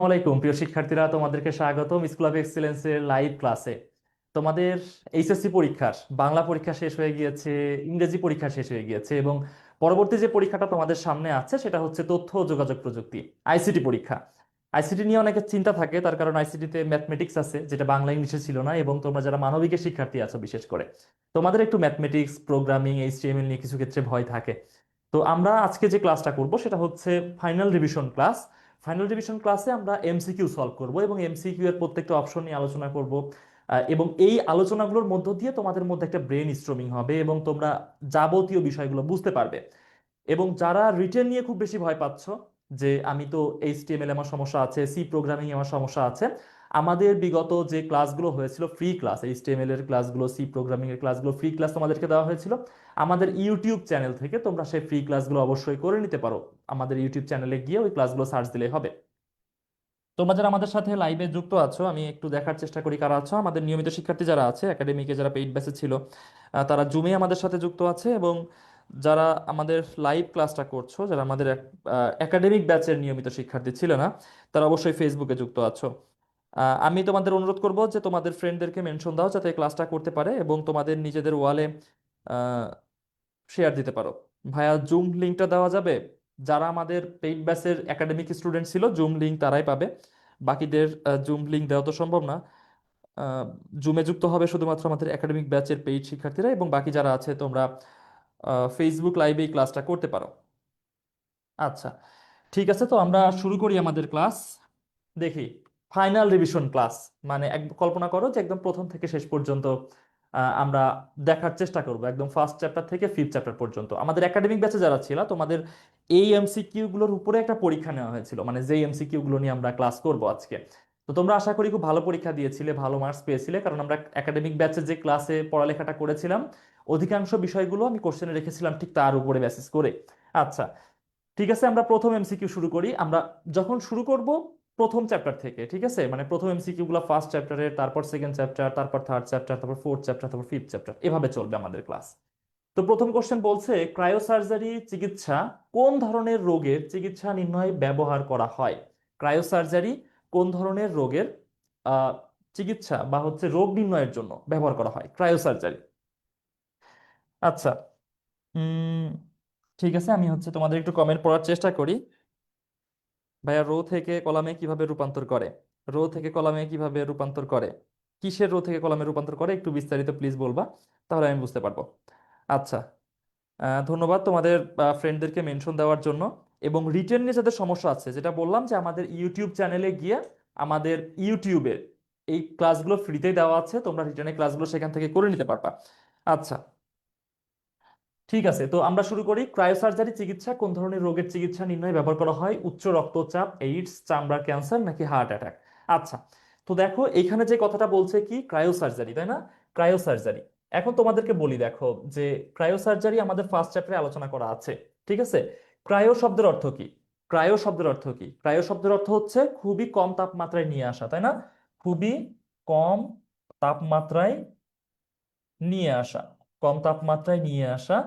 আসসালামাইকুম প্রিয় শিক্ষার্থীরা, তোমাদেরকে স্বাগতম স্কুল অফ এক্সেলেন্সের লাইভ ক্লাসে। তোমাদের এইচএসসি পরীক্ষার বাংলা পরীক্ষা শেষ হয়ে গিয়েছে, ইংরেজি পরীক্ষা শেষ হয়ে গিয়েছে এবং পরবর্তী যে পরীক্ষাটা তোমাদের সামনে আছে সেটা হচ্ছে তথ্য ও যোগাযোগ প্রযুক্তি, আইসিটি পরীক্ষা। আইসিটি নিয়ে অনেকের চিন্তা থাকে, তার কারণ আইসিটিতে ম্যাথমেটিক্স আছে যেটা বাংলা ইংলিশে ছিল না, এবং তোমরা যারা মানবিকের শিক্ষার্থী আছো বিশেষ করে তোমাদের একটু ম্যাথমেটিক্স, প্রোগ্রামিং, এইচটিএমএল নিয়ে কিছু ক্ষেত্রে ভয় থাকে। তো আমরা আজকে যে ক্লাসটা করব সেটা হচ্ছে final revision class. Final revision ক্লাসে আমরা এমসিকিউ সলভ করব এবং এমসিকিউ এর প্রত্যেকটা অপশন নিয়ে আলোচনা করব। এবং এই আলোচনাগুলোর মধ্য দিয়ে তোমাদের মধ্যে একটা ব্রেন স্ট্রমিং হবে এবং তোমরা যাবতীয় বিষয়গুলো বুঝতে পারবে। এবং যারা রিটেন নিয়ে খুব বেশি ভয় পাচ্ছ, যে আমি তো এইচটিএমএল আমার সমস্যা আছে, সি প্রোগ্রামিং আমার সমস্যা আছে, আমাদের বিগত যে ক্লাসগুলো হয়েছিল ফ্রি ক্লাস, এইচটিএমএল এর ক্লাসগুলো, সি প্রোগ্রামিং এর ক্লাসগুলো ফ্রি ক্লাস তোমাদেরকে দেওয়া হয়েছিল আমাদের ইউটিউব চ্যানেল থেকে। তোমরা সেই ফ্রি ক্লাসগুলো অবশ্যই করে নিতে পারো, আমাদের ইউটিউব চ্যানেলে গিয়ে ওই ক্লাসগুলো সার্চ দিলেই হবে। তোমরা যারা আমাদের সাথে লাইভে যুক্ত আছো, আমি একটু দেখার চেষ্টা করি কারা আছো। আমাদের নিয়মিত শিক্ষার্থী যারা আছে একাডেমিকে, যারা পেইড ব্যাচে ছিল, তারা জুমে আমাদের সাথে যুক্ত আছে, এবং যারা আমাদের লাইভ ক্লাসটা করছো, যারা আমাদের একাডেমিক ব্যাচের নিয়মিত শিক্ষার্থী ছিল না, তারা অবশ্যই ফেসবুকে যুক্ত আছো। আমি তোমাদের অনুরোধ করব যে তোমাদের ফ্রেন্ডদেরকে মেনশন দাও যাতে ক্লাসটা করতে পারে, এবং তোমাদের নিজেদের ওয়ালে শেয়ার দিতে পারো। ভাইয়া জুম লিঙ্কটা দেওয়া যাবে? যারা আমাদের পেইড ব্যাচের একাডেমিক স্টুডেন্ট ছিল জুম লিঙ্ক তারাই পাবে, বাকিদের জুম লিঙ্ক দেওয়া তো সম্ভব না। জুমে যুক্ত হবে শুধুমাত্র আমাদের একাডেমিক ব্যাচের পেইড শিক্ষার্থীরা, এবং বাকি যারা আছে তোমরা ফেসবুক লাইভে ক্লাসটা করতে পারো। আচ্ছা, ঠিক আছে, তো আমরা শুরু করি আমাদের ক্লাস। দেখি, ফাইনাল রিভিশন ক্লাস মানে কল্পনা করো যে একদম প্রথম থেকে শেষ পর্যন্ত আমরা দেখার চেষ্টা করব, একদম ফার্স্ট চ্যাপ্টার থেকে ফিফথ চ্যাপ্টার পর্যন্ত। আমাদের একাডেমিক ব্যাচে যারা ছিল তোমাদের এই এমসিকিউ গুলোর উপরে একটা পরীক্ষা নেওয়া হয়েছিল, মানে যে এমসিকিউ গুলো নিয়ে আমরা ক্লাস করব আজকে। তো তোমরা আশা করি খুব ভালো পরীক্ষা দিয়েছিলে, ভালো মার্কস পেয়েছিলে, কারণ আমরা একাডেমিক ব্যাচে যে ক্লাসে পড়ালেখাটা করেছিলাম অধিকাংশ বিষয়গুলো আমি কোশ্চেনে রেখেছিলাম ঠিক তার উপরে বেসিস করে। আচ্ছা, ঠিক আছে, আমরা প্রথম এমসিকিউ শুরু করি। আমরা যখন শুরু করব প্রথম চ্যাপ্টার থেকে, ঠিক আছে, মানে প্রথম এমসিকিউ গুলো ফার্স্ট চ্যাপ্টারের, তারপর সেকেন্ড চ্যাপ্টার, তারপর থার্ড চ্যাপ্টার, তারপর ফোর্থ চ্যাপ্টার, তারপর ফিফথ চ্যাপ্টার, এভাবে চলবে আমাদের ক্লাস। তো প্রথম কোশ্চেন বলছে, ক্রায়োসার্জারি চিকিৎসা কোন ধরনের রোগের চিকিৎসা নির্ণয়ে ব্যবহার করা হয়? ক্রায়োসার্জারি কোন ধরনের রোগের আহ চিকিৎসা বা হচ্ছে রোগ নির্ণয়ের জন্য ব্যবহার করা হয় ক্রায়োসার্জারি? আচ্ছা, উম ঠিক আছে, আমি হচ্ছে তোমাদের একটু কমেন্ট পড়ার চেষ্টা করি। ভাইয়া রো থেকে কলামে কিভাবে রূপান্তর করে? রো থেকে কলামে কিভাবে রূপান্তর করে? কিসের রো থেকে কলামে রূপান্তর করে একটু বিস্তারিত প্লিজ বলবা, তাহলে আমি বুঝতে পারবো। আচ্ছা, ধন্যবাদ তোমাদের ফ্রেন্ডদেরকে মেনশন দেওয়ার জন্য। এবং রিটেন নিয়ে যাদের সমস্যা আছে, যেটা বললাম যে আমাদের ইউটিউব চ্যানেলে গিয়ে আমাদের ইউটিউবে এই ক্লাসগুলো ফ্রিতেই দেওয়া আছে, তোমরা রিটেনের ক্লাসগুলো সেখান থেকে করে নিতে পারবা। আচ্ছা, ঠিক আছে, তো আমরা শুরু করি। ক্রায়োসার্জারি চিকিৎসা কোন ধরনের রোগের চিকিৎসা নির্ণয়ে ব্যবহার করা হয়? উচ্চ রক্তচাপ, এইডস, চামড়ার ক্যান্সার, নাকি হার্ট অ্যাটাক? আচ্ছা, তো দেখো এখানে যে কথাটা বলছে কি, ক্রায়োসার্জারি, তাই না? ক্রায়োসার্জারি। এখন তোমাদেরকে বলি, দেখো যে ক্রায়োসার্জারি আমাদের ফার্স্ট চ্যাপ্টারে আলোচনা করা আছে, ঠিক আছে। ক্রায়ো শব্দের অর্থ কি? ক্রায়ো শব্দের অর্থ কি? ক্রায়ো শব্দের অর্থ হচ্ছে খুবই কম তাপমাত্রায় নিয়ে আসা, তাই না? খুবই কম তাপমাত্রায় নিয়ে আসা, কম তাপমাত্রায় নিয়ে আসা।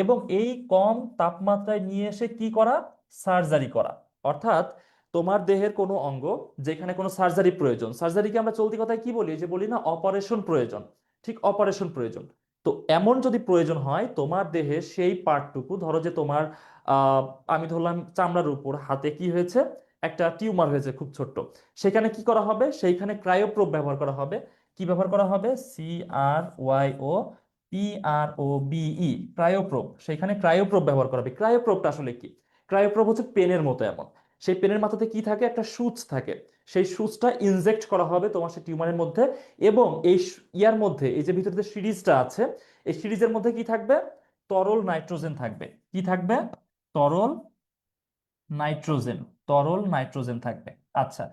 এবং এই কম তাপমাত্রায় নিয়ে এসে কি করা? সার্জারি করা। অর্থাৎ তোমার দেহের কোনো অঙ্গ যেখানে কোনো সার্জারি প্রয়োজন, সার্জারিকে আমরা চলতি কথায় কি বলি, যে বলি না অপারেশন প্রয়োজন, ঠিক অপারেশন প্রয়োজন। তো এমন যদি প্রয়োজন হয় তোমার দেহে সেই পার্টটুকু, ধরো যে তোমার আহ আমি ধরলাম চামড়ার উপর হাতে কি হয়েছে, একটা টিউমার হয়েছে খুব ছোট্ট, সেখানে কি করা হবে? সেইখানে ক্রায়োপ্রোব ব্যবহার করা হবে। কি ব্যবহার করা হবে? CRYOPROBE, cryoprobe. সেখানে ক্রায়োপ্রোব ব্যবহার করা হবে। ক্রায়োপ্রোবটা আসলে কি? ক্রায়োপ্রোব হচ্ছে পেনের মতো এমন, সেই পেনের মাথাতে কি থাকে? একটা সুচ থাকে। সেই সুচটা ইনজেক্ট করা হবে তোমার সেই টিউমারের মধ্যে। এবং এই ইয়ার মধ্যে, এই যে ভিতরে যে সিরিজটা আছে, এই সিরিজের মধ্যে কি থাকবে? তরল নাইট্রোজেন থাকবে। কি থাকবে? তরল নাইট্রোজেন। তরল নাইট্রোজেন থাকবে। আচ্ছা,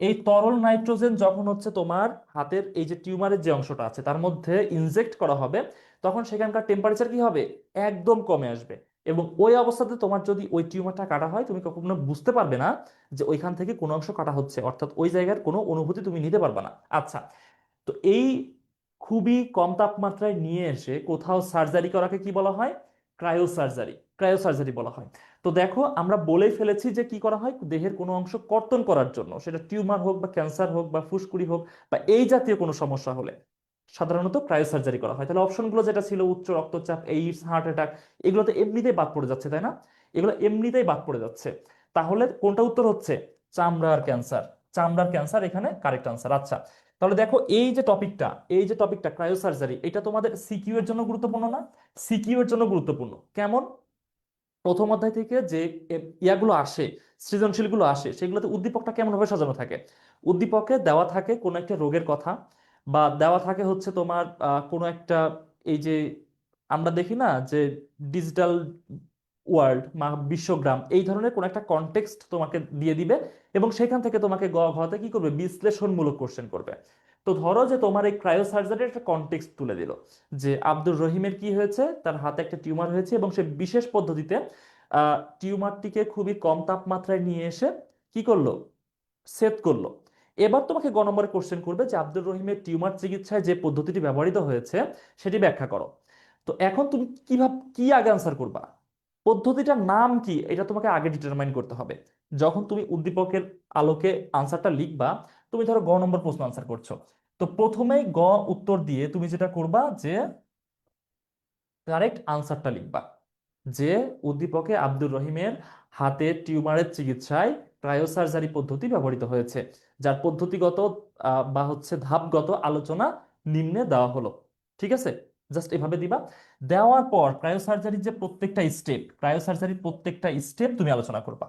এই তরল নাইট্রোজেন যখন হচ্ছে তোমার হাতের এই যে টিউমারের যে অংশটা আছে তার মধ্যে ইনজেক্ট করা হবে, তখন সেখানকার টেম্পারেচার কি হবে? একদম কমে আসবে। এবং ওই অবস্থাতে তোমার যদি ওই টিউমারটা কাটা হয়, তুমি কখনো বুঝতে পারবে না যে ওইখান থেকে কোনো অংশ কাটা হচ্ছে, অর্থাৎ ওই জায়গার কোনো অনুভূতি তুমি নিতে পারবে না। আচ্ছা, তো এই খুবই কম তাপমাত্রায় নিয়ে এসে কোথাও সার্জারি করাকে কি বলা হয়? ক্রায়োসার্জারি। ক্রায়োসার্জারি বলা হয়। তো দেখো আমরা বলেই ফেলেছি যে কি করা হয় দেহের কোনো অংশ কর্তন করার জন্য, সেটা টিউমার হোক বা ক্যান্সার হোক বা ফুসকুড়ি হোক বা এই জাতীয় কোনো সমস্যা হলে সাধারণত ক্রায়োসার্জারি করা হয়। তাহলে অপশনগুলো যেটা ছিল উচ্চ রক্তচাপ, এইডস, হার্ট অ্যাটাক, এগুলো তো এমনিতেই বাদ পড়ে যাচ্ছে, তাই না? এগুলো এমনিতেই বাদ পড়ে যাচ্ছে। তাহলে কোনটা উত্তর হচ্ছে? চামড়ার ক্যান্সার। চামড়ার ক্যান্সার এখানে কারেক্ট আনসার। আচ্ছা, তাহলে দেখো এই যে টপিকটা ক্রায়োসার্জারি, এটা তোমাদের সিকিউ এর জন্য গুরুত্বপূর্ণ না? সিকিউ এর জন্য গুরুত্বপূর্ণ কেমন? প্রথম অধ্যায় থেকে যে ইয়াগুলো আসে, সৃজনশীলগুলো আসে, সেগুলোতে উদ্দীপকটা কেমন ভাবে সাজানো থাকে? উদ্দীপকে দেওয়া থাকে কোনো একটা রোগের কথা, বা দেওয়া থাকে হচ্ছে তোমার কোনো একটা, এই যে আমরা দেখি না যে ডিজিটাল ওয়ার্ল্ড বা বিশ্বগ্রাম, এই ধরনের কোন একটা কনটেক্সট তোমাকে দিয়ে দিবে, এবং সেখান থেকে তোমাকে গ ঘতে কি করবে, বিশ্লেষণমূলক কোশ্চেন করবে। তো ধরো যে তোমার এই ক্রায়োসার্জারির একটা কনটেক্সট তুলে দিল, যে আব্দুর রহিমের কি হয়েছে, তার হাতে একটা টিউমার হয়েছে এবং সে বিশেষ পদ্ধতিতে টিউমারটিকে খুবই কম তাপমাত্রায় নিয়ে এসে কি করলো, সেট করলো। এবার তোমাকে গ নম্বরে কোশ্চেন করবে যে আব্দুর রহিমের টিউমার চিকিৎসায় যে পদ্ধতিটি ব্যবহৃত হয়েছে সেটি ব্যাখ্যা করো। তো এখন তুমি কিভাবে কি আগে আনসার করবা, পদ্ধতিটার নাম কি, এটা তোমাকে আগে ডিটারমাইন করতে হবে। যখন তুমি উদ্দীপকের আলোকে আনসারটা লিখবা, তুমি ধরো গ নম্বর প্রশ্ন আনসার করছো, তো প্রথমেই গ উত্তর দিয়ে তুমি যেটা করবা যে কারেক্ট আনসারটা লিখবা, যে উদ্দীপকে আব্দুর রহিমের হাতে টিউমারের চিকিৎসায় ক্রায়োসার্জারি পদ্ধতি ব্যবহৃত হয়েছে, যার পদ্ধতিগত বা হচ্ছে ধাপগত আলোচনা নিম্নে দেওয়া হলো। ঠিক আছে, জাস্ট এভাবে দিবা। দেওয়ার পর ক্রায়োসার্জারির প্রত্যেকটা স্টেপ তুমি আলোচনা করবা।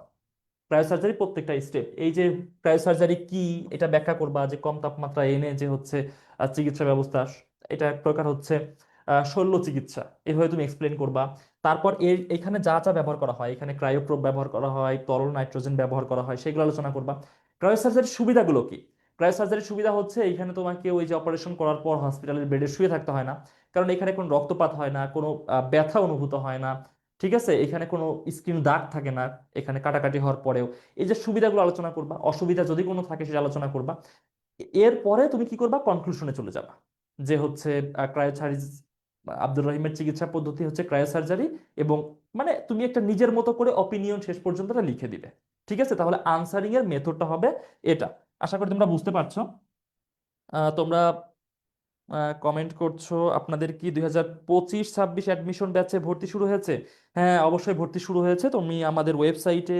ক্রায়োসার্জারি প্রত্যেকটা স্টেপ, এই যে ক্রায়োসার্জারি কি এটা ব্যাখ্যা করবা, যে কম তাপমাত্রা এনে যে হচ্ছে চিকিৎসা ব্যবস্থা, এটা এক প্রকার হচ্ছে শল্য চিকিৎসা, এভাবে তুমি এক্সপ্লেন করবা। তারপর এখানে যা যা ব্যবহার করা হয়, এখানে ক্রায়োপ্রোব ব্যবহার করা হয়, তরল নাইট্রোজেন ব্যবহার করা হয়, সেগুলো আলোচনা করবা। ক্রায়োসার্জারির সুবিধাগুলো কি? ক্রায়োসার্জারির সুবিধা হচ্ছে এখানে তোমাকে ওই যে অপারেশন করার পর হসপিটালের বেডে শুয়ে থাকতে হয় না, কারণ এখানে কোনো রক্তপাত হয় না, কোনো ব্যথা অনুভূত হয় না। ঠিক আছে, এখানে কোনো স্কিন দাগ থাকে না এখানে কাটাকাটি হওয়ার পরেও। এই যে সুবিধাগুলো আলোচনা করবা, অসুবিধা যদি কোনো থাকে সেটা আলোচনা করবা। এরপরে তুমি কি করবা, কনক্লুশনে চলে যাবা, যে হচ্ছে ক্রায়োসার্জারি, আব্দুর রহিমের চিকিৎসা পদ্ধতি হচ্ছে ক্রায়োসার্জারি, এবং মানে তুমি একটা নিজের মতো করে অপিনিয়ন শেষ পর্যন্ত লিখে দিবে। ঠিক আছে, তাহলে আনসারিং এর মেথডটা হবে এটা। আশা করি তোমরা বুঝতে পারছো। তোমরা কমেন্ট করছো আপনাদের কি 2025-26 অ্যাডমিশন ব্যাচে ভর্তি শুরু হয়েছে? হ্যাঁ, অবশ্যই ভর্তি শুরু হয়েছে। তুমি আমাদের ওয়েবসাইটে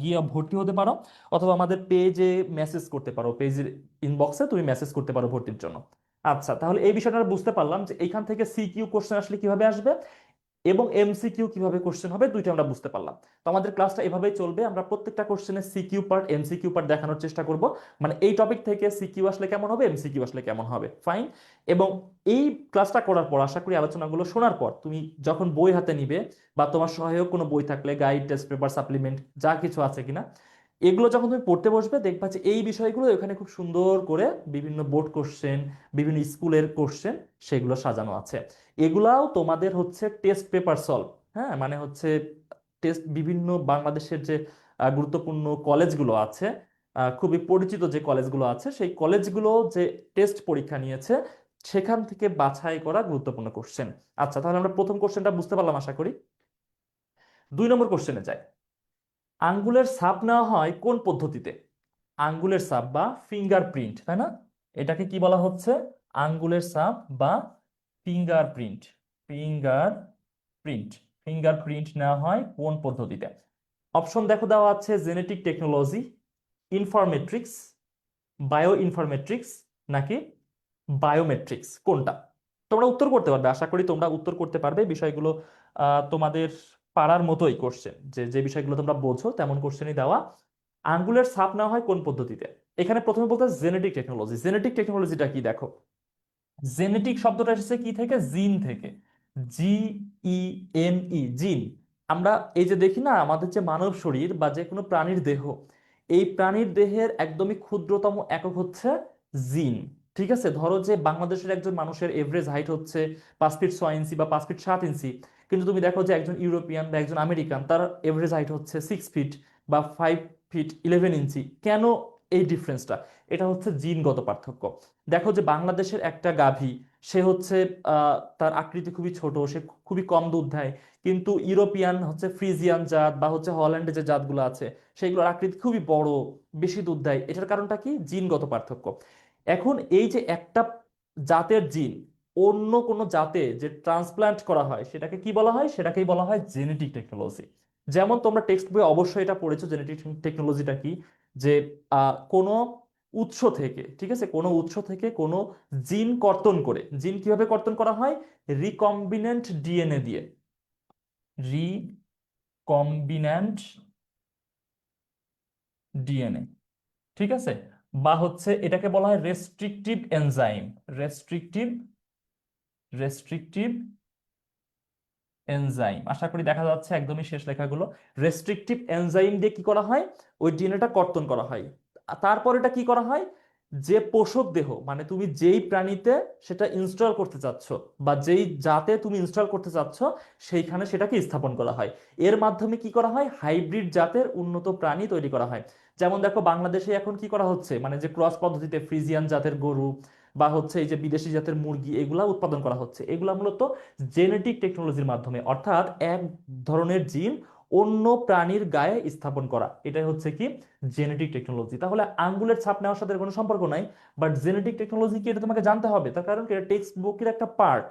গিয়ে ভর্তি হতে পারো, অথবা আমাদের পেজে মেসেজ করতে পারো, পেজের ইনবক্সে তুমি মেসেজ করতে পারো ভর্তির জন্য। আচ্ছা, তাহলে এই বিষয়টা আমরা বুঝতে পারলাম যে এইখান থেকে সিকিউ কোশ্চেন আসলে কিভাবে আসবে এবং এমসিকিউ কিভাবে কোশ্চেন হবে, দুইটা আমরা বুঝতে পারলাম। তো আমাদের ক্লাসটা এভাবেই চলবে, আমরা প্রত্যেকটা কোশ্চেনের সিকিউ পার্ট এমসিকিউ পার্ট দেখানোর চেষ্টা করব। মানে এই টপিক থেকে সিকিউ আসলে কেমন হবে, এমসিকিউ আসলে কেমন হবে, ফাইন। এবং এই ক্লাসটা করার পর আশা করি আলোচনাগুলো শোনার পর তুমি যখন বই হাতে নিবে, বা তোমার সহায়ক কোনো বই থাকলে গাইড, টেস্ট পেপার, সাপ্লিমেন্ট যা কিছু আছে কিনা, এগুলো যখন তুমি পড়তে বসবে দেখবা যে এই বিষয়গুলো এখানে খুব সুন্দর করে বিভিন্ন বোর্ড কোশ্চেন, বিভিন্ন স্কুলের কোশ্চেন সেগুলো সাজানো আছে। এগুলাও তোমাদের হচ্ছে টেস্ট পেপার সলভ। হ্যাঁ, মানে হচ্ছে টেস্ট, বিভিন্ন বাংলাদেশের যে গুরুত্বপূর্ণ কলেজগুলো আছে, খুবই পরিচিত যে কলেজগুলো আছে, সেই কলেজগুলো যে টেস্ট পরীক্ষা নিয়েছে সেখান থেকে বাছাই করা গুরুত্বপূর্ণ কোশ্চেন। আচ্ছা, তাহলে আমরা প্রথম কোশ্চেনটা বুঝতে পারলাম আশা করি। 2 নম্বর কোশ্চেনে যাই। আঙ্গুলের ছাপ নেওয়া হয় কোন পদ্ধতিতে? আঙ্গুলের ছাপ বা ফিঙ্গারপ্রিন্ট, তাই না? এটাকে কি বলা হচ্ছে? আঙ্গুলের ছাপ বা ফিঙ্গারপ্রিন্ট। Finger print. ফিঙ্গারপ্রিন্ট নেওয়া হয় কোন পদ্ধতিতে? অপশন দেখো দেওয়া আছে, genetic technology, informatics, bio informatics, নাকি বায়োমেট্রিক্স, কোনটা? তোমরা উত্তর করতে পারবে, আশা করি তোমরা উত্তর করতে পারবে। বিষয়গুলো তোমাদের পারার মতোই কোশ্চেন, যে যে বিষয়গুলো তোমরা বোঝো তেমন কোশ্চেনই দেওয়া। আঙ্গুলের ছাপ নেওয়া হয় কোন পদ্ধতিতে? এখানে প্রথমে বলতে জেনেটিক টেকনোলজি। জেনেটিক টেকনোলজিটা কি দেখো, জেনেটিক শব্দটা এসেছে কি থেকে, জিন থেকে। GENE, জিন। আমরা এই যে দেখি না আমাদের যে মানব শরীর বা যে কোনো প্রাণীর দেহ, এই প্রাণীর দেহের একদমই ক্ষুদ্রতম একক হচ্ছে জিন। ঠিক আছে, ধরো যে বাংলাদেশের একজন মানুষের এভারেজ হাইট হচ্ছে 5 ফিট 6 ইঞ্চি বা 5 ফিট 7 ইঞ্চি, কিন্তু তুমি দেখো যে একজন ইউরোপিয়ান বা একজন আমেরিকান তার এভারেজ হাইট হচ্ছে 6 ফিট বা 5 ফিট 11 ইঞ্চি। কেন এই ডিফারেন্সটা? এটা হচ্ছে জিনগত পার্থক্য। দেখো যে বাংলাদেশের একটা গাভী সে হচ্ছে তার আকৃতি খুবই ছোট, সে খুবই কম দুধ দেয়। কিন্তু ইউরোপিয়ান হচ্ছে ফ্রিজিয়ান জাত বা হচ্ছে হল্যান্ডে যে জাতগুলো আছে সেগুলোর আকৃতি খুবই বড়, বেশি দুধ দেয়। এটার কারণটা কি? জিনগত পার্থক্য। এখন এই যে একটা জাতের জিন অন্য কোনো জাতে যে ট্রান্সপ্লান্ট করা হয় সেটাকে কি বলা হয়? সেটাকেই বলা হয় জেনেটিক টেকনোলজি। যেমন তোমরা টেক্সট বইয়ে অবশ্যই এটা পড়েছো, জেনেটিক টেকনোলজিটা কি, যে কোনো উৎস থেকে, ঠিক আছে, কোনো উৎস থেকে কোনো জিন কর্তন করে, জিন কিভাবে কর্তন করা হয়? রিকম্বিনেন্ট ডিএনএ দিয়ে, রিকম্বিন্যান্ট ডিএনএ, ঠিক আছে, বা হচ্ছে এটাকে বলা হয় restrictive enzyme, restrictive restrictive enzyme. আশা করি দেখা যাচ্ছে একদমই শেষ লেখাগুলো। রেস্ট্রিকটিভ এনজাইম দিয়ে কি করা হয়? ওই ডিএনএটা কর্তন করা হয়। তারপর এটা কি করা হয়? যে পোষক দেহ, মানে তুমি যেই প্রাণীতে সেটা ইনস্টল করতে চাচ্ছ বা যেই জাতে তুমি ইনস্টল করতে চাচ্ছ সেইখানে সেটাকে স্থাপন করা হয়। এর মাধ্যমে কি করা হয়? হাইব্রিড জাতের উন্নত প্রাণী তৈরি করা হয়। যেমন দেখো বাংলাদেশে এখন কি করা হচ্ছে, মানে যে ক্রস পদ্ধতিতে ফ্রিজিয়ান জাতের গরু বা হচ্ছে এই যে বিদেশি জাতের মুরগি এগুলা উৎপাদন করা হচ্ছে, এগুলা মূলত জেনেটিক টেকনোলজির মাধ্যমে, অর্থাৎ এক ধরনের জিন অন্য প্রাণীর গায়ে স্থাপন করা, এটাই হচ্ছে কি জেনেটিক টেকনোলজি। তাহলে আঙ্গুলের ছাপ নেওয়ার সাথে এর কোনো সম্পর্ক নাই, বাট জেনেটিক টেকনোলজি কি এটা তোমাকে জানতে হবে, তার কারণ কি এটা টেক্সট বুকের একটা পার্ট।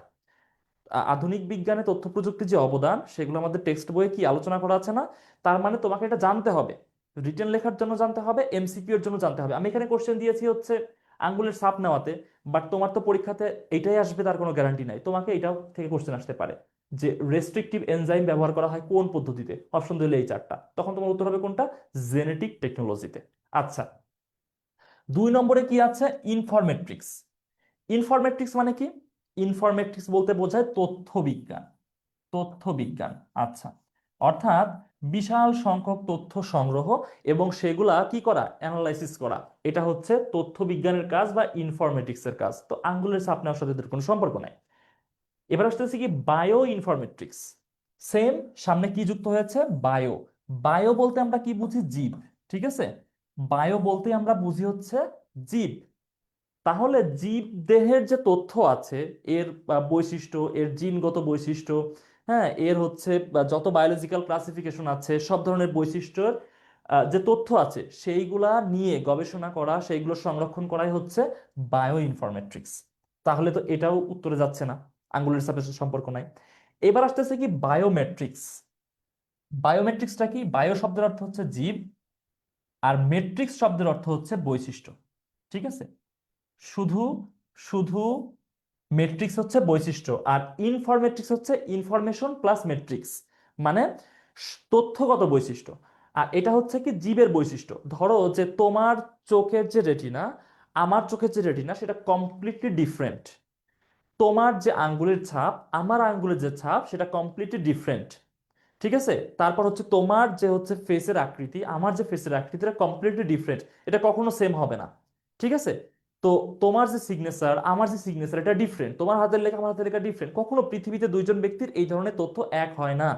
আধুনিক বিজ্ঞানে তথ্য প্রযুক্তির যে অবদান সেগুলো আমাদের টেক্সট বইয়ে কি আলোচনা করা আছে না? তার মানে তোমাকে এটা জানতে হবে, রিটেন লেখার জন্য জানতে হবে, এমসিকিউ এর জন্য জানতে হবে। আমি এখানে কোশ্চেন দিয়েছি হচ্ছে আঙ্গুলের ছাপ নেওয়াতে, বাট তোমার তো পরীক্ষাতে এটাই আসবে তার কোনো গ্যারান্টি নাই, তোমাকে এটাও থেকে কোশ্চেন আসতে পারে যে রেস্ট্রিকটিভ এনজাইম ব্যবহার করা হয় কোন পদ্ধতিতে, অপশন দিলে এই চারটা, তখন তোমার উত্তর হবে কোনটা? জেনেটিক টেকনোলজিতে। আচ্ছা, 2 নম্বরে কি আছে? ইনফরমেট্রিক্স। ইনফরমেট্রিক্স মানে কি? ইনফরমেট্রিক্স বলতে বোঝায় তথ্য বিজ্ঞান, তথ্য বিজ্ঞান। আচ্ছা, অর্থাৎ বিশাল সংখ্যক তথ্য সংগ্রহ এবং সেগুলা কি করা? অ্যানালাইসিস করা। এটা হচ্ছে তথ্য বিজ্ঞানের কাজ বা ইনফরমেটিক্স এর কাজ। তো আঙ্গুলের ছাপ নেওয়ার সাথে এদের কোনো সম্পর্ক নাই। এবার আসতেছে কি বায়ো ইনফরমেট্রিক্স। সেম, সামনে কি যুক্ত হয়েছে? বায়ো। বায়ো বলতে আমরা কি বুঝি? জীব, ঠিক আছে। বায়ো বলতে আমরা বুঝি হচ্ছে জীব। তাহলে জীব দেহের যে তথ্য আছে, এর বৈশিষ্ট্য, এর জিনগত বৈশিষ্ট্য, হ্যাঁ, এর হচ্ছে যত বায়োলজিক্যাল ক্লাসিফিকেশন আছে সব ধরনের বৈশিষ্ট্যের যে তথ্য আছে সেইগুলা নিয়ে গবেষণা করা, সেইগুলো সংরক্ষণ করাই হচ্ছে বায়ো ইনফরমেট্রিক্স। তাহলে তো এটাও উত্তরে যাচ্ছে না, আঙ্গুলের সাথে সম্পর্ক নাই। এবার আসতেছে কি বায়োমেট্রিক্স। বায়োমেট্রিক্সটা কি? বায়ো শব্দের অর্থ হচ্ছে জীব, আর মেট্রিক্স শব্দের অর্থ হচ্ছে বৈশিষ্ট্য, ঠিক আছে। শুধু শুধু মেট্রিক্স হচ্ছে বৈশিষ্ট্য, আর ইনফরমেট্রিক্স হচ্ছে ইনফরমেশন প্লাস মেট্রিক্স, মানে তথ্যগত বৈশিষ্ট্য। আর এটা হচ্ছে কি জীবের বৈশিষ্ট্য। ধরো যে তোমার চোখের যে রেটিনা, আমার চোখের যে রেটিনা সেটা কমপ্লিটলি ডিফারেন্ট। তোমার যে আঙ্গুলের ছাপ, আমার আঙ্গুলের যে ছাপ সেটা কমপ্লিটলি ডিফারেন্ট, ঠিক আছে। তারপর হচ্ছে তোমার যে হচ্ছে ফেসের আকৃতি, আমার যে ফেসের আকৃতি, এটা কমপ্লিটলি ডিফারেন্ট, এটা কখনো সেম হবে না, ঠিক আছে। তো তোমার যে সিগনেচার, আমার যে সিগনেচার, এটা ডিফারেন্ট, তোমার হাতের লেখা আমার হাতের লেখা ডিফারেন্ট, কখনো পৃথিবীতে দুইজন ব্যক্তির এই ধরনের তথ্য এক হয় না।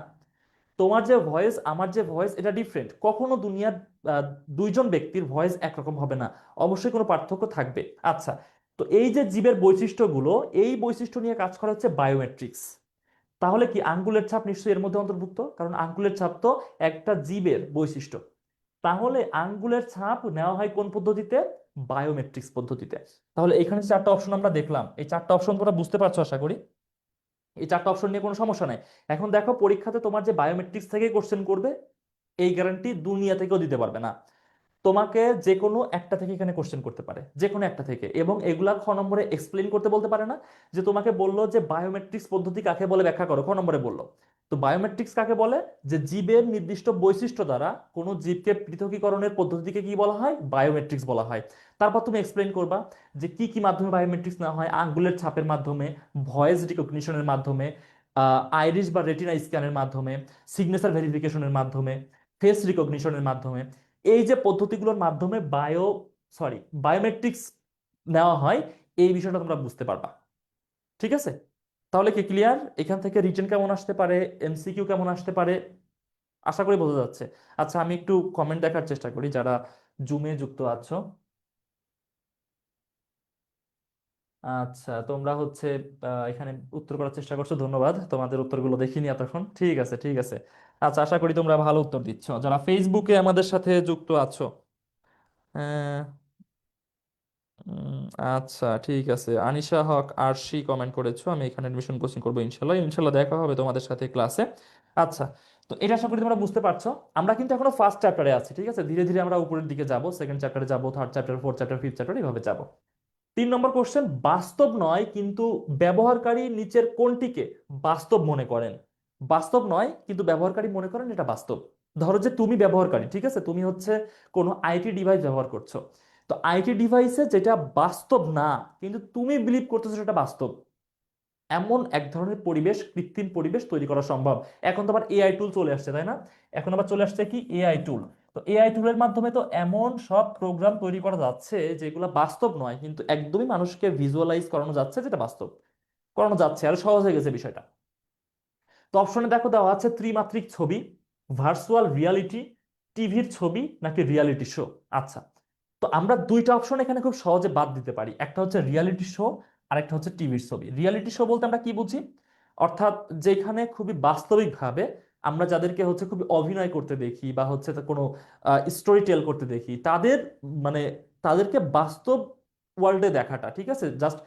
তোমার যে ভয়েস, আমার যে ভয়েস, এটা ডিফারেন্ট, কখনো দুনিয়ার আহ, দুইজন ব্যক্তির ভয়েস একরকম হবে না, অবশ্যই কোনো পার্থক্য থাকবে। আচ্ছা, তো এই যে জীবের বৈশিষ্ট্যগুলো, এই বৈশিষ্ট্য নিয়ে কাজ করা হচ্ছে বায়োমেট্রিক্স। তাহলে কি আঙ্গুলের ছাপ নিশ্চয়ই এর মধ্যে অন্তর্ভুক্ত, কারণ আঙ্গুলের ছাপ তো একটা জীবের বৈশিষ্ট্য। তাহলে আঙ্গুলের ছাপ নেওয়া হয় কোন পদ্ধতিতে? বায়োমেট্রিক্স পদ্ধতিতে। তাহলে এখানে যে চারটা অপশন আমরা দেখলাম, এই চারটা অপশন তোমরা বুঝতে পারছো আশা করি। এই চারটা অপশন নিয়ে কোনো সমস্যা নাই। এখন দেখো পরীক্ষাতে তোমার যে বায়োমেট্রিক্স থেকে কোশ্চেন করবে, এই গ্যারান্টি দুনিয়া থেকেও দিতে পারবে না। তোমাকে যে কোনো একটা থেকে এখানে কোশ্চেন করতে পারে, যে কোনো একটা থেকে, এবং এগুলা খ নম্বরে এক্সপ্লেন করতে বলতে পারে না। যে তোমাকে বললো যে বায়োমেট্রিক্স পদ্ধতি কাকে বলে ব্যাখ্যা করো, খ নম্বরে বললো। তো বায়োমেট্রিক্স কাকে বলে? যে জীবের নির্দিষ্ট বৈশিষ্ট্য দ্বারা কোনো জীবকে পৃথকীকরণের পদ্ধতিকে কি বলা হয়? বায়োমেট্রিক্স বলা হয়। তারপর তুমি এক্সপ্লেন করবা যে কি কি মাধ্যমে বায়োমেট্রিক্স নেওয়া হয়, আঙ্গুলের ছাপের মাধ্যমে, ভয়েস রিকগনিশনের মাধ্যমে, আইরিস বা রেটিনা স্ক্যানের মাধ্যমে, সিগনেচার ভেরিফিকেশনের মাধ্যমে, ফেস রিকগনিশনের মাধ্যমে। এই যে পদ্ধতিগুলোর মাধ্যমে বায়োমেট্রিক্স নেওয়া হয়, এই বিষয়টা তোমরা বুঝতে পারবা, ঠিক আছে। তাহলে কি ক্লিয়ার? এখান থেকে রিটেন কেমন আসতে পারে, এমসিকিউ কেমন আসতে পারে, আশা করি বোঝা যাচ্ছে। আচ্ছা, আমি একটু কমেন্ট দেখার চেষ্টা করি যারা জুমে যুক্ত আছো। আচ্ছা, তোমরা হচ্ছে এখানে উত্তর করার চেষ্টা করছো, ধন্যবাদ। তোমাদের উত্তরগুলো দেখিনি এতক্ষণ, ঠিক আছে ঠিক আছে। আচ্ছা, আশা করি তোমরা ভালো উত্তর দিচ্ছ যারা ফেসবুকে আমাদের সাথে যুক্ত আছো। আহ, আচ্ছা ঠিক আছে, আনিশা হক আরশি কমেন্ট করেছো, আমি এখানে এডমিশন কোচিং করবো ইনশাল্লাহ, ইনশাল্লাহ দেখা হবে তোমাদের সাথে ক্লাসে। আচ্ছা, তো এটা আশা করি তোমরা বুঝতে পারছো। আমরা কিন্তু এখনো ফার্স্ট চ্যাপ্টারে আছি, ঠিক আছে, ধীরে ধীরে আমরা উপরের দিকে যাব, সেকেন্ড চ্যাপ্টারে যাবো, third chapter, fourth chapter, fifth chapter, এইভাবে যাবো। 3 নম্বর কোশ্চেন, বাস্তব নয় কিন্তু ব্যবহারকারী নিচের কোনটিকে বাস্তব মনে করেন? বাস্তব নয় কিন্তু ব্যবহারকারী মনে করেন এটা বাস্তব। ধরো যে তুমি ব্যবহারকারী, ঠিক আছে, তুমি হচ্ছে কোনো আইটি ডিভাইস ব্যবহার করছো। তো আইটি ডিভাইসে যেটা বাস্তব না কিন্তু তুমি বিলিভ করতেছো সেটা বাস্তব, এমন এক ধরনের পরিবেশ, কৃত্রিম পরিবেশ তৈরি করা সম্ভব। এখন তো আবার এআই টুল চলে আসছে, তাই না? এখন আবার চলে আসছে কি, এআই টুল। তো এআই টুলের মাধ্যমে তো এমন সব প্রোগ্রাম তৈরি করা যাচ্ছে যেগুলো বাস্তব নয় কিন্তু একদমই মানুষকে ভিজুয়ালাইজ করানো যাচ্ছে যেটা বাস্তব, করানো যাচ্ছে, আর সহজ হয়ে গেছে বিষয়টা। তো অপশনে দেখো দেওয়া আছে ত্রিমাত্রিক ছবি, ভার্চুয়াল রিয়ালিটি, টিভির ছবি, নাকি রিয়ালিটি শো। আচ্ছা, তো আমরা দুইটা অপশন এখানে খুব সহজে বাদ দিতে পারি, একটা হচ্ছে রিয়ালিটি শো আর একটা হচ্ছে টিভির ছবি। রিয়ালিটি শো বলতে আমরা কি বুঝি? অর্থাৎ যেখানে খুবই বাস্তবিকভাবে আমরা যাদেরকে হচ্ছে খুবই অভিনয় করতে দেখি বা হচ্ছে তা কোনো স্টোরি টেল করতে দেখি, তাদের মানে তাদেরকে বাস্তব ওয়ার্ল্ডে দেখাটা, ঠিক আছে, জাস্ট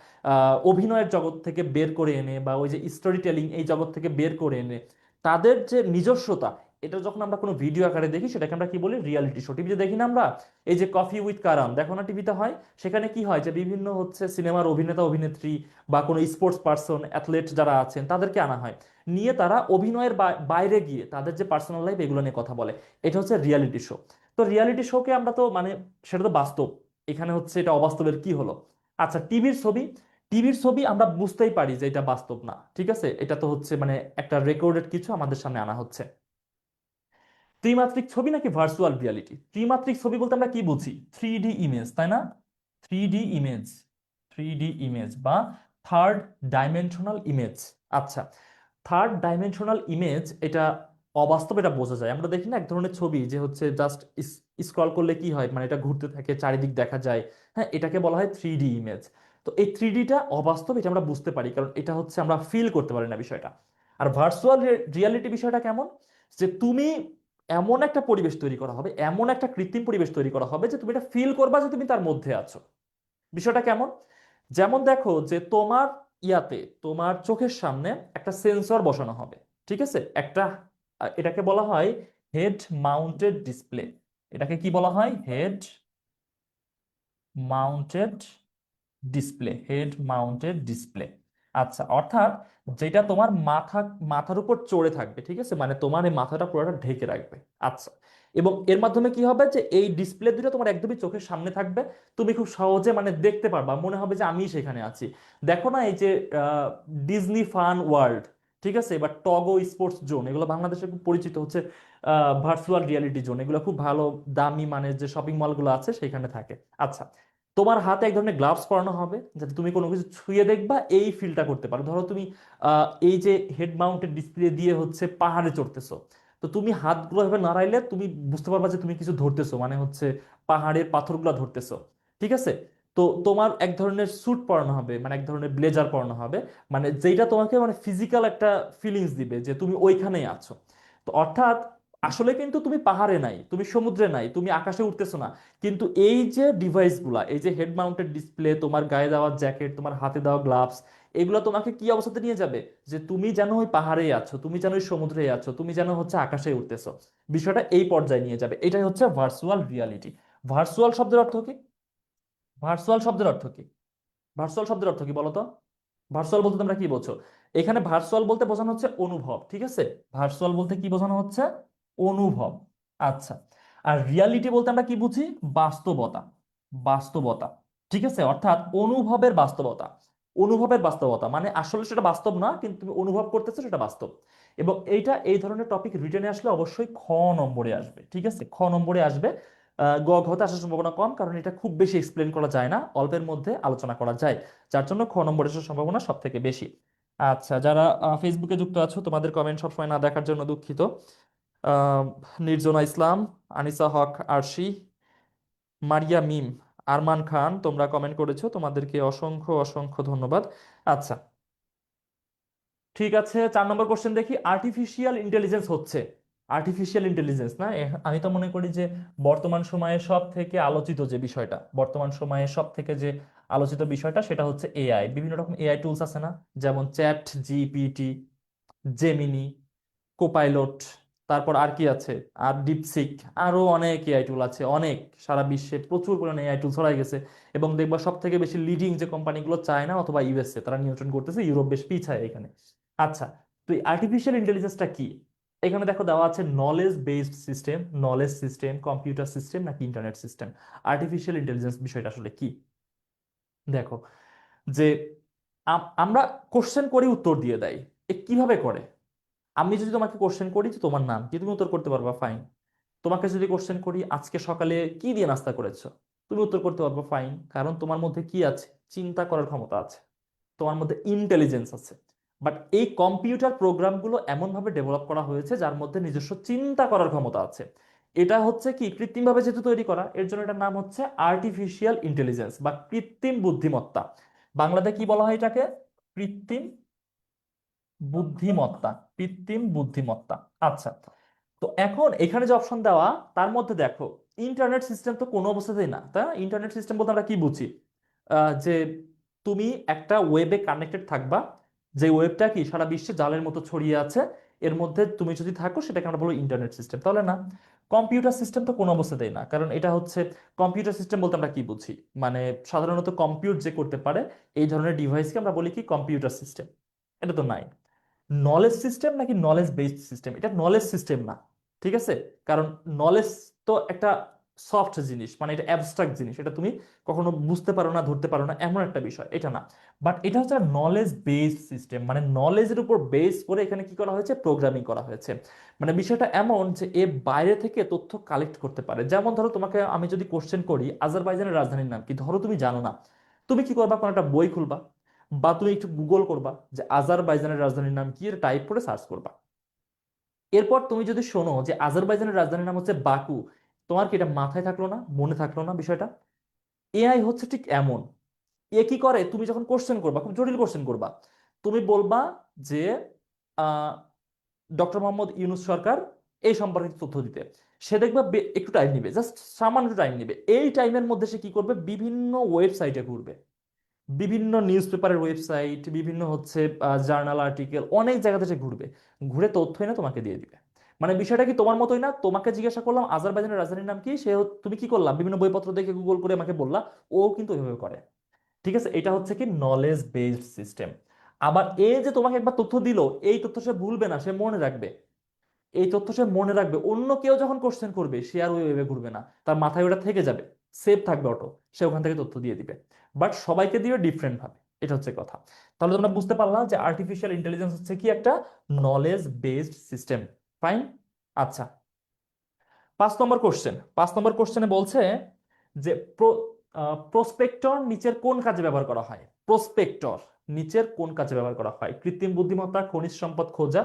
অভিনয়ের জগৎ থেকে বের করে এনে বা ওই যে স্টোরি টেলিং এই জগৎ থেকে বের করে এনে তাদের যে নিজস্বতা, এটা যখন আমরা কোনো ভিডিও আকারে দেখি সেটাকে আমরা কি বলি, রিয়ালিটি শো। টিভিতে দেখি না আমরা, এই যে কফি উইথ কারাম দেখো না টিভিতে হয়, সেখানে কি হয় যে বিভিন্ন হচ্ছে সিনেমার অভিনেতা অভিনেত্রী বা কোনো স্পোর্টস পার্সন অ্যাথলেট যারা আছেন তাদেরকে আনা হয়, নিয়ে তারা অভিনয়ের বাইরে গিয়ে তাদের যে পার্সোনাল লাইফ এগুলো নিয়ে কথা বলে। এটা হচ্ছে রিয়ালিটি শো। তো রিয়ালিটি শোকে আমরা তো মানে সেটা তো বাস্তব, এখানে হচ্ছে এটা অবাস্তবের কি হলো? আচ্ছা, টিভির ছবি, টিভির ছবি আমরা বুঝতেই পারি যে এটা বাস্তব না, ঠিক আছে, এটা তো হচ্ছে মানে একটা রেকর্ডেড কিছু আমাদের সামনে আনা হচ্ছে। ত্রিমাত্রিক ছবি নাকি ভার্চুয়াল রিয়ালিটি? ত্রিমাত্রিক ছবি বলতে আমরা কি বুঝি? থ্রি ডি ইমেজ, তাই না? Three D image, three D image বা থার্ড ডাইমেনশনাল ইমেজ। আচ্ছা, থার্ড ডাইমেনশনাল ইমেজ এটা অবাস্তব, এটা বোঝা যায়। আমরা দেখি না এক ধরনের ছবি যে হচ্ছে জাস্ট স্ক্রল করলে কি হয়, মানে এটা ঘুরতে থাকে, চারিদিক দেখা যায়, হ্যাঁ, এটাকে বলা হয় থ্রি ডি ইমেজ। তো এই থ্রি ডিটা অবাস্তব, এটা আমরা বুঝতে পারি কারণ এটা হচ্ছে আমরা ফিল করতে পারি না বিষয়টা। আর ভার্চুয়াল রিয়ালিটি বিষয়টা কেমন, যে তুমি এমন একটা পরিবেশ তৈরি করা হবে, এমন একটা কৃত্রিম পরিবেশ তৈরি করা হবে যে তুমি এটা ফিল করবা যে তুমি তার মধ্যে আছো। বিষয়টা কেমন, যেমন দেখো যে তোমার ইয়াতে তোমার চোখের সামনে একটা সেন্সর বসানো হবে, ঠিক আছে, একটা এটাকে বলা হয় হেড মাউন্টেড ডিসপ্লে। এটাকে কি বলা হয়? Head mounted display, head mounted display. আচ্ছা, অর্থাৎ যেটা তোমার মাথার উপর চড়ে থাকবে, ঠিক আছে, মানে তোমার এই মাথাটা পুরোটা ঢেকে রাখবে। আচ্ছা, এবং এর মাধ্যমে কি হবে যে এই ডিসপ্লে দুটো তোমার একদমই চোখের সামনে থাকবে, তুমি খুব সহজে মানে দেখতে পারবা, মনে হবে যে আমি সেখানে আছি। দেখো না এই যে ডিজনি ফান ওয়ার্ল্ড, ঠিক আছে, এবার টগো স্পোর্টস জোন, এগুলো বাংলাদেশে খুব পরিচিত হচ্ছে ভার্চুয়াল রিয়ালিটি জোন, এগুলো খুব ভালো দামি মানের যে শপিং মলগুলো আছে সেখানে থাকে। আচ্ছা, তোমার হাতে এক ধরনের গ্লাভস পরানো হবে যাতে তুমি কোনো কিছু ছুঁয়ে দেখবা এই ফিলটা করতে পারো। ধরো তুমি এই যে হেড মাউন্টেড ডিসপ্লে দিয়ে হচ্ছে পাহাড়ে চড়তেছো, তো তুমি হাতগুলো এভাবে নাড়াইলে তুমি বুঝতে পারবা যে তুমি কিছু ধরতেছো, মানে হচ্ছে পাহাড়ের পাথরগুলো ধরতেছো, ঠিক আছে। তো তোমার এক ধরনের স্যুট পরানো হবে, মানে এক ধরনের ব্লেজার পরানো হবে, মানে যেটা তোমাকে মানে ফিজিক্যাল একটা ফিলিংস দিবে যে তুমি ওইখানেই আছো। তো অর্থাৎ আসলে কিন্তু তুমি পাহাড়ে নাই, তুমি সমুদ্রে নাই, তুমি আকাশে উঠতেছো না, কিন্তু এই যে ডিভাইসগুলা, এই যে হেড মাউন্টেড ডিসপ্লে, তোমার গায়ে দেওয়া জ্যাকেট, তোমার হাতে দেওয়া গ্লাভস, এগুলো তোমাকে কি অবস্থাতে নিয়ে যাবে, যে তুমি যেন ওই পাহাড়েই আছো, তুমি যেন ওই সমুদ্রেই আছো, তুমি যেন হচ্ছে আকাশে উঠতেছো। বিষয়টা এই পর্যায়ে নিয়ে যাবে, এটাই হচ্ছে ভার্চুয়াল রিয়ালিটি। ভার্চুয়াল শব্দের অর্থ কি? ভার্চুয়াল শব্দের অর্থ কি? ভার্চুয়াল শব্দের অর্থ কি বলো তো? ভার্চুয়াল বলতে তোমরা কি বোঝো? এখানে ভার্চুয়াল বলতে বোঝানো হচ্ছে অনুভব, ঠিক আছে, ভার্চুয়াল বলতে কি বোঝানো হচ্ছে? অনুভব। আচ্ছা, আর রিয়ালিটি বলতে আমরা কি বুঝি? বাস্তবতা, বাস্তবতা, ঠিক আছে, অর্থাৎ অনুভবের বাস্তবতা। অনুভবের বাস্তবতা মানে আসলে সেটা বাস্তব না কিন্তু তুমি অনুভব করতেছো সেটা বাস্তব। এবং এইটা এই ধরনের টপিক রিটেনে আসলে অবশ্যই খ নম্বরে আসবে, ঠিক আছে, খ নম্বরে আসবে। গ ঘতে আসার সম্ভাবনা কম কারণ এটা খুব বেশি এক্সপ্লেন করা যায় না, অল্পের মধ্যে আলোচনা করা যায়, যার জন্য খ নম্বরে আসার সম্ভাবনা সব থেকে বেশি। আচ্ছা, যারা ফেসবুকে যুক্ত আছো তোমাদের কমেন্ট সবসময় না দেখার জন্য দুঃখিত। আহ, নির্জনা ইসলাম, আনিসা হক আরশি, মারিয়া মিম, আরমান খান, তোমরা কমেন্ট করেছো, তোমাদেরকে অসংখ্য অসংখ্য ধন্যবাদ। আচ্ছা, ঠিক আছে, 4 নম্বর কোশ্চেন দেখি। আর্টিফিশিয়াল ইন্টেলিজেন্স হচ্ছে, আর্টিফিশিয়াল ইন্টেলিজেন্স না, আমি তো মনে করি যে বর্তমান সময়ে সব থেকে আলোচিত যে বিষয়টা, বর্তমান সময়ে সব থেকে যে আলোচিত বিষয়টা সেটা হচ্ছে এআই। বিভিন্ন রকম এআই টুলস আছে না, যেমন চ্যাট জিপিটি, জেমিনি, কোপাইলট, তারপর আর কি আছে, আর ডিপসিক, আরো অনেক এআই টুল আছে, অনেক। সারা বিশ্বে প্রচুর পরিমাণে এআই টুল ছড়াই গেছে। এবং দেখবা সব থেকে বেশি লিডিং যে কোম্পানিগুলো, চায়না অথবা ইউএসএ, তারা নিয়ন্ত্রণ করতেছে, ইউরোপ বেশ পিছায় এখানে। আচ্ছা, তো এই আর্টিফিশিয়াল ইন্টেলিজেন্সটা কি? এখানে দেখো দেওয়া আছে knowledge based system, knowledge system, computer system নাকি ইন্টারনেট সিস্টেম। আর্টিফিশিয়াল ইন্টেলিজেন্স বিষয়টা আসলে কি? দেখো, যে আমরা কোশ্চেন করি, উত্তর দিয়ে দেয়। কিভাবে করে? আমি যদি তোমাকে কোশ্চেন করি যে তোমার নাম কি, তুমি উত্তর করতে পারবা, ফাইন। তোমাকে যদি কোশ্চেন করি আজকে সকালে কি দিয়ে নাস্তা করেছো, তুমি উত্তর করতে পারবা, ফাইন। কারণ তোমার মধ্যে কি আছে? চিন্তা করার ক্ষমতা আছে, তোমার মধ্যে ইন্টেলিজেন্স আছে। বাট এই কম্পিউটার প্রোগ্রামগুলো এমনভাবে ডেভেলপ করা হয়েছে যার মধ্যে নিজস্ব চিন্তা করার ক্ষমতা আছে। এটা হচ্ছে কি, কৃত্রিমভাবে যেহেতু তৈরি করা, এর জন্য এটার নাম হচ্ছে আর্টিফিশিয়াল ইন্টেলিজেন্স বা কৃত্রিম বুদ্ধিমত্তা। বাংলাতে কি বলা হয় এটাকে? কৃত্রিম বুদ্ধিমত্তা, কৃত্রিম বুদ্ধিমত্তা। আচ্ছা, তো এখন এখানে যে অপশন দেওয়া, তার মধ্যে দেখো, ইন্টারনেট সিস্টেম তো কোনো অবস্থাতেই না, তাই না? ইন্টারনেট সিস্টেম বলতে আমরা কি বুঝি? যে তুমি একটা ওয়েবে কানেক্টেড থাকবা, যে ওয়েবটা কি সারা বিশ্বে জালের মতো ছড়িয়ে আছে, এর মধ্যে তুমি যদি থাকো, সেটাকে আমরা বলবো ইন্টারনেট সিস্টেম, তাহলে না। কম্পিউটার সিস্টেম তো কোনো অবস্থাতেই না, কারণ এটা হচ্ছে, কম্পিউটার সিস্টেম বলতে আমরা কি বুঝি? মানে সাধারণত কম্পিউট যে করতে পারে এই ধরনের ডিভাইসকে আমরা বলি কি, কম্পিউটার সিস্টেম। এটা তো নাই। নলেজ সিস্টেম নাকি নলেজ বেসড সিস্টেম, এটা নলেজ সিস্টেম না, ঠিক আছে? কারণ নলেজ তো একটা সফট জিনিস, মানে এটা অ্যাবস্ট্রাক্ট জিনিস, এটা তুমি কখনো বুঝতে পারো না, ধরতে পারো না, এমন একটা বিষয়, এটা না। বাট এটা হচ্ছে নলেজ বেসড সিস্টেম, মানে নলেজের উপর বেস করে এখানে কি করা হয়েছে, প্রোগ্রামিং করা হয়েছে। মানে বিষয়টা এমন যে এ বাইরে থেকে তথ্য কালেক্ট করতে পারে। যেমন ধরো, তোমাকে আমি যদি কোশ্চেন করি আজারবাইজানের রাজধানীর নাম কি, ধরো তুমি জানো না, তুমি কি করবা, কোনো একটা বই খুলবা, বা তুমি একটু গুগল করবা যে আজারবাইজানের রাজধানীর নাম কি, এটা টাইপ করে সার্চ করবা। এরপর তুমি যদি শোনো যে আজারবাইজানের রাজধানীর নাম হচ্ছে বাকু, তোমার কি এটা মাথায় থাকলো না, মনে থাকলো না বিষয়টা? এআই হচ্ছে ঠিক এমন। এ কি করে, তুমি যখন কোশ্চেন করবা, খুব জটিল কোশ্চেন করবা, তুমি বলবা যে ডক্টর মোহাম্মদ ইউনূস সরকার এই সম্পর্কে তথ্য দিতে, সে দেখবে একটু টাইম নিবে, জাস্ট সামান্য টাইম নিবে। এই টাইমের মধ্যে সে কি করবে, বিভিন্ন ওয়েবসাইটে ঘুরবে, বিভিন্ন নিউজ পেপারের ওয়েবসাইট, বিভিন্ন হচ্ছে জার্নাল আর্টিকেল, অনেক জায়গাতে সে ঘুরবে, ঘুরে তথ্য এনে তোমাকে দিয়ে দিবে। মানে বিষয়টা কি তোমার মতোই না? তোমাকে জিজ্ঞাসা করলাম আজারবাইজানের রাজধানীর নাম কি, তুমি কি করলা, বিভিন্ন বইপত্র দেখে গুগল করে আমাকে বললা, ও কিন্তু ওইভাবে করে। ঠিক আছে, এটা হচ্ছে কি নলেজ বেসড সিস্টেম। আবার এই যে তোমাকে একবার তথ্য দিল, এই তথ্য সে ভুলবে না, সে মনে রাখবে। এই তথ্য সে মনে রাখবে, অন্য কেউ যখন কোশ্চেন করবে সে আর ওই ওয়েবে ঘুরবে না, তার মাথায় ওটা থেকে যাবে, সেভ থাকবে অটো, সে ওখান থেকে তথ্য দিয়ে দিবে। বাট সবাইকে দিবে ডিফারেন্ট ভাবে, এটা হচ্ছে কথা। তাহলে তোমরা বুঝতে পারলা যে আর্টিফিশিয়াল ইন্টেলিজেন্স হচ্ছে কি, একটা নলেজ বেসড সিস্টেম। ফাইন। আচ্ছা, 5 নম্বর কোশ্চেন, 5 নম্বর কোশ্চেনে বলছে যে প্রসপেক্টর নিচের কোন কাজে ব্যবহার করা হয়? প্রসপেক্টর নিচের কোন কাজে ব্যবহার করা হয়? কৃত্রিম বুদ্ধিমত্তা, খনিজ সম্পদ খোঁজা,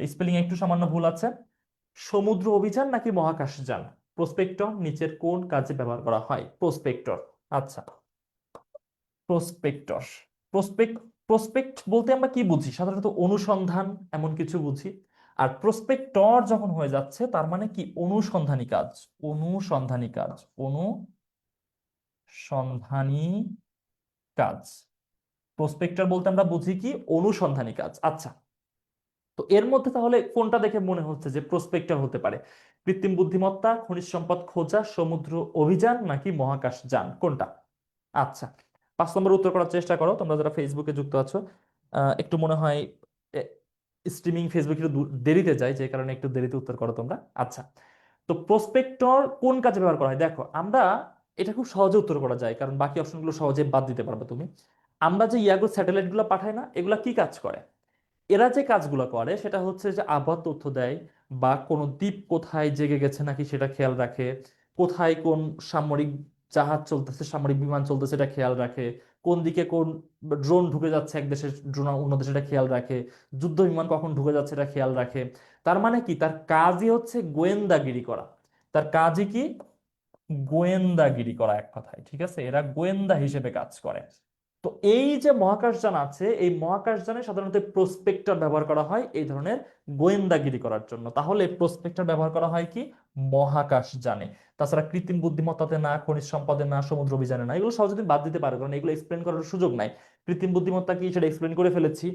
স্পেলিং একটু সামান্য ভুল আছে, সমুদ্র অভিযান নাকি মহাকাশযান। প্রসপেক্টর নিচের কোন কাজে ব্যবহার করা হয়? প্রসপেক্টর। আচ্ছা, প্রসপেক্টর, প্রসপেক্ট, প্রসপেক্ট বলতে আমরা কি বুঝি? সাধারণত অনুসন্ধান, এমন কিছু বুঝি। আর প্রসপেক্টর যখন হয়ে যাচ্ছে, তার মানে কি, অনুসন্ধানী কাজ, অনুসন্ধানী কাজ, অনুসন্ধানী কাজ। প্রসপেক্টর বলতে আমরা বুঝি কি, অনুসন্ধানী কাজ। আচ্ছা, তো এর মধ্যে তাহলে কোনটা দেখে মনে হচ্ছে যে প্রসপেক্টর হতে পারে? কৃত্রিম বুদ্ধিমত্তা, খনিজ সম্পদ খোঁজা, সমুদ্র অভিযান নাকি মহাকাশ যান, কোনটা? আচ্ছা, 5 নম্বর উত্তর করার চেষ্টা করো, তোমরা যারা ফেসবুকে যুক্ত আছো। একটু মনে হয় স্ট্রিমিং ফেসবুক একটু দেরিতে যায়, যে কারণে একটু দেরিতে উত্তর করো তোমরা। আচ্ছা, তো প্রসপেক্টর কোন কাজে ব্যবহার করা হয়? দেখো, আমরা এটা খুব সহজে উত্তর করা যায়, কারণ বাকি অপশনগুলো সহজে বাদ দিতে পারবে তুমি। আমরা যে ইয়াগো স্যাটেলাইট গুলো পাঠাই না, এগুলা কি কাজ করে? এরা যে কাজগুলো করে সেটা হচ্ছে যে আবহাওয়ার তথ্য দেয়, বা কোনো দ্বীপ কোথায় জেগে গেছে নাকি সেটা খেয়াল রাখে, কোথায় কোন সামরিক জাহাজ চলতেছে, সামরিক বিমান চলতেছে, এটা খেয়াল রাখে, কোন দিকে কোন ড্রোন ঢুকে যাচ্ছে এক দেশের ড্রোন অন্য দেশে, এটা খেয়াল রাখে, যুদ্ধ বিমান কখন ঢুকে যাচ্ছে এটা খেয়াল রাখে। তার মানে কি, তার কাজই হচ্ছে গোয়েন্দাগিরি করা। তার কাজই কি, গোয়েন্দাগিরি করা এক কথায়, ঠিক আছে, এরা গোয়েন্দা হিসেবে কাজ করে। তো এই যে মহাকাশযান আছে, এই মহাকাশযানে সাধারণত প্রসপেক্টর ব্যবহার করা হয় এই ধরনের গোয়েন্দাগিরি করার জন্য। তাহলে প্রসপেক্টর ব্যবহার করা হয় কি, মহাকাশযানে। তাছাড়া কৃত্রিম বুদ্ধিমত্তাতে না, খনিজ সম্পদে না, সমুদ্র অভিযানে না। এগুলো সহজে তুমি বাদ দিতে পারো, কারণ এগুলো এক্সপ্লেন করার সুযোগ নাই। কৃত্রিম বুদ্ধিমত্তা কি সেটা এক্সপ্লেন করে ফেলেছি।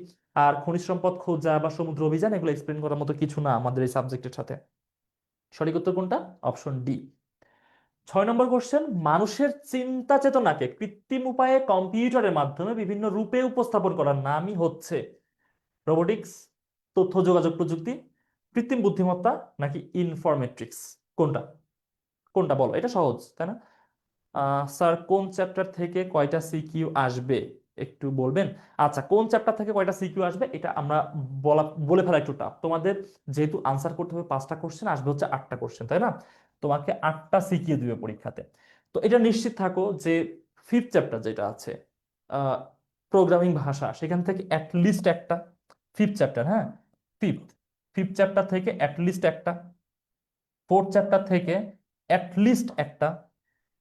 আর খনিজ সম্পদ খোঁজা বা সমুদ্র অভিযান এগুলো এক্সপ্লেন করার মতো কিছু না আমাদের এই সাবজেক্টের সাথে। সঠিক উত্তর কোনটা? Option D. 6 নম্বর কোশ্চেন, মানুষের চিন্তা চেতনাকে কৃত্রিম উপায়ে কম্পিউটারের মাধ্যমে বিভিন্ন রূপে উপস্থাপন করার নামই হচ্ছে রোবোটিক্স, তথ্য যোগাযোগ প্রযুক্তি, কৃত্রিম বুদ্ধিমত্তা, নাকি ইনফরমেট্রিক্স? কোনটা? কোনটা বলো, এটা সহজ তাই না? স্যার কোন চ্যাপ্টার থেকে কয়টা সিকিউ আসবে একটু বলবেন? আচ্ছা, কোন চ্যাপ্টার থেকে কয়টা সিকিউ আসবে এটা আমরা বলে ফেলা একটু টাফ তোমাদের। যেহেতু আনসার করতে হবে 5টা কোশ্চেন, আসবে হচ্ছে 8টা কোশ্চেন, তাই না? তোমাকে 8টা সিকিউ দিবে পরীক্ষাতে। তো এটা নিশ্চিত থাকো যে ফিফথ চ্যাপ্টার যেটা আছে, প্রোগ্রামিং ভাষা, সেখান থেকে অ্যাটলিস্ট একটা। ফিফথ চ্যাপ্টার, হ্যাঁ, ফিফথ ফিফথ চ্যাপ্টার থেকে অ্যাটলিস্ট একটা। ফোর্থ চ্যাপ্টার থেকে অ্যাটলিস্ট একটা।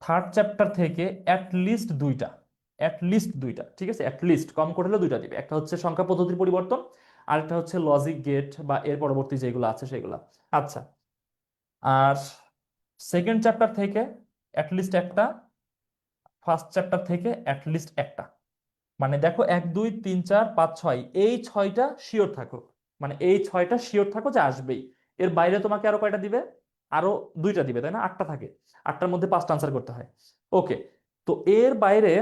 থার্ড চ্যাপ্টার থেকে অ্যাটলিস্ট দুইটা। অ্যাটলিস্ট দুইটা, ঠিক আছে, অ্যাটলিস্ট কম করে হলেও দুইটা দিবে। একটা হচ্ছে সংখ্যা পদ্ধতির পরিবর্তন, আর একটা হচ্ছে লজিক গেট বা এর পরবর্তী যেগুলো আছে সেগুলা। আচ্ছা, আর সেকেন্ড চ্যাপ্টার থেকে অ্যাটলিস্ট একটা। ফার্স্ট চ্যাপ্টার থেকে অ্যাটলিস্ট একটা। মানে দেখো, 1 2 3 4 5 6, এই 6টা শিওর থাকো। মানে এই 6টা শিওর থাকো যে আসবেই। এর বাইরে তোমাকে আরো কয়টা দিবে? আরো দুইটা দিবে, তাই না? 8টা থাকে, 8টার মধ্যে 5টা আনসার করতে হয়। ওকে। তো এর বাইরে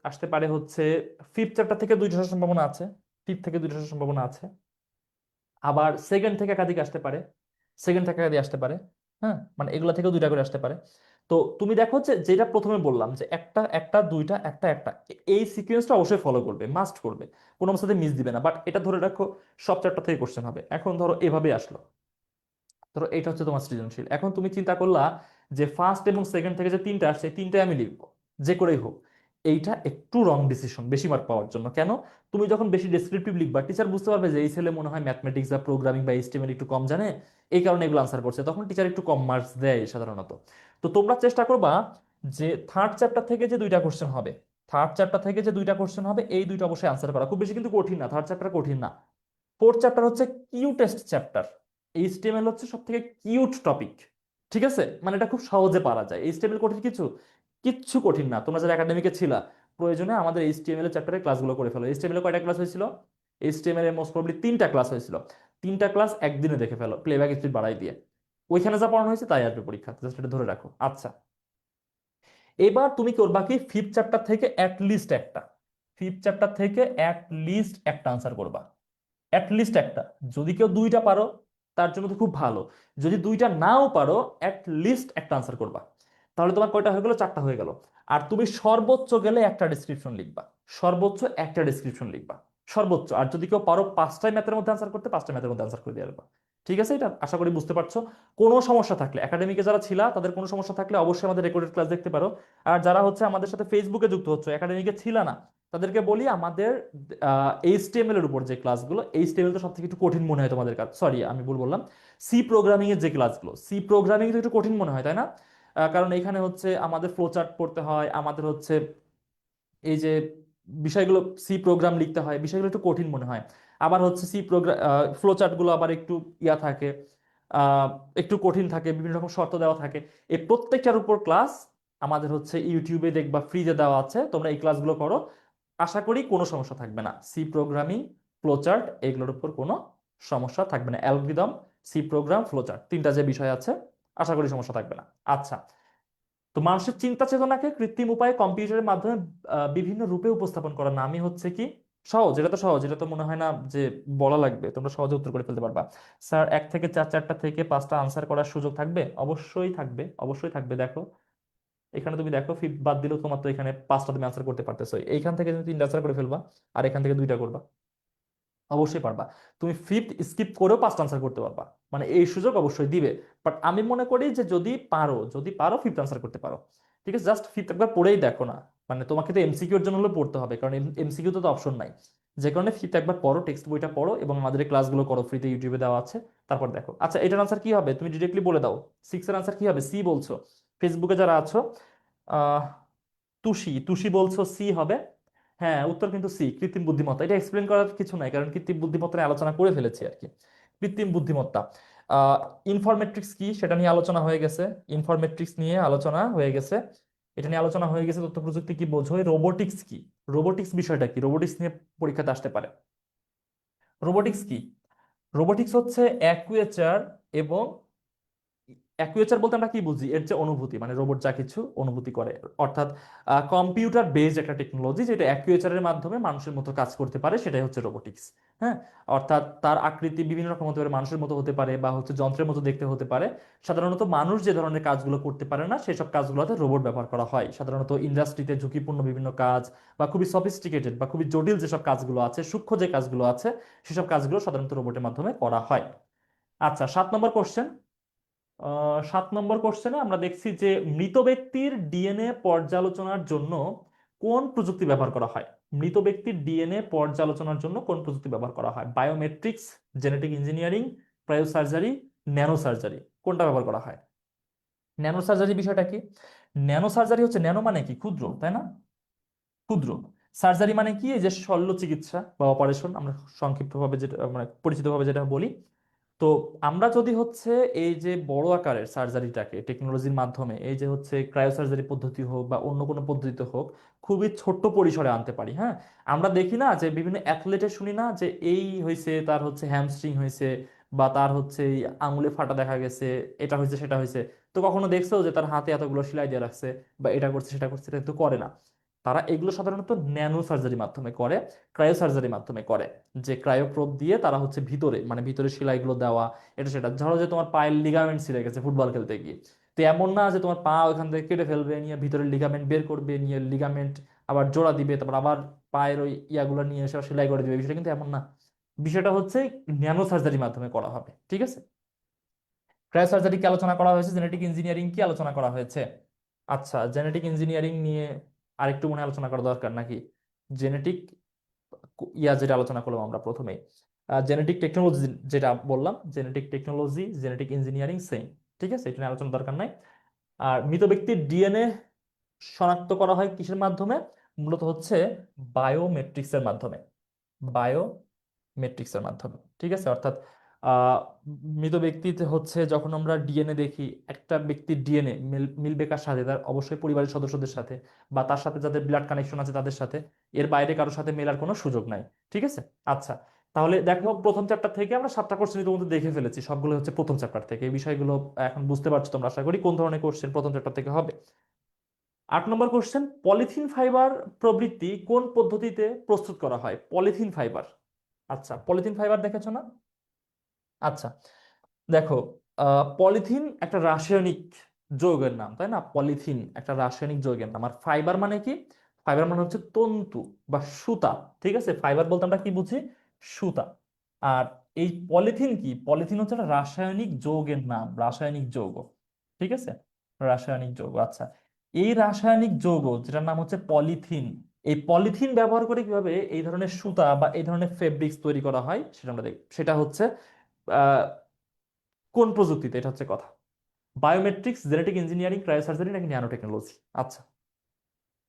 আসতে পারে হচ্ছে ফিফথ চ্যাপ্টার থেকে দুইটা আসার সম্ভাবনা আছে। ফিফথ থেকে দুইটা আসার সম্ভাবনা আছে। আবার সেকেন্ড থেকে একাধিক আসতে পারে। সেকেন্ড থেকে একাধিক আসতে পারে। হ্যাঁ, মানে এগুলা থেকেও দুইটা করে আসতে পারে। তো তুমি দেখো যে যেটা প্রথমে বললাম যে একটা একটা দুইটা একটা একটা, এই সিকোয়েন্সটা অবশ্যই ফলো করবে, মাস্ট করবে, কোনো অবস্থাতে মিস দিবে না। বাট এটা ধরে রাখো সব চ্যাপ্টার থেকে কোশ্চেন হবে। এখন ধরো এভাবে আসলো, ধরো এটা হচ্ছে তোমার সৃজনশীল। এখন তুমি চিন্তা করলা যে ফার্স্ট এবং সেকেন্ড থেকে যে তিনটা আসছে, এই তিনটাই আমি লিখবো যে করেই হোক। এইটা একটু রং ডিসিশন বেশি মার্ক পাওয়ার জন্য। কেন? তুমি যখন বেশি ডেসক্রিপটিভ লিখবা, টিচার বুঝতে পারবে যে এই ছেলে মনে হয় ম্যাথমেটিক্স বা প্রোগ্রামিং বা এইচটিএমএল একটু কম জানে, এই কারণে এগুলো আনসার করছে, তখন টিচার একটু কম মার্কস দেয় সাধারণত। তো তোমরা চেষ্টা করবা যে থার্ড চ্যাপ্টার থেকে যে দুইটা কোশ্চেন হবে, থার্ড চ্যাপ্টার থেকে যে দুইটা কোশ্চেন হবে এই দুইটা অবশ্যই আনসার করা। খুব বেশি কিন্তু কঠিন না, থার্ড চ্যাপ্টার কঠিন না। ফোর্থ চ্যাপ্টার হচ্ছে কিউটেস্ট চ্যাপ্টার। এইচটিএমএল হচ্ছে সব থেকে কিউট টপিক, ঠিক আছে, মানে এটা খুব সহজে পারা যায়। এইচটিএমএল কঠিন কিছু? কিচ্ছু কঠিন না। তোমরা যারা একাডেমিকে ছিলা, প্রয়োজনে আমাদের এইচটিএমএল এর চ্যাপ্টারে ক্লাসগুলো করে ফেলো। এইচটিএমএল এ কয়টা ক্লাস হয়েছিল? এইচটিএমএল এর মোস্ট প্রবলি 3টা ক্লাস হয়েছিল। 3টা ক্লাস একদিনে দেখে ফেলো, প্লেব্যাক স্পিড বাড়াই দিয়ে। ওইখানে যা পড়ানো হয়েছে তাই আসবে পরীক্ষাতে, জাস্ট এটা ধরে রাখো। আচ্ছা, এবার তুমি করবা কি, ফিফথ চ্যাপ্টার থেকে অ্যাটলিস্ট একটা। ফিফথ চ্যাপ্টার থেকে অ্যাটলিস্ট একটা আনসার করবা। অ্যাটলিস্ট একটা। যদি কেউ দুইটা পারো তার জন্য তো খুব ভালো। যদি দুইটা নাও পারো, অ্যাটলিস্ট একটা আনসার করবা। তাহলে তোমার কয়টা হয়ে গেল? 4টা হয়ে গেল। আর তুমি সর্বোচ্চ গেলে একটা ডিসক্রিপশন লিখবা। সর্বোচ্চ একটা ডিসক্রিপশন লিখবা, সর্বোচ্চ। আর যদি কেউ পারো 5টাই ম্যাথের মধ্যে আনসার করতে, 5টা ম্যাথের মধ্যে আনসার করে দিয়ে আসবা। ঠিক আছে, এটা আশা করি বুঝতে পারছো। কোনো সমস্যা থাকলে, একাডেমিকে যারা ছিলা তাদের কোনো সমস্যা থাকলে অবশ্যই আমাদের রেকর্ডেড ক্লাস দেখতে পারো। আর যারা হচ্ছে আমাদের সাথে ফেসবুকে যুক্ত হচ্ছে, একাডেমিকে ছিল না, তাদেরকে বলি আমাদের এইচটিএমএল এর উপর যে ক্লাসগুলো, এইচটিএমএল তো সব থেকে একটু কঠিন মনে হয় তোমাদের কাছে, সরি আমি ভুল বললাম, সি প্রোগ্রামিং এর যে ক্লাসগুলো, সি প্রোগ্রামিং তো একটু কঠিন মনে হয় তাই না? কারণ এখানে হচ্ছে আমাদের ফ্লো চার্ট পড়তে হয়, আমাদের হচ্ছে এই যে বিষয়গুলো, সি প্রোগ্রাম লিখতে হয়, বিষয়গুলো একটু কঠিন মনে হয়। আবার হচ্ছে সি প্রোগ্রাম ফ্লো চার্ট গুলো আবার একটু ইয়া থাকে, আহ, একটু কঠিন থাকে, বিভিন্ন রকম শর্ত দেওয়া থাকে। এই প্রত্যেকটার উপর ক্লাস আমাদের হচ্ছে ইউটিউবে দেখবা ফ্রিতে দেওয়া আছে, তোমরা এই ক্লাসগুলো করো। আশা করি কোনো সমস্যা থাকবে না। সি প্রোগ্রামিং, ফ্লো চার্ট, এগুলোর উপর কোনো সমস্যা থাকবে না। Algorithm, C program, flow chart, তিনটা যে বিষয় আছে, আশা করি সমস্যা থাকবে না। আচ্ছা, তো মানুষের চিন্তা চেতনাকে কৃত্রিম উপায়ে কম্পিউটারের মাধ্যমে বিভিন্ন রূপে উপস্থাপন করার নামই হচ্ছে কি? সহজ, এটা তো সহজ, এটা তো মনে হয় না যে বলা লাগবে, তোমরা সহজে উত্তর করে ফেলতে পারবা। স্যার 1 থেকে 4, 4টা থেকে 5টা আনসার করার সুযোগ থাকবে? অবশ্যই থাকবে, অবশ্যই থাকবে। দেখো এখানে তুমি দেখো, ফিফথ বাদ দিলেও তোমার তো এখানে 5টা তুমি আনসার করতে পারতেছো। এইখান থেকে তুমি 3টা আনসার করে ফেলবা, আর এখান থেকে দুইটা করবা, অবশ্যই পারবা। তুমি ফিফথ স্কিপ করেও 5টা আনসার করতে পারবা, মানে এই সুযোগ অবশ্যই দিবে। বাট আমি মনে করি যে যদি পারো ফিফথ আনসার করতে পারো। ঠিক আছে, জাস্ট ফিফথ একবার পড়েই দেখো না। মানে তোমাকে তো এমসিকিউর জন্য হলে পড়তে হবে, কারণ এমসিকিউ তো অপশন নাই। যে কারণে ফ্রিতে একবার পড়ো, টেক্সট বইটা পড়ো এবং আমাদের এই ক্লাসগুলো করো, ফ্রিতে ইউটিউবে দেওয়া আছে, তারপর দেখো। আচ্ছা, এটার আনসার কি হবে তুমি ডিরেক্টলি বলে দাও। 6 এর আনসার কি হবে? সি বলছো। ফেসবুকে যারা আছো, আহ তুষি তুষি বলছো সি হবে। হ্যাঁ, উত্তর কিন্তু সি, কৃত্রিম বুদ্ধিমত্তা। এটা এক্সপ্লেন করার কিছু নাই, কারণ কৃত্রিম বুদ্ধিমত্তা নিয়ে আলোচনা করে ফেলেছি আর কি। কৃত্রিম বুদ্ধিমত্তা, ইনফরমেট্রিক্স কি সেটা নিয়ে আলোচনা হয়ে গেছে। ইনফরমেট্রিক্স নিয়ে আলোচনা হয়ে গেছে, এটা নিয়ে আলোচনা হয়ে গেছে। তথ্য প্রযুক্তি কি বোঝোয়? রোবোটিক্স কি? রোবোটিক্স বিষয়টা কি? রোবোটিক্স নিয়ে পরীক্ষাতে আসতে পারে। রোবোটিক্স কি? রোবোটিক্স হচ্ছে অ্যাকুয়েচার এবং অ্যাকুয়েচার বলতে আমরা কি বুঝি? এর যে অনুভূতি, মানে রোবট যা কিছু অনুভূতি করে, অর্থাৎ কম্পিউটার বেসড একটা টেকনোলজি যেটা অ্যাকুয়েচারের মাধ্যমে মানুষের মতো কাজ করতে পারে, সেটাই হচ্ছে রোবোটিক্স। হ্যাঁ, অর্থাৎ তার আকৃতি বিভিন্ন রকম হতে পারে, মানুষের মতো হতে পারে বা হচ্ছে যন্ত্রের মতো দেখতে হতে পারে। সাধারণত মানুষ যে ধরনের কাজগুলো করতে পারে না সেসব কাজগুলোতে রোবট ব্যবহার করা হয়। সাধারণত ইন্ডাস্ট্রিতে ঝুঁকিপূর্ণ বিভিন্ন কাজ বা খুবই সফিস্টিকেটেড বা খুবই জটিল যেসব কাজগুলো আছে, সূক্ষ্ম যে কাজগুলো আছে, সেসব কাজগুলো সাধারণত রোবটের মাধ্যমে করা হয়। আচ্ছা, 7 নম্বর কোশ্চেন। 7 নম্বর কোশ্চেনে আমরা দেখছি যে মৃত ব্যক্তির ডিএনএ পর্যালোচনার জন্য কোন প্রযুক্তি ব্যবহার করা হয়? মৃত ব্যক্তির ডিএনএ পর্যালোচনার জন্য কোন প্রযুক্তি ব্যবহার করা হয়? Biometrics, genetic engineering, cryosurgery, nano surgery, কোনটা ব্যবহার করা হয়? ন্যানো সার্জারি বিষয়টা কি? ন্যানো সার্জারি হচ্ছে, ন্যানো মানে কি? ক্ষুদ্র, তাই না? ক্ষুদ্র। সার্জারি মানে কি? এই যে শল্য চিকিৎসা বা অপারেশন, আমরা সংক্ষিপ্তভাবে যেটা মানে পরিচিতভাবে যেটা বলি। তো আমরা যদি হচ্ছে এই যে বড় আকারের সার্জারিটাকে টেকনোলজির মাধ্যমে, এই যে হচ্ছে ক্রায়োসার্জারি পদ্ধতি হোক বা অন্য কোনো পদ্ধতিতে হোক, খুবই ছোট্ট পরিসরে আনতে পারি। হ্যাঁ, আমরা দেখি না যে বিভিন্ন অ্যাথলেটের, শুনি না যে এই হয়েছে, তার হচ্ছে হ্যামস্ট্রিং হয়েছে বা তার হচ্ছে এই আঙুলে ফাটা দেখা গেছে, এটা হয়েছে সেটা হয়েছে। তো কখনো দেখছো যে তার হাতে এতগুলো সেলাই দিয়ে রাখছে বা এটা করছে সেটা করছে? এটা তো করে না। তারা এগুলো সাধারণত ন্যানো সার্জারির মাধ্যমে করে, ক্রায়ো সার্জারির মাধ্যমে করে। যে ক্রায়োপ্রোব দিয়ে তারা হচ্ছে ভিতরে, মানে ভিতরে সেলাইগুলো দেওয়া, এটা সেটা। ধরো যে তোমার পায়ের লিগামেন্ট ছিঁড়ে গেছে ফুটবল খেলতে গিয়ে, তো এমন না যে তোমার পা ওখান থেকে কেটে ফেলবে, নিয়ে ভিতরের লিগামেন্ট বের করবে, নিয়ে লিগামেন্ট আবার জোড়া দিবে, তারপর আবার পায়ের ওই ইয়াগুলো নিয়ে এসে সেলাই করে দিবে, বিষয়টা কিন্তু এমন না। বিষয়টা হচ্ছে ন্যানো সার্জারির মাধ্যমে করা হবে, ঠিক আছে? ক্রায়ো সার্জারি কি আলোচনা করা হয়েছে? জেনেটিক ইঞ্জিনিয়ারিং কি আলোচনা করা হয়েছে? আচ্ছা, জেনেটিক ইঞ্জিনিয়ারিং নিয়ে আরেকটু মনে হয় আলোচনা করা দরকার নাকি? জেনেটিক ইয়া যেটা আলোচনা করলাম আমরা প্রথমেই, জেনেটিক টেকনোলজি যেটা বললাম, genetic technology, genetic engineering same, ঠিক আছে? এটা নিয়ে আলোচনা দরকার নাই। আর মৃত ব্যক্তির ডিএনএ শনাক্ত করা হয় কিসের মাধ্যমে? মূলত হচ্ছে বায়োমেট্রিক্সের মাধ্যমে। বায়োমেট্রিক্সের মাধ্যমে, ঠিক আছে? অর্থাৎ আহ, মৃত ব্যক্তিতে হচ্ছে যখন আমরা ডিএনএ দেখি, একটা ব্যক্তির ডিএনএ মিলবে কার সাথে? তার অবশ্যই পরিবারের সদস্যদের সাথে বা তার সাথে যাদের ব্লাড কানেকশন আছে তাদের সাথে। এর বাইরে কারোর সাথে মেলার কোনো সুযোগ নাই, ঠিক আছে? আচ্ছা, তাহলে দেখো প্রথম চ্যাপ্টার থেকে আমরা 7টা কোশ্চেন ইতিমধ্যে দেখে ফেলেছি, সবগুলো হচ্ছে প্রথম চ্যাপ্টার থেকে। এই বিষয়গুলো এখন বুঝতে পারছো তোমরা, আশা করি, কোন ধরনের কোশ্চেন প্রথম চ্যাপ্টার থেকে হবে। 8 নম্বর কোশ্চেন, পলিথিন ফাইবার প্রবৃত্তি কোন পদ্ধতিতে প্রস্তুত করা হয়? Polythene fibre. আচ্ছা, পলিথিন ফাইবার দেখেছো না? আচ্ছা, দেখো, পলিথিন একটা রাসায়নিক যৌগের নাম, তাই না? পলিথিন একটা রাসায়নিক যৌগের নাম। আর ফাইবার মানে কি? ফাইবার মানে হচ্ছে তন্তু বা সুতা, ঠিক আছে? ফাইবার বলতে আমরা কি বুঝি? সুতা। আর এই পলিথিন কি? পলিথিন হচ্ছে একটা রাসায়নিক যৌগের নাম, রাসায়নিক যৌগ, ঠিক আছে? রাসায়নিক যৌগ। আচ্ছা, এই রাসায়নিক যৌগ যেটার নাম হচ্ছে পলিথিন, এই পলিথিন ব্যবহার করে কিভাবে এই ধরনের সুতা বা এই ধরনের ফেব্রিক্স তৈরি করা হয় সেটা আমরা দেখব। সেটা হচ্ছে আহ, কোন প্রযুক্তিতে, এটা হচ্ছে কথা। বায়োমেট্রিক্স, জেনেটিক ইঞ্জিনিয়ারিং, ক্রায়োসার্জারি নাকি ন্যানো টেকনোলজি? আচ্ছা,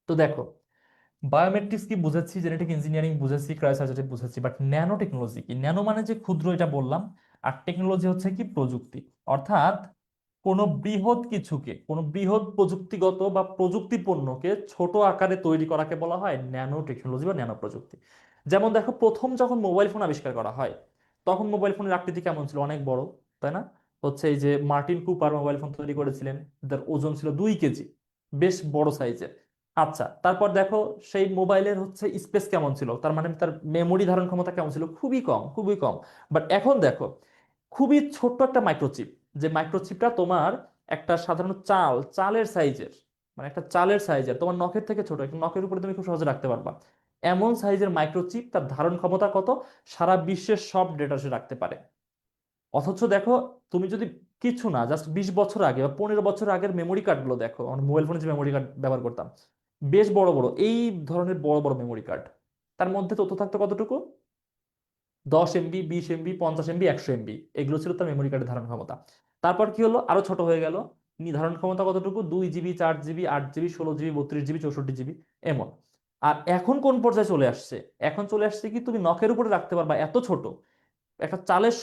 তো দেখো, বায়োমেট্রিক্স কি বুঝেছি, জেনেটিক ইঞ্জিনিয়ারিং বুঝেছি, ক্রায়োসার্জারি বুঝেছি, বাট ন্যানো টেকনোলজি কি? ন্যানো মানে যে ক্ষুদ্র, এটা বললাম। আর টেকনোলজি হচ্ছে কি? প্রযুক্তি। অর্থাৎ কোনো বৃহৎ কিছুকে, কোনো বৃহৎ প্রযুক্তিগত বা প্রযুক্তি পণ্যকে ছোট আকারে তৈরি করাকে বলা হয় ন্যানো টেকনোলজি বা ন্যানো প্রযুক্তি। যেমন দেখো, প্রথম যখন মোবাইল ফোন আবিষ্কার করা হয়, তখন মোবাইল ফোনের আকৃতি কেমন ছিল? অনেক বড়, তাই না? হচ্ছে এই যে মার্টিন কুপার মোবাইল ফোন তৈরি করেছিলেন, যার ওজন ছিল 2 কেজি, বেশ বড় সাইজের। আচ্ছা, তারপর দেখো সেই মোবাইলের হচ্ছে স্পেস কেমন ছিল, তার মানে তার মেমোরি ধারণ ক্ষমতা কেমন ছিল? খুবই কম, খুবই কম। বাট এখন দেখো, খুবই ছোট্ট একটা মাইক্রোচিপ, যে মাইক্রোচিপটা তোমার একটা সাধারণ চালের সাইজের, মানে একটা চালের সাইজের, তোমার নখের থেকে ছোট, একটা নখের উপরে তুমি খুব সহজে রাখতে পারবা, এমন সাইজের মাইক্রোচিপ, তার ধারণ ক্ষমতা কত? সারা বিশ্বের সব ডেটা সে রাখতে পারে। অথচ দেখো, তুমি যদি কিছু না, জাস্ট 20 বছর আগে বা 15 বছর আগের মেমোরি কার্ড গুলো দেখো, আমার মোবাইল ফোনে যে মেমোরি কার্ড ব্যবহার করতাম, বেশ বড় বড়, এই ধরনের বড় বড় মেমোরি কার্ড। তার মধ্যে তথ্য থাকতো কতটুকু? 10 MB, 20 MB, 50 MB, 100 MB, এগুলো ছিল তার মেমোরি কার্ডের ধারণ ক্ষমতা। তারপর কি হলো, আরো ছোট হয়ে গেল। ধারণ ক্ষমতা কতটুকু? 2 GB, 4 GB, 8 GB, 16 GB, 32 GB, 64 GB, এমন। আর এখন কোন পর্যায়ে চলে আসছে? এখন চলে আসছে কি, তুমি নখের উপরে রাখতে পারবা এত ছোট, একটা চালের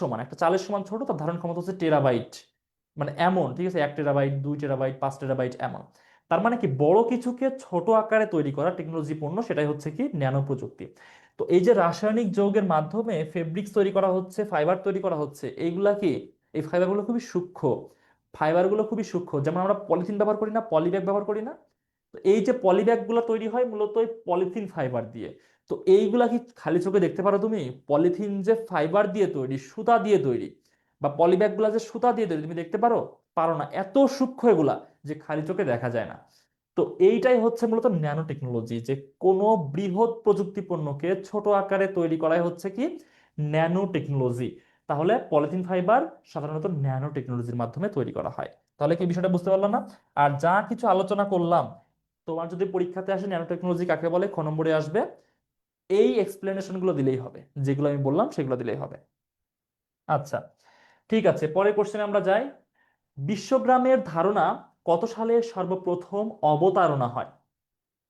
সমান ছোট, তার ধারণ ক্ষমতা হচ্ছে টেরাবাইট, মানে এমন, ঠিক আছে, 1 টেরাবাইট, 2 টেরাবাইট, 5 টেরাবাইট, এমন। তার মানে কি, বড় কিছুকে ছোট আকারে তৈরি করা টেকনোলজি পণ্য, সেটাই হচ্ছে কি ন্যানো প্রযুক্তি। তো এই যে রাসায়নিক যৌগের মাধ্যমে ফেব্রিক্স তৈরি করা হচ্ছে, ফাইবার তৈরি করা হচ্ছে, এইগুলা কি, এই ফাইবারগুলো খুবই সূক্ষ্ম। ফাইবারগুলো খুবই সূক্ষ্ম, যেমন আমরা পলিথিন ব্যবহার করি না, পলিব্যাগ ব্যবহার করি না, তো এই যে পলিব্যাগ গুলো তৈরি হয় মূলত ওই পলিথিন ফাইবার দিয়ে। তো এইগুলা কি খালি চোখে দেখতে পারো তুমি? পলিথিন যে ফাইবার দিয়ে তৈরি, সুতা দিয়ে তৈরি, বা পলিব্যাগ গুলা যে সুতা দিয়ে তৈরি, তুমি দেখতে পারো? পারো না, এত সূক্ষ্ম এগুলা যে খালি চোখে দেখা যায় না। তো এইটাই হচ্ছে মূলত ন্যানো টেকনোলজি, যে কোনো বৃহৎ প্রযুক্তি পণ্যকে ছোট আকারে তৈরি করাই হচ্ছে কি ন্যানো টেকনোলজি। তাহলে পলিথিন ফাইবার সাধারণত ন্যানো টেকনোলজির মাধ্যমে তৈরি করা হয়। তাহলে কি বিষয়টা বুঝতে পারলাম না? আর যা কিছু আলোচনা করলাম, তোমার যদি পরীক্ষাতে আসে ন্যানো টেকনোলজি কাকে বলে, খ নম্বরে আসবে, এই এক্সপ্লেনেশন গুলো দিলেই হবে, যেগুলো আমি বললাম সেগুলো দিলেই হবে। আচ্ছা, ঠিক আছে, পরের কোশ্চেনে আমরা যাই। বিশ্বগ্রামের ধারণা কত সালে সর্বপ্রথম অবতারণা হয়?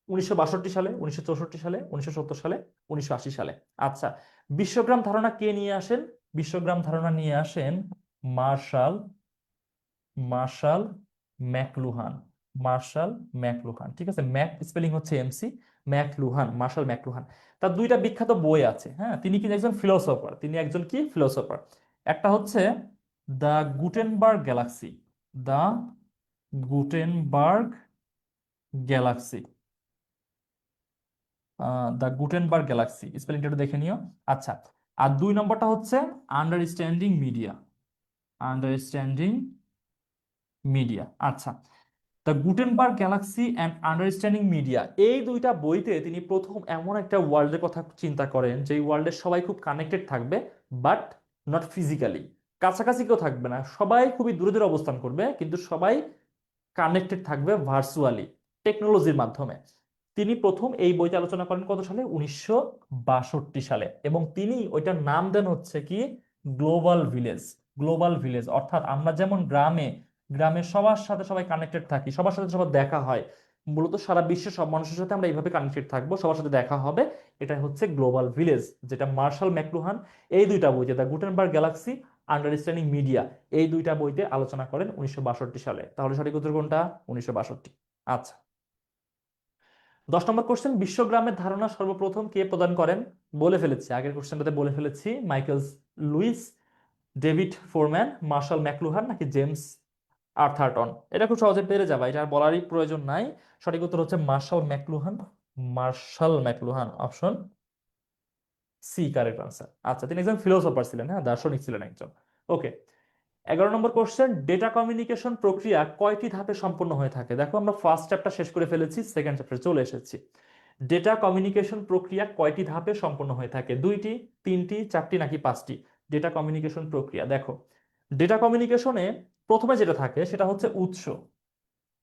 1962 সালে, 1964 সালে, 1970 সালে, 1980 সালে। আচ্ছা, বিশ্বগ্রাম ধারণা কে নিয়ে আসেন? বিশ্বগ্রাম ধারণা নিয়ে আসেন Marshall Marshall McLuhan. Marshall McLuhan, ঠিক আছে, ম্যাক স্পেলিং হচ্ছে MC, ম্যাকলুহান, মার্শাল ম্যাকলুহান। তার দুইটা বিখ্যাত বই আছে, হ্যাঁ, তিনি কিন্তু একজন ফিলোসোফার, তিনি একজন কি ফিলোসোফার। একটা হচ্ছে the Gutenberg Galaxy, the Gutenberg Galaxy, the Gutenberg Galaxy, স্পেলিংটা একটু দেখে নিও। আচ্ছা, আর 2 নম্বরটা হচ্ছে আন্ডারস্ট্যান্ডিং মিডিয়া, আন্ডারস্ট্যান্ডিং মিডিয়া। আচ্ছা, the Gutenberg Galaxy and Understanding Media, এই দুইটা বইতে তিনি প্রথম এমন একটা ওয়ার্ল্ডের কথা চিন্তা করেন, যে ওয়ার্ল্ডের সবাই খুব কানেক্টেড থাকবে, বাট নট ফিজিক্যালি, কাছাকাছি কেউ থাকবে না, সবাই খুবই দূরে দূরে অবস্থান করবে, কিন্তু সবাই কানেক্টেড থাকবে ভার্চুয়ালি, টেকনোলজির মাধ্যমে। তিনি প্রথম এই বইতে আলোচনা করেন কত সালে? 1962 সালে। এবং তিনি ওইটার নাম দেন হচ্ছে কি গ্লোবাল ভিলেজ। গ্লোবাল ভিলেজ অর্থাৎ আমরা যেমন গ্রামে গ্রামে সবার সাথে সবাই কানেক্টেড থাকি, সবার সাথে সবার দেখা হয়, মূলত সারা বিশ্বের সব মানুষের সাথে আমরা এইভাবে কানেক্টেড থাকবো, সবার সাথে দেখা হবে, এটা হচ্ছে গ্লোবাল ভিলেজ, যেটা মার্শাল ম্যাকলুহান এই দুইটা বইতে, the Gutenberg Galaxy, understanding Media, এই দুইটা বইতে আলোচনা করেন 1962 সালে। তাহলে সঠিক উত্তর কোনটা? 1962। আচ্ছা, 10 নম্বর কোশ্চেন, বিশ্বগ্রামের ধারণা সর্বপ্রথম কে প্রদান করেন? বলে ফেলেছি, আগের কোশ্চেনটাতে বলে ফেলেছি, Michael Lewis, David Foreman, Marshall McLuhan, নাকি জেমস আর্থারটন। এটা খুব সহজে পেরে যাবে, এটা আর বলারই প্রয়োজন নাই। সঠিক উত্তর হচ্ছে Marshall McLuhan. Marshall McLuhan, option C correct answer. আচ্ছা, তিনি একজন ফিলোসোফার ছিলেন, হ্যাঁ, দার্শনিক ছিলেন একজন। Okay, 11 number question, data communication প্রক্রিয়া কয়টি ধাপে সম্পন্ন হয়ে থাকে? দেখো, আমরা ফার্স্ট চ্যাপ্টার শেষ করে ফেলেছি, সেকেন্ড চ্যাপ্টারে চলে এসেছি। ডেটা কমিউনিকেশন প্রক্রিয়া কয়টি ধাপে সম্পন্ন হয়ে থাকে? 2টি, 3টি, 4টি, নাকি 5টি? ডেটা কমিউনিকেশন প্রক্রিয়া, দেখো, ডেটা কমিউনিকেশনে প্রথমে যেটা থাকে সেটা হচ্ছে উৎস।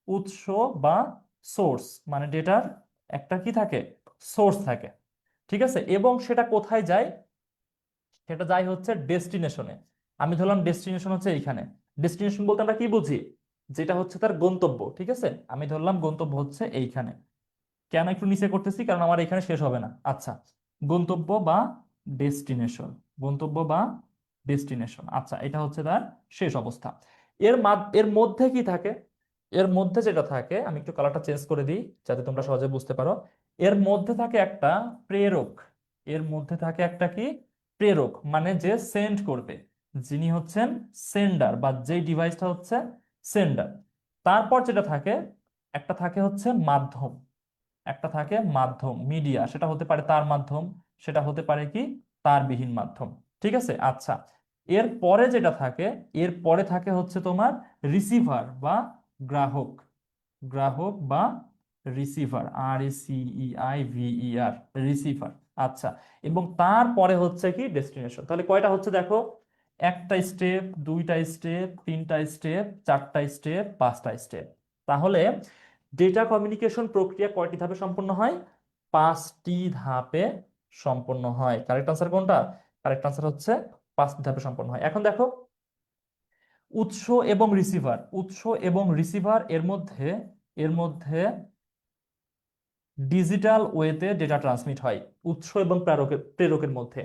উৎস বা সোর্স, মানে ডেটার একটা কি থাকে? সোর্স থাকে, ঠিক আছে, এবং সেটা কোথায় যায়? সেটা যায় হচ্ছে ডেস্টিনেশনে। আমি ধরলাম ডেস্টিনেশন হচ্ছে এইখানে। ডেস্টিনেশন বলতে আমরা কি বুঝি? যেটা হচ্ছে তার গন্তব্য, ঠিক আছে, আমি ধরলাম গন্তব্য হচ্ছে এইখানে। কেন একটু নিচে করতেছি? কারণ আমার এখানে শেষ হবে না। আচ্ছা, গন্তব্য বা ডেস্টিনেশন, গন্তব্য বা ডেস্টিনেশন, আচ্ছা, এটা হচ্ছে তার শেষ অবস্থা। এর মধ্যে কি থাকে? এর মধ্যে যেটা থাকে, আমি একটু কালারটা চেঞ্জ করে দিই যাতে তোমরা সহজে বুঝতে পারো। এর মধ্যে থাকে একটা প্রেরক। এর মধ্যে থাকে একটা কি? প্রেরক, মানে যে সেন্ড করবে, যিনি হচ্ছেন সেন্ডার, বা যে ডিভাইসটা হচ্ছে সেন্ডার। তারপর যেটা থাকে, একটা থাকে হচ্ছে মাধ্যম, একটা থাকে মাধ্যম, মিডিয়া, সেটা হতে পারে তার মাধ্যম, সেটা হতে পারে কি তারবিহীন মাধ্যম, ঠিক আছে। আচ্ছা, এর পরে যেটা থাকে, এর পরে থাকে হচ্ছে তোমার রিসিভার বা গ্রাহক, গ্রাহক বা রিসিভার, RECEIVER, রিসিভার। আচ্ছা, এবং তারপরে হচ্ছে কি ডেস্টিনেশন। তাহলে কয়টা হচ্ছে দেখো, একটা স্টেপ, দুইটা স্টেপ, তিনটা স্টেপ, চারটা স্টেপ, পাঁচটা স্টেপ। তাহলে ডেটা কমিউনিকেশন প্রক্রিয়া কয়টি ধাপে সম্পন্ন হয়? 5টি ধাপে সম্পন্ন হয়। কারেক্ট আনসার কোনটা? কারেক্ট আনসার হচ্ছে 5 ধাপে সম্পন্ন হয়। এখন দেখো, উৎস এবং রিসিভার, উৎস এবং রিসিভার এর মধ্যে ডিজিটাল ওয়েতে ডেটা ট্রান্সমিট হয় উৎস এবং প্রেরকের প্রেরকের মধ্যে।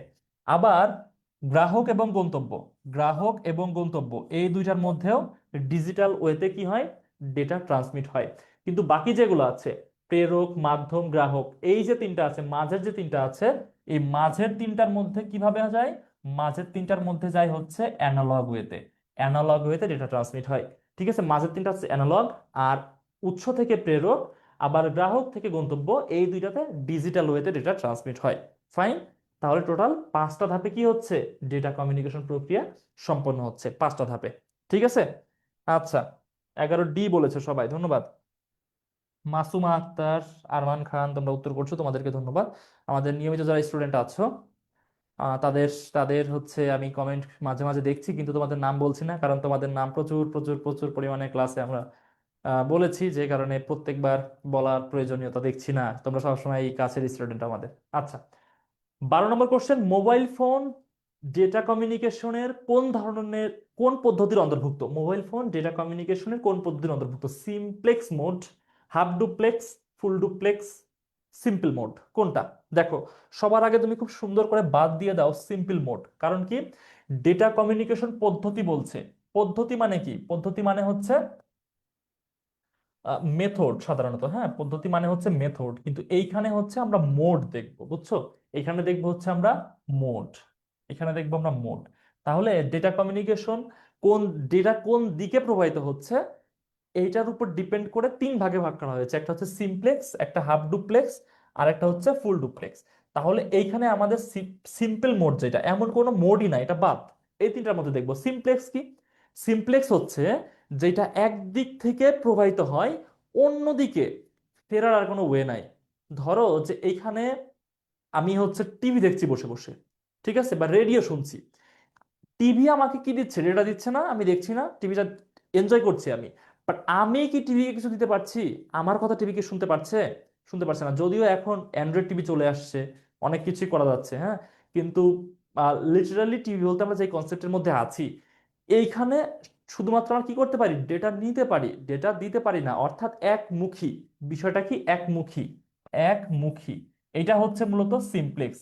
আবার গ্রাহক এবং গন্তব্য, গ্রাহক এবং গন্তব্য এই দুইটার মধ্যেও ডিজিটাল ওয়েতে কি হয়, ডেটা ট্রান্সমিট হয়। কিন্তু বাকি যেগুলো আছে, প্রেরক, মাধ্যম, গ্রাহক, এই যে তিনটা আছে, মাঝের যে তিনটা আছে, এই মাঝের তিনটার মধ্যে কিভাবে যায়, মাঝের তিনটার মধ্যে যায় হচ্ছে অ্যানালগ ওয়েতে। অ্যানালগ ওয়েতে ডেটা ট্রান্সমিট হয়। ঠিক আছে, মাঝের তিনটা হচ্ছে অ্যানালগ, আর উৎস থেকে প্রেরক আবার গ্রাহক থেকে গন্তব্য, এই দুইটাতে ডিজিটাল ওয়েতে ডেটা ট্রান্সমিট হয়। ফাইন। তাহলে টোটাল 5টা ধাপে কি হচ্ছে, ডেটা কমিউনিকেশন প্রক্রিয়া সম্পন্ন হচ্ছে 5টা ধাপে। ঠিক আছে। আচ্ছা, 11D বলেছে সবাই, ধন্যবাদ। মাসুমা আক্তার, আরমান খান, তোমরা উত্তর করছো, তোমাদেরকে ধন্যবাদ। আমাদের নিয়মিত যারা স্টুডেন্ট আছো, তাদের তাদের হচ্ছে আমি কমেন্ট মাঝে মাঝে দেখছি, কিন্তু তোমাদের নাম বলছি না, কারণ তোমাদের নাম প্রচুর প্রচুর প্রচুর পরিমাণে ক্লাসে আমরা বলেছি, যে কারণে প্রত্যেকবার বলার প্রয়োজনীয়তা দেখছি না। তোমরা সবসময় এই কাছের স্টুডেন্ট আমাদের। আচ্ছা, 12 নম্বর কোশ্চেন, মোবাইল ফোন ডেটা কমিউনিকেশনের কোন পদ্ধতির অন্তর্ভুক্ত? মোবাইল ফোন ডেটা কমিউনিকেশনের কোন পদ্ধতির অন্তর্ভুক্ত? Simplex mode, half duplex, full duplex, simple mode, কোনটা? দেখো, সবার আগে তুমি খুব সুন্দর করে বাদ দিয়ে দাও সিম্পল মোড। কারণ কি, ডেটা কমিউনিকেশন পদ্ধতি বলছে। পদ্ধতি মানে কি? পদ্ধতি মানে হচ্ছে মেথড সাধারণত, হ্যাঁ, পদ্ধতি মানে হচ্ছে মেথড, কিন্তু এইখানে হচ্ছে আমরা মোড দেখবো, বুঝছো? এখানে দেখবো হচ্ছে আমরা মোড, এখানে দেখবো আমরা মোড। তাহলে ডেটা কমিউনিকেশন, কোন ডেটা কোন দিকে প্রবাহিত হচ্ছে, এইটার উপর ডিপেন্ড করে 3 ভাগে ভাগ করা হয়েছে। একটা হচ্ছে সিমপ্লেক্স, একটা হাফ ডুপ্লেক্স, আর একটা হচ্ছে ফুল ডুপ্লেক্স। তাহলে এইখানে আমাদের সিম্পল মোড যেটা, এমন কোনো মোডই নাই, এটা বাদ। এই তিনটার মধ্যে দেখবো সিমপ্লেক্স কি। সিমপ্লেক্স হচ্ছে যেটা একদিক থেকে প্রবাহিত হয়, অন্যদিকে ফেরার আর কোনো ওয়ে নাই। ধরো যে এইখানে আমি হচ্ছে টিভি দেখছি বসে বসে, ঠিক আছে, বা রেডিও শুনছি। টিভি আমাকে কি দিচ্ছে, ডেটা দিচ্ছে না, আমি দেখছি না, টিভিটা এনজয় করছি আমি। বাট আমি কি টিভিকে কিছু দিতে পারছি? আমার কথা টিভি কি শুনতে পারছে? শুনতে পারছে না। যদিও এখন অ্যান্ড্রয়েড টিভি চলে আসছে, অনেক কিছুই করা যাচ্ছে, হ্যাঁ, কিন্তু লিটারালি টিভি বলতে আমরা যে কনসেপ্টের মধ্যে আছি, এইখানে শুধুমাত্র আমরা কি করতে পারি, ডেটা নিতে পারি, ডেটা দিতে পারি না, অর্থাৎ একমুখী। বিষয়টা কি, একমুখী, একমুখী। এটা হচ্ছে মূলত সিমপ্লেক্স।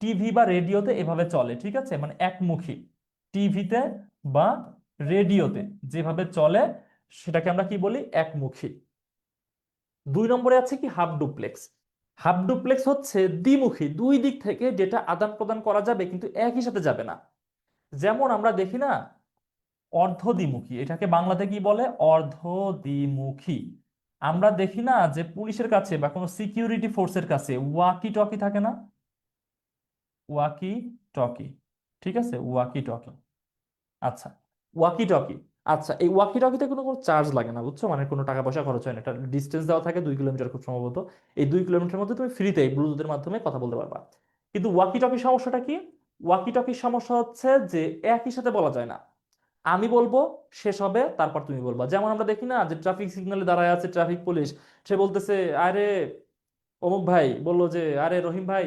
টিভি বা রেডিওতে এভাবে চলে, ঠিক আছে, মানে একমুখী। টিভিতে বা রেডিওতে যেভাবে চলে, সেটাকে আমরা কি বলি, একমুখী। 2 নম্বরে আছে কি, হাফ ডুপ্লেক্স। হাফ ডুপ্লেক্স হচ্ছে দ্বিমুখী, দুই দিক থেকে ডেটা আদান প্রদান করা যাবে, কিন্তু একই সাথে যাবে না। যেমন আমরা দেখি না, অর্ধ দ্বিমুখী, এটাকে বাংলাতে কি বলে, অর্ধ দ্বিমুখী। আমরা দেখি না যে পুলিশের কাছে বা কোনো সিকিউরিটি ফোর্সের কাছে ওয়াকি টকি থাকে না, ওয়াকি টকি, ঠিক আছে, ওয়াকি টকি। আচ্ছা, ওয়াকি টকি। আচ্ছা, এই ওয়াকি টকিতে কোনো কোনো চার্জ লাগে না, বুঝছো, মানে কোনো টাকা পয়সা খরচ হয় না। এটা ডিস্টেন্স দেওয়া থাকে 2 কিলোমিটার খুব সম্ভবত। এই 2 কিলোমিটার মধ্যে তুমি ফ্রিতে ব্লুটুথের মাধ্যমে কথা বলতে পারবা। কিন্তু ওয়াকি টকির সমস্যাটা কি? ওয়াকি টকির সমস্যা হচ্ছে যে একই সাথে বলা যায় না। আমি বলবো, শেষ হবে, তারপর তুমি বলবা। যেমন আমরা দেখি না যে ট্রাফিক সিগন্যালে দাঁড়ায় আছে ট্রাফিক পুলিশ, সে বলতেছে, আরে অমুক ভাই বললো যে, আরে রহিম ভাই,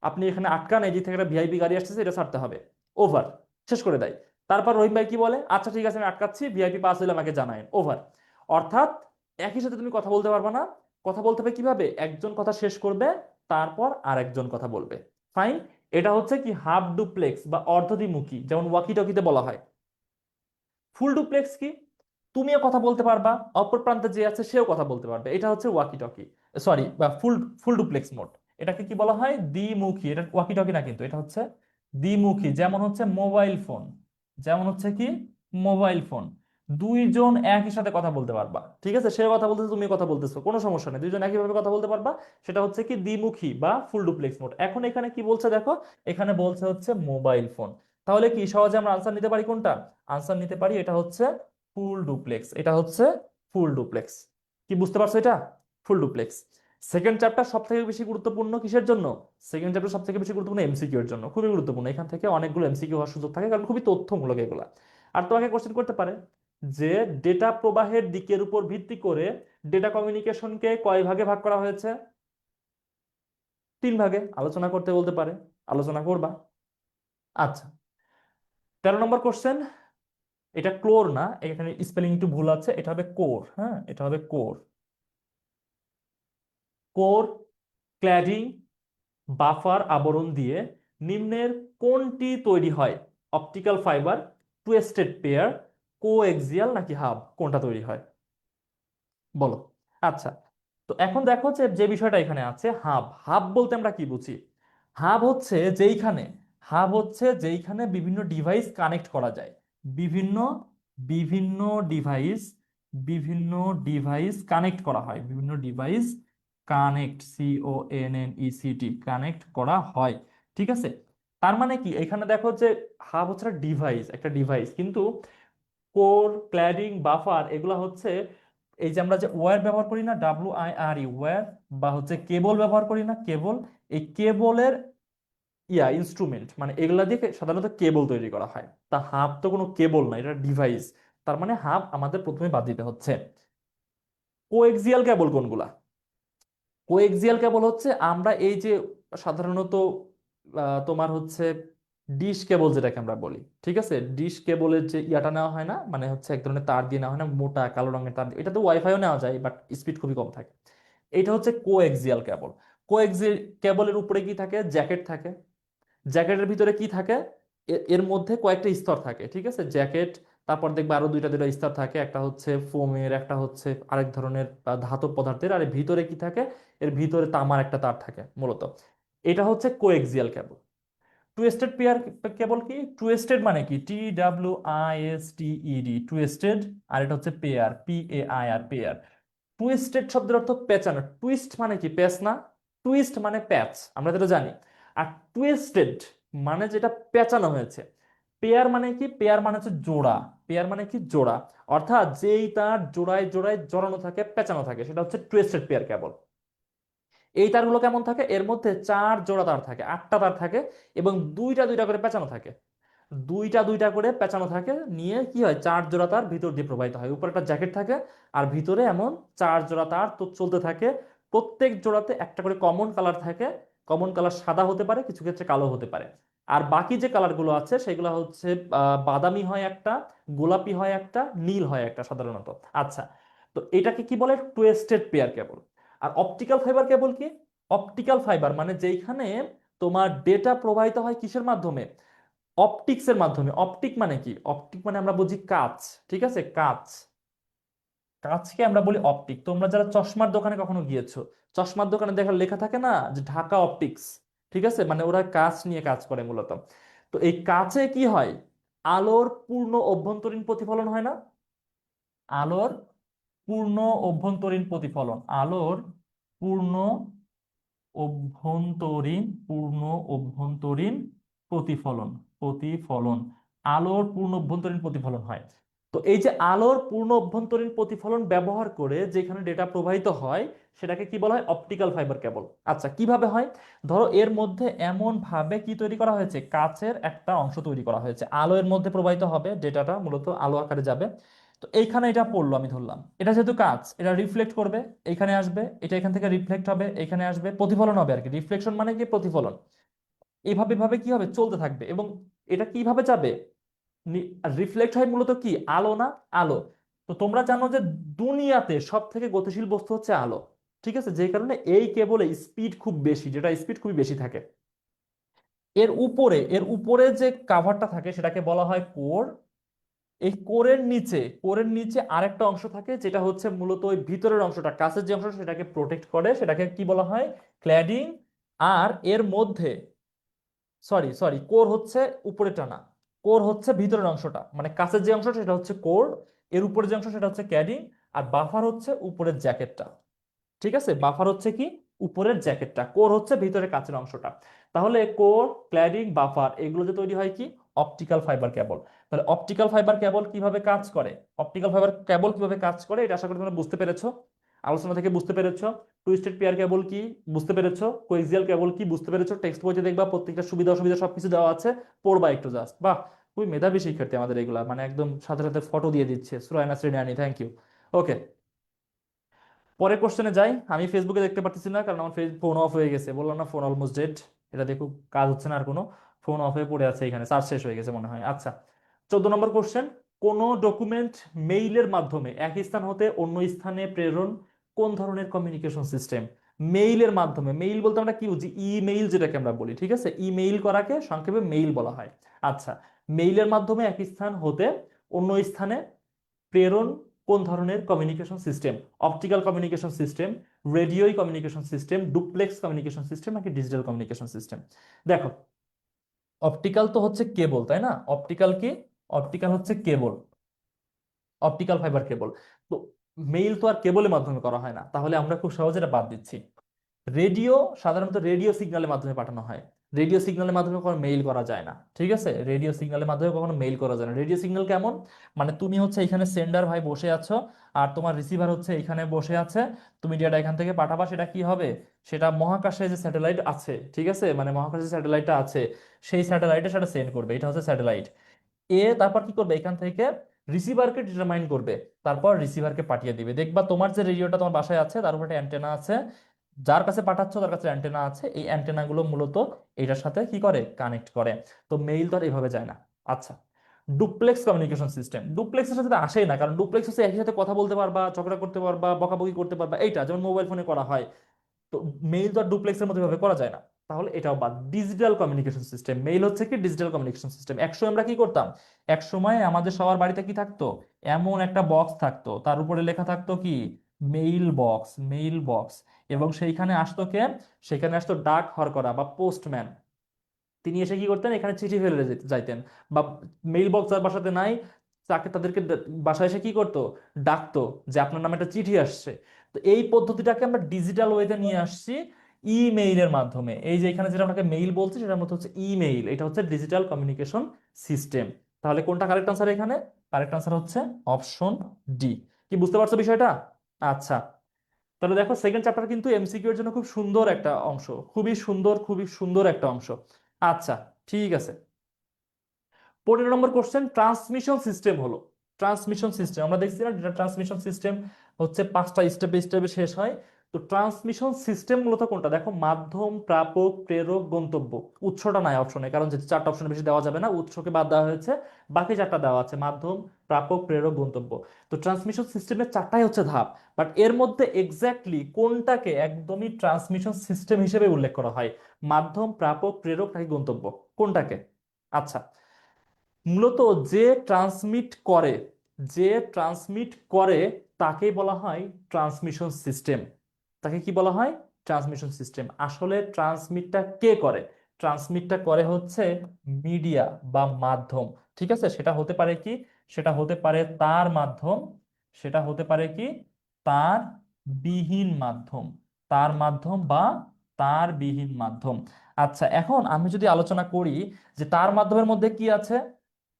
আপনি এখানে আটকান, এই দিক থেকে একটা ভিআইপি গাড়ি আসতেছে, এটা ছাড়তে হবে। ওভার, শেষ করে দেয়। তারপর রহিম ভাই কি বলে, আচ্ছা ঠিক আছে আমি আটকাচ্ছি, ভিআইপি পাস হলে আমাকে জানায়। ওভার। অর্থাৎ একই সাথে তুমি কথা বলতে পারবে না। কথা বলতে হবে কিভাবে, একজন কথা শেষ করবে, তারপর আরেকজন কথা বলবে। ফাইন। এটা হচ্ছে কি, হাফ ডুপ্লেক্স বা অর্ধদ্বিমুখী, যেমন ওয়াকি টকিতে বলা হয়। ফুল ডুপ্লেক্স কি, তুমিও কথা বলতে পারবা, অপর প্রান্তে যে আছে সেও কথা বলতে পারবে, এটা হচ্ছে ওয়াকি টকি, সরি, বা ফুল ফুল ডুপ্লেক্স মোড। এটাকে কি বলা হয়, দ্বিমুখী। এটা ওয়াকি টকি না, কিন্তু এটা হচ্ছে দ্বিমুখী। যেমন হচ্ছে মোবাইল ফোন, যেমন হচ্ছে কি, মোবাইল ফোন, দুইজন একই সাথে কথা বলতে পারবা, ঠিক আছে, সে কথা বলতেছে, তুমি কথা বলতেছো, কোনো সমস্যা নেই, দুইজন একইভাবে কথা বলতে পারবা। সেটা হচ্ছে কি, দ্বিমুখী বা ফুল ডুপ্লেক্স মোড। এখন এখানে কি বলছে দেখো, এখানে বলছে হচ্ছে মোবাইল ফোন। তাহলে কি সহজে আমরা আনসার নিতে পারি কোনটা? আনসার নিতে পারি, এটা হচ্ছে ফুল ডুপ্লেক্স, এটা হচ্ছে ফুল ডুপ্লেক্স। কি বুঝতে পারছো এটা? Full duplex. সেকেন্ড চ্যাপ্টার সব থেকে বেশি গুরুত্বপূর্ণ কিসের জন্য? সেকেন্ড চ্যাপ্টার সব থেকে বেশি গুরুত্বপূর্ণ এমসিকিউ এর জন্য, খুবই গুরুত্বপূর্ণ। এখান থেকে অনেকগুলো এমসিকিউ হওয়ার সুযোগ থাকে, কারণ খুবই তথ্যমূলক এগুলা। আর তোমাকে কোশ্চেন করতে পারে যে ডেটা প্রবাহের দিকের উপর ভিত্তি করে ডেটা কমিউনিকেশনকে কয় ভাগে ভাগ করা হয়েছে? তিন ভাগে আলোচনা করতে বলতে পারে, আলোচনা করবা। আচ্ছা, 13 নম্বর কোশ্চেন। এটা ক্লোর না, এখানে স্পেলিং একটু ভুল আছে, এটা হবে কোর। হ্যাঁ, এটা হবে কোর। কোর ক্ল্যাডিং বাফার আবরণ দিয়ে নিম্নের কোনটি তৈরি হয়? Optical fibre, twisted pair, coaxial নাকি হাব, কোনটা তৈরি হয় বলো? আচ্ছা, তো এখন দেখো যে যে বিষয়টা এখানে আছে, হাব। হাব বলতে আমরা কি বুঝি? হাব হচ্ছে যেইখানে, হাব হচ্ছে যেইখানে বিভিন্ন ডিভাইস কানেক্ট করা যায়। বিভিন্ন বিভিন্ন ডিভাইস, বিভিন্ন ডিভাইস কানেক্ট করা হয়, বিভিন্ন ডিভাইস কানেক্ট, CONNECT, কানেক্ট করা হয়। ঠিক আছে, তার মানে কি এখানে দেখো যে হাব হচ্ছে ডিভাইস, একটা ডিভাইস, কিন্তু কোর ক্ল্যাডিং বাফার এগুলা হচ্ছে এই যে আমরা যে ওয়্যার ব্যবহার করি না, WIRE ওয়্যার, বা হচ্ছে কেবল ব্যবহার করি না, কেবল, এই কেবলের ইনস্ট্রুমেন্ট, মানে এগুলা দিয়ে সাধারণত কেবল তৈরি করা হয়। তা হাব তো কোনো কেবল না, এটা ডিভাইস। তার মানে হাব আমাদের প্রথমে বাদ দিতে হচ্ছে। কোএক্সিয়াল কেবল কোনগুলা? কোএক্সিয়াল কেবল হচ্ছে আমরা এই যে সাধারণত তোমার হচ্ছে ডিশ কেবল যেটাকে আমরা বলি, ঠিক আছে, ডিশ কেবলের যে ইয়াটা নেওয়া হয় না, মানে হচ্ছে এক ধরনের তার দিয়ে নেওয়া হয় না, মোটা কালো রঙের তার দিয়ে। এটা তো ওয়াইফাইও নেওয়া যায়, বাট স্পিড খুবই কম থাকে। এটা হচ্ছে কোএক্সিয়াল কেবল। কোএক্সিয়াল কেবলের উপরে কি থাকে? জ্যাকেট থাকে। জ্যাকেটের ভিতরে কি থাকে? এর মধ্যে কয়েকটা স্তর থাকে, ঠিক আছে, জ্যাকেট। তারপর দেখবে আরো দুইটা দুইটা স্তর থাকে, একটা হচ্ছে ফোমের, একটা হচ্ছে আরেক ধরনের ধাতব পদার্থের, আর এর ভিতরে কি থাকে? এর ভিতরে তামার একটা তার থাকে মূলত। এটা হচ্ছে coaxial cable. Twisted pair cable কি? টুয়েস্টেড মানে কি? TWISTED, twisted. আর এটা হচ্ছে পেয়ার, PAIR, পেয়ার। টুইস্টেড শব্দের অর্থ পেঁচানো। টুইস্ট মানে কি? প্যাচ না? টুইস্ট মানে প্যাচ, আমরা যেটা জানি। আর টুইস্টেড মানে যেটা পেঁচানো হয়েছে। পেয়ার মানে কি? পেয়ার মানে হচ্ছে জোড়া। পেয়ার মানে কি? জোড়া। অর্থাৎ যেই তার জোড়ায় জোড়ায় জড়ানো থাকে, পেঁচানো থাকে, সেটা হচ্ছে টুইস্টেড পেয়ার কেবল। এই তারগুলো কেমন থাকে? এর মধ্যে 4 জোড়া তার থাকে, 8টা তার থাকে, এবং দুইটা দুইটা করে পেঁচানো থাকে। দুইটা দুইটা করে পেঁচানো থাকে, নিয়ে কি হয়, 4 জোড়া তার ভিতর দিয়ে প্রবাহিত হয়। উপরে একটা জ্যাকেট থাকে, আর ভিতরে এমন 4 জোড়া তার তো চলতে থাকে। প্রত্যেক জোড়াতে একটা করে কমন কালার থাকে। কমন কালার সাদা হতে পারে, কিছু ক্ষেত্রে কালো হতে পারে। আর বাকি যে কালারগুলো আছে সেগুলো হচ্ছে বাদামি হয় একটা, গোলাপি হয় একটা, নীল হয় একটা সাধারণত। আচ্ছা, তো এটাকে কি বলে? Twisted pair cable. R optical fibre cable কি? অপটিক্যাল ফাইবার মানে যেইখানে তোমার ডেটা প্রবাহিত হয় কিসের মাধ্যমে? অপটিক্সের মাধ্যমে। অপটিক মানে কি? অপটিক মানে আমরা বুঝি কাঁচ, ঠিক আছে, কাঁচ। কাঁচকে আমরা বলি অপটিক। তোমরা যারা চশমার দোকানে কখনো গিয়েছো, চশমার দোকানে দেখা লেখা থাকে না যে ঢাকা অপটিক্স, ঠিক আছে, মানে ওরা কাঁচ নিয়ে কাজ করে মূলত। তো এই কাঁচে কি হয়? আলোর পূর্ণ অভ্যন্তরীণ প্রতিফলন হয় না? আলোর পূর্ণ অভ্যন্তরীণ প্রতিফলন, আলোর পূর্ণ পূর্ণ অভ্যন্তরীণ প্রতিফলন, প্রতিফলন, আলোর পূর্ণ অভ্যন্তরীণ প্রতিফলন হয়। তো এই যে আলোর পূর্ণ অভ্যন্তরীণ প্রতিফলন ব্যবহার করে যেখানে ডেটা প্রবাহিত হয়, সেটাকে কি বলা হয়? Optical fibre cable. আচ্ছা, কিভাবে হয়? ধরো এর মধ্যে এমন ভাবে কি তৈরি করা হয়েছে, কাচের একটা অংশ তৈরি করা হয়েছে, আলো এর মধ্যে প্রবাহিত হবে, ডেটাটা মূলত আলো আকারে যাবে। তো এইখানে এটা পড়লো, আমি ধরলাম এটা যেহেতু কাঁচ, এটা রিফ্লেক্ট করবে, এখানে আসবে, এটা এখান থেকে রিফ্লেক্ট হবে, এখানে আসবে, প্রতিফলন হবে আর কি। রিফ্লেকশন মানে কি? প্রতিফলন। এইভাবে ভাবে কি হবে? চলতে থাকবে। এবং এটা কিভাবে যাবে? রিফ্লেক্ট হয় মূলত কি? আলো না? আলো। তো তোমরা জানো যে দুনিয়াতে সব থেকে গতিশীল বস্তু হচ্ছে আলো, ঠিক আছে, যে কারণে এই কেবলে স্পিড খুব বেশি, যেটা স্পিড খুবই বেশি থাকে। এর উপরে যে কাভারটা থাকে সেটাকে বলা হয় কোর। এই কোরের নিচে আরেকটা অংশ থাকে, যেটা হচ্ছে মূলত ওই ভিতরের অংশটা, কাছের যে অংশটা সেটাকে প্রোটেক্ট করে, সেটাকে কি বলা হয়? ক্ল্যাডিং। আর এর মধ্যে, সরি সরি, কোর হচ্ছে উপরে টানা, কোর হচ্ছে ভিতরের অংশটা, মানে কাছের যে অংশটা সেটা হচ্ছে কোর, এর উপরে যে অংশ সেটা হচ্ছে ক্যাডিং, আর বাফার হচ্ছে উপরের জ্যাকেটটা। ঠিক আছে, বাফার হচ্ছে কি? উপরের জ্যাকেটটা। কোর হচ্ছে ভিতরে কাচের অংশটা। তাহলে কোর, ক্ল্যাডিং, বাফার এগুলো যে তৈরি হয় কি? Optical fibre cable. তাহলে অপটিক্যাল ফাইবার কেবল কিভাবে কাজ করে? অপটিক্যাল ফাইবার কেবল কিভাবে কাজ করে এটা আশা করি তোমরা বুঝতে পেরেছো, আলোচনা থেকে বুঝতে পেরেছো। টুইস্টেড পেয়ার কেবল কি বুঝতে পেরেছো, কোএক্সিয়াল কেবল কি বুঝতে পেরেছো। টেক্সট বইতে দেখবা প্রত্যেকটা সুবিধা অসুবিধা সবকিছু দেওয়া আছে, পড়বা একটু জাস্ট। বাহ, খুবই মেধাবী শিক্ষার্থী আমাদের এগুলা, মানে একদম সাথে সাথে ফটো দিয়ে দিচ্ছে। সুরায়না শ্রেণী, থ্যাংক ইউ। ওকে। পরের কোশ্চেনে যাই। আমি ফেসবুকে দেখতে পারতেছি না, কারণ আমার ফোন অফ হয়ে গেছে, বললাম না ফোন অলমোস্ট ডেড। এটা দেখো, কাজ হচ্ছে না আর কোনো, ফোন অফ হয়ে পড়ে আছে এখানে, চার্জ শেষ হয়ে গেছে মনে হয়। আচ্ছা, 14 নম্বর কোশ্চেন। কোন ডকুমেন্ট মেইলের মাধ্যমে এক স্থান হতে অন্য স্থানে প্রেরণ কোন ধরনের কমিউনিকেশন সিস্টেম? মেইলের মাধ্যমে, মেইল বলতে আমরা কি বুঝি? ইমেইল যেটাকে আমরা বলি, ঠিক আছে, ইমেইল করাকে সংক্ষেপে মেইল বলা হয়। আচ্ছা, মেইলের মাধ্যমে এক স্থান হতে অন্য স্থানে প্রেরণ কোন ধরনের communication system? Optical communication system, radio communication system, duplex communication system, নাকি ডিজিটাল কমিউনিকেশন সিস্টেম? দেখো, অপটিক্যাল তো হচ্ছে কেবল, তাই না? অপটিক্যাল কি? অপটিক্যাল হচ্ছে কেবল, অপটিক্যাল ফাইবার কেবল। তো মেইল তো আর কেবলের মাধ্যমে করা হয় না, তাহলে আমরা খুব সহজে এটা বাদ দিচ্ছি। রেডিও, সাধারণত রেডিও সিগন্যালের মাধ্যমে পাঠানো হয়। রেডিও সিগন্যালের মাধ্যমে কখনো মেইল করা যায় না, ঠিক আছে? রেডিও সিগন্যালের মাধ্যমে কখনো মেইল করা যায় না। রেডিও সিগন্যাল কেমন? মানে তুমি হচ্ছে এখানে সেন্ডার ভাই বসে আছো, আর তোমার রিসিভার হচ্ছে এখানে বসে আছে, তুমি ডেটা এখান থেকে পাঠাবা, সেটা কি হবে? সেটা মহাকাশে যে স্যাটেলাইট আছে, ঠিক আছে, মানে মহাকাশে স্যাটেলাইটটা আছে, সেই স্যাটেলাইটে সেটা সেন্ড করবে, এটা হচ্ছে স্যাটেলাইট। তারপর কি করবে? এখান থেকে রিসিভারকে ডিটারমাইন করবে, তারপর রিসিভারকে পাঠিয়ে দিবে। দেখবা তোমার যে রেডিওটা তোমার বাসায় আছে, তার উপরে অ্যান্টেনা আছে, যার কাছে পাঠাচ্ছ তার কাছে অ্যান্টেনা আছে, এই অ্যান্টেনা গুলো মূলত এটার সাথে কি করে? কানেক্ট করে। তো মেইল তো আর এইভাবে যায় না। আচ্ছা, ডুপ্লেক্স কমিউনিকেশন সিস্টেম, ডুপ্লেক্সের সাথে তো আসেই না, কারণ ডুপ্লেক্স হচ্ছে একই সাথে কথা বলতে পারবা, ঝগড়া করতে পারবা, বকাবকি করতে পারবা, এইটা যেমন মোবাইল ফোনে করা হয়। তো মেইল তো আর ডুপ্লেক্সের মধ্যে ভাবে করা যায় না, তাহলে এটাও বাদ। ডিজিটাল কমিউনিকেশন সিস্টেম, মেইল হচ্ছে কি? Digital communication system. একসময় আমরা কি করতাম? এক সময় আমাদের সবার বাড়িতে কি থাকতো? এমন একটা বক্স থাকতো, তার উপরে লেখা থাকতো কি? Mail box, mail box. এবং সেইখানে আসতো কে? সেখানে আসতো ডাক হরকরা বা পোস্টম্যান। তিনি এসে কি করতেন? এখানে চিঠি ফেলে যাইতেন। বা মেইল বক্স যার বাসাতে নাই, তাকে তাদেরকে বাসায় এসে কি করতো? ডাকতো, যে আপনার নামে একটা চিঠি আসছে। তো এই পদ্ধতিটাকে আমরা ডিজিটাল ওয়েতে নিয়ে আসছি, ইমেইলের মাধ্যমে। এই যে এখানে যেটা আপনাকে মেইল বলছি, সেটার মধ্যে হচ্ছে ইমেইল, এটা হচ্ছে ডিজিটাল কমিউনিকেশন সিস্টেম। তাহলে কোনটা কারেক্ট আনসার এখানে? কারেক্ট আনসার হচ্ছে অপশন ডি। কি বুঝতে পারছো বিষয়টা? আচ্ছা, তাহলে দেখো, সেকেন্ড চ্যাপ্টার কিন্তু এমসিকিউ এর জন্য খুব সুন্দর একটা অংশ, খুবই সুন্দর, খুবই সুন্দর একটা অংশ। আচ্ছা, ঠিক আছে। 15 নম্বর কোশ্চেন, ট্রান্সমিশন সিস্টেম হলো। ট্রান্সমিশন সিস্টেম আমরা দেখছি না, ডেটা ট্রান্সমিশন সিস্টেম হচ্ছে 5টা স্টেপে স্টেপে শেষ হয়। তো ট্রান্সমিশন সিস্টেম মূলত কোনটা? দেখো, মাধ্যম, প্রাপক, প্রেরক, গন্তব্য। উৎসটা নাই অপশনে, কারণ যে 4টা অপশনে বেশি দেওয়া যাবে না, উৎসকে বাদ দেওয়া হয়েছে, বাকি 4টা দেওয়া আছে, মাধ্যম, প্রাপক, প্রেরক, গন্তব্য। তো ট্রান্সমিশন সিস্টেমের 4টাই হচ্ছে ধাপ, বাট এর মধ্যে এক্স্যাক্টলি কোনটাকে একদমই ট্রান্সমিশন সিস্টেম হিসেবে উল্লেখ করা হয়? মাধ্যম, প্রাপক, প্রেরক, নাকি গন্তব্য? কোনটাকে? আচ্ছা, মূলত যে ট্রান্সমিট করে, যে ট্রান্সমিট করে তাকে বলা হয় ট্রান্সমিশন সিস্টেম। তাকে কি বলা হয়? Transmission system. আসলে ট্রান্সমিটটা কে করে? ট্রান্সমিটটা করে হচ্ছে মিডিয়া বা মাধ্যম, ঠিক আছে? সেটা হতে পারে কি? সেটা হতে পারে তার মাধ্যম, সেটা হতে পারে কি? তার বিহীন মাধ্যম, তার মাধ্যম বা তার বিহীন মাধ্যম। আচ্ছা, এখন আমি যদি আলোচনা করি যে তার মাধ্যমের মধ্যে কি আছে,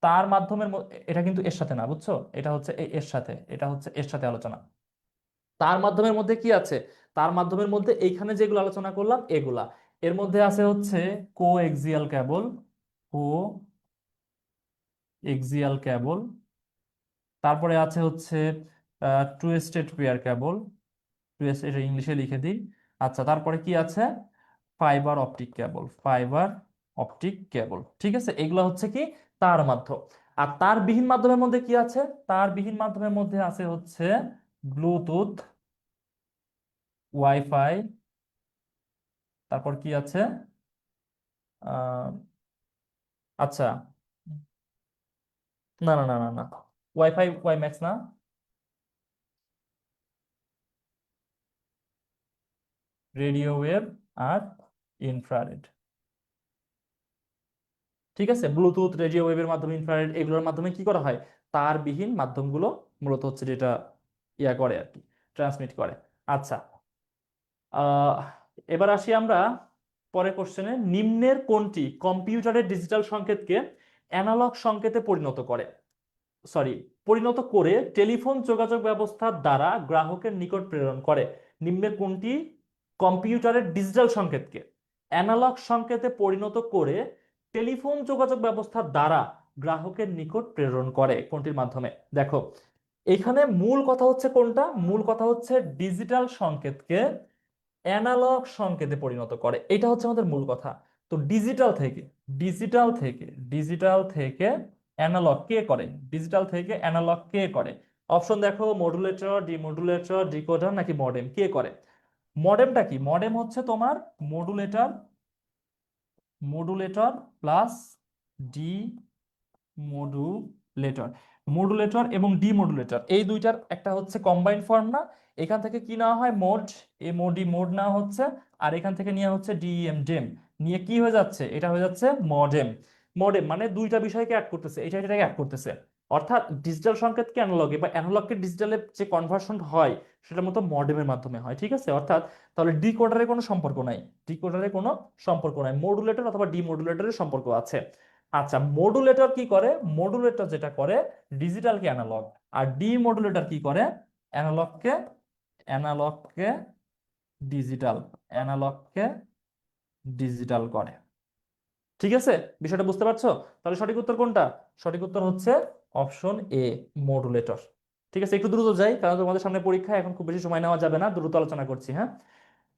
তার মাধ্যমের এটা কিন্তু এর সাথে না, বুঝছো? এটা হচ্ছে এর সাথে, এটা হচ্ছে এর সাথে আলোচনা। তার মাধ্যমের মধ্যে কি আছে? তার মাধ্যমের মধ্যে এইখানে যেগুলো আলোচনা করলাম এগুলা। এর মধ্যে আছে হচ্ছে কো এক্সিয়াল কেবল, কো এক্সিয়াল কেবল। তারপরে আছে হচ্ছে টু স্টেট পেয়ার কেবল, এটা ইংলিশে লিখে দিই। আচ্ছা, তারপরে কি আছে? Fibre optic cable, fibre optic cable, ঠিক আছে? এগুলো হচ্ছে কি? তার মাধ্যম। আর তার বিহীন মাধ্যমের মধ্যে কি আছে? তার বিহীন মাধ্যমের মধ্যে আছে হচ্ছে ব্লুটুথ, ওয়াইফাই, তারপর কি আছে? আহ আচ্ছা, না না না না না, ওয়াইফাই ওয়াই ম্যাক্স না, রেডিও ওয়েভ আর ইনফ্রারেড। ঠিক আছে, ব্লুটুথ, রেডিও ওয়েভের মাধ্যমে, ইনফ্রারেড, এগুলোর মাধ্যমে কি করা হয়? তারবিহীন মাধ্যমগুলো মূলত হচ্ছে যেটা ইয়া করে আর কি, ট্রান্সমিট করে। আচ্ছা, আহ এবার আসি আমরা পরের কোশ্চেনে। নিম্নের কোনটি কম্পিউটারের ডিজিটাল সংকেতকে অ্যানালগ সংকেতে পরিণত করে, সরি, পরিণত করে টেলিফোন যোগাযোগ ব্যবস্থার দ্বারা গ্রাহকের নিকট প্রেরণ করে? নিম্নের কোনটি কম্পিউটারের ডিজিটাল সংকেতকে অ্যানালগ সংকেতে পরিণত করে টেলিফোন যোগাযোগ ব্যবস্থার দ্বারা গ্রাহকের নিকট প্রেরণ করে? কোনটির মাধ্যমে? দেখো, এখানে মূল কথা হচ্ছে কোনটা? মূল কথা হচ্ছে ডিজিটাল সংকেতকে অ্যানালগ সংকেতে পরিণত করে, এটা হচ্ছে আমাদের মূল কথা। তো ডিজিটাল থেকে ডিজিটাল থেকে অ্যানালগ কে করে? ডিজিটাল থেকে অ্যানালগ কে করে? অপশন দেখো, মডুলেটর, ডিমodulator, ডিকোডার নাকি মডেম, কে করে? মডেমটা কি? মডেম হচ্ছে তোমার modulator, modulator plus D modulator. Modulator এবং ডিমodulator এই দুইটার একটা হচ্ছে কম্বাইন্ড ফর্ম না? এখান থেকে কি নেওয়া হয়? মোড, এমওডি মোড নেওয়া হচ্ছে, আর এখান থেকে নেওয়া হচ্ছে ডিএম ডেম, নিয়ে কি হয়ে যাচ্ছে? এটা হয়ে যাচ্ছে মডেম। মডেম মানে দুইটা বিষয়কে অ্যাড করতেছে, এটা এটাকে অ্যাড করতেছে। অর্থাৎ ডিজিটাল সংকেতকে অ্যানালগে বা অ্যানালগকে ডিজিটালে যে কনভার্সন হয় সেটার মতো মডেমের মাধ্যমে হয়, ঠিক আছে? অর্থাৎ তাহলে ডিকোডারের কোনো সম্পর্ক নাই, ডিকোডারের কোনো সম্পর্ক নাই, মডুলেটর অথবা ডিমodulatorএর সম্পর্ক আছে। আচ্ছা, মডুলেটর কি করে? মডুলেটর যেটা করে ডিজিটালকে অ্যানালগ, আর ডিমodulator কি করে? অ্যানালগকে অ্যানালগকে ডিজিটাল, অ্যানালগকে ডিজিটাল করে। ঠিক আছে, বিষয়টা বুঝতে পারছো? তাহলে সঠিক উত্তর কোনটা? সঠিক উত্তর হচ্ছে অপশন এ, মডুলেটর। ঠিক আছে, একটু দ্রুত যাই কারণ তোমাদের সামনে পরীক্ষা, এখন খুব বেশি সময় নেওয়া যাবে না, দ্রুত আলোচনা করছি। হ্যাঁ,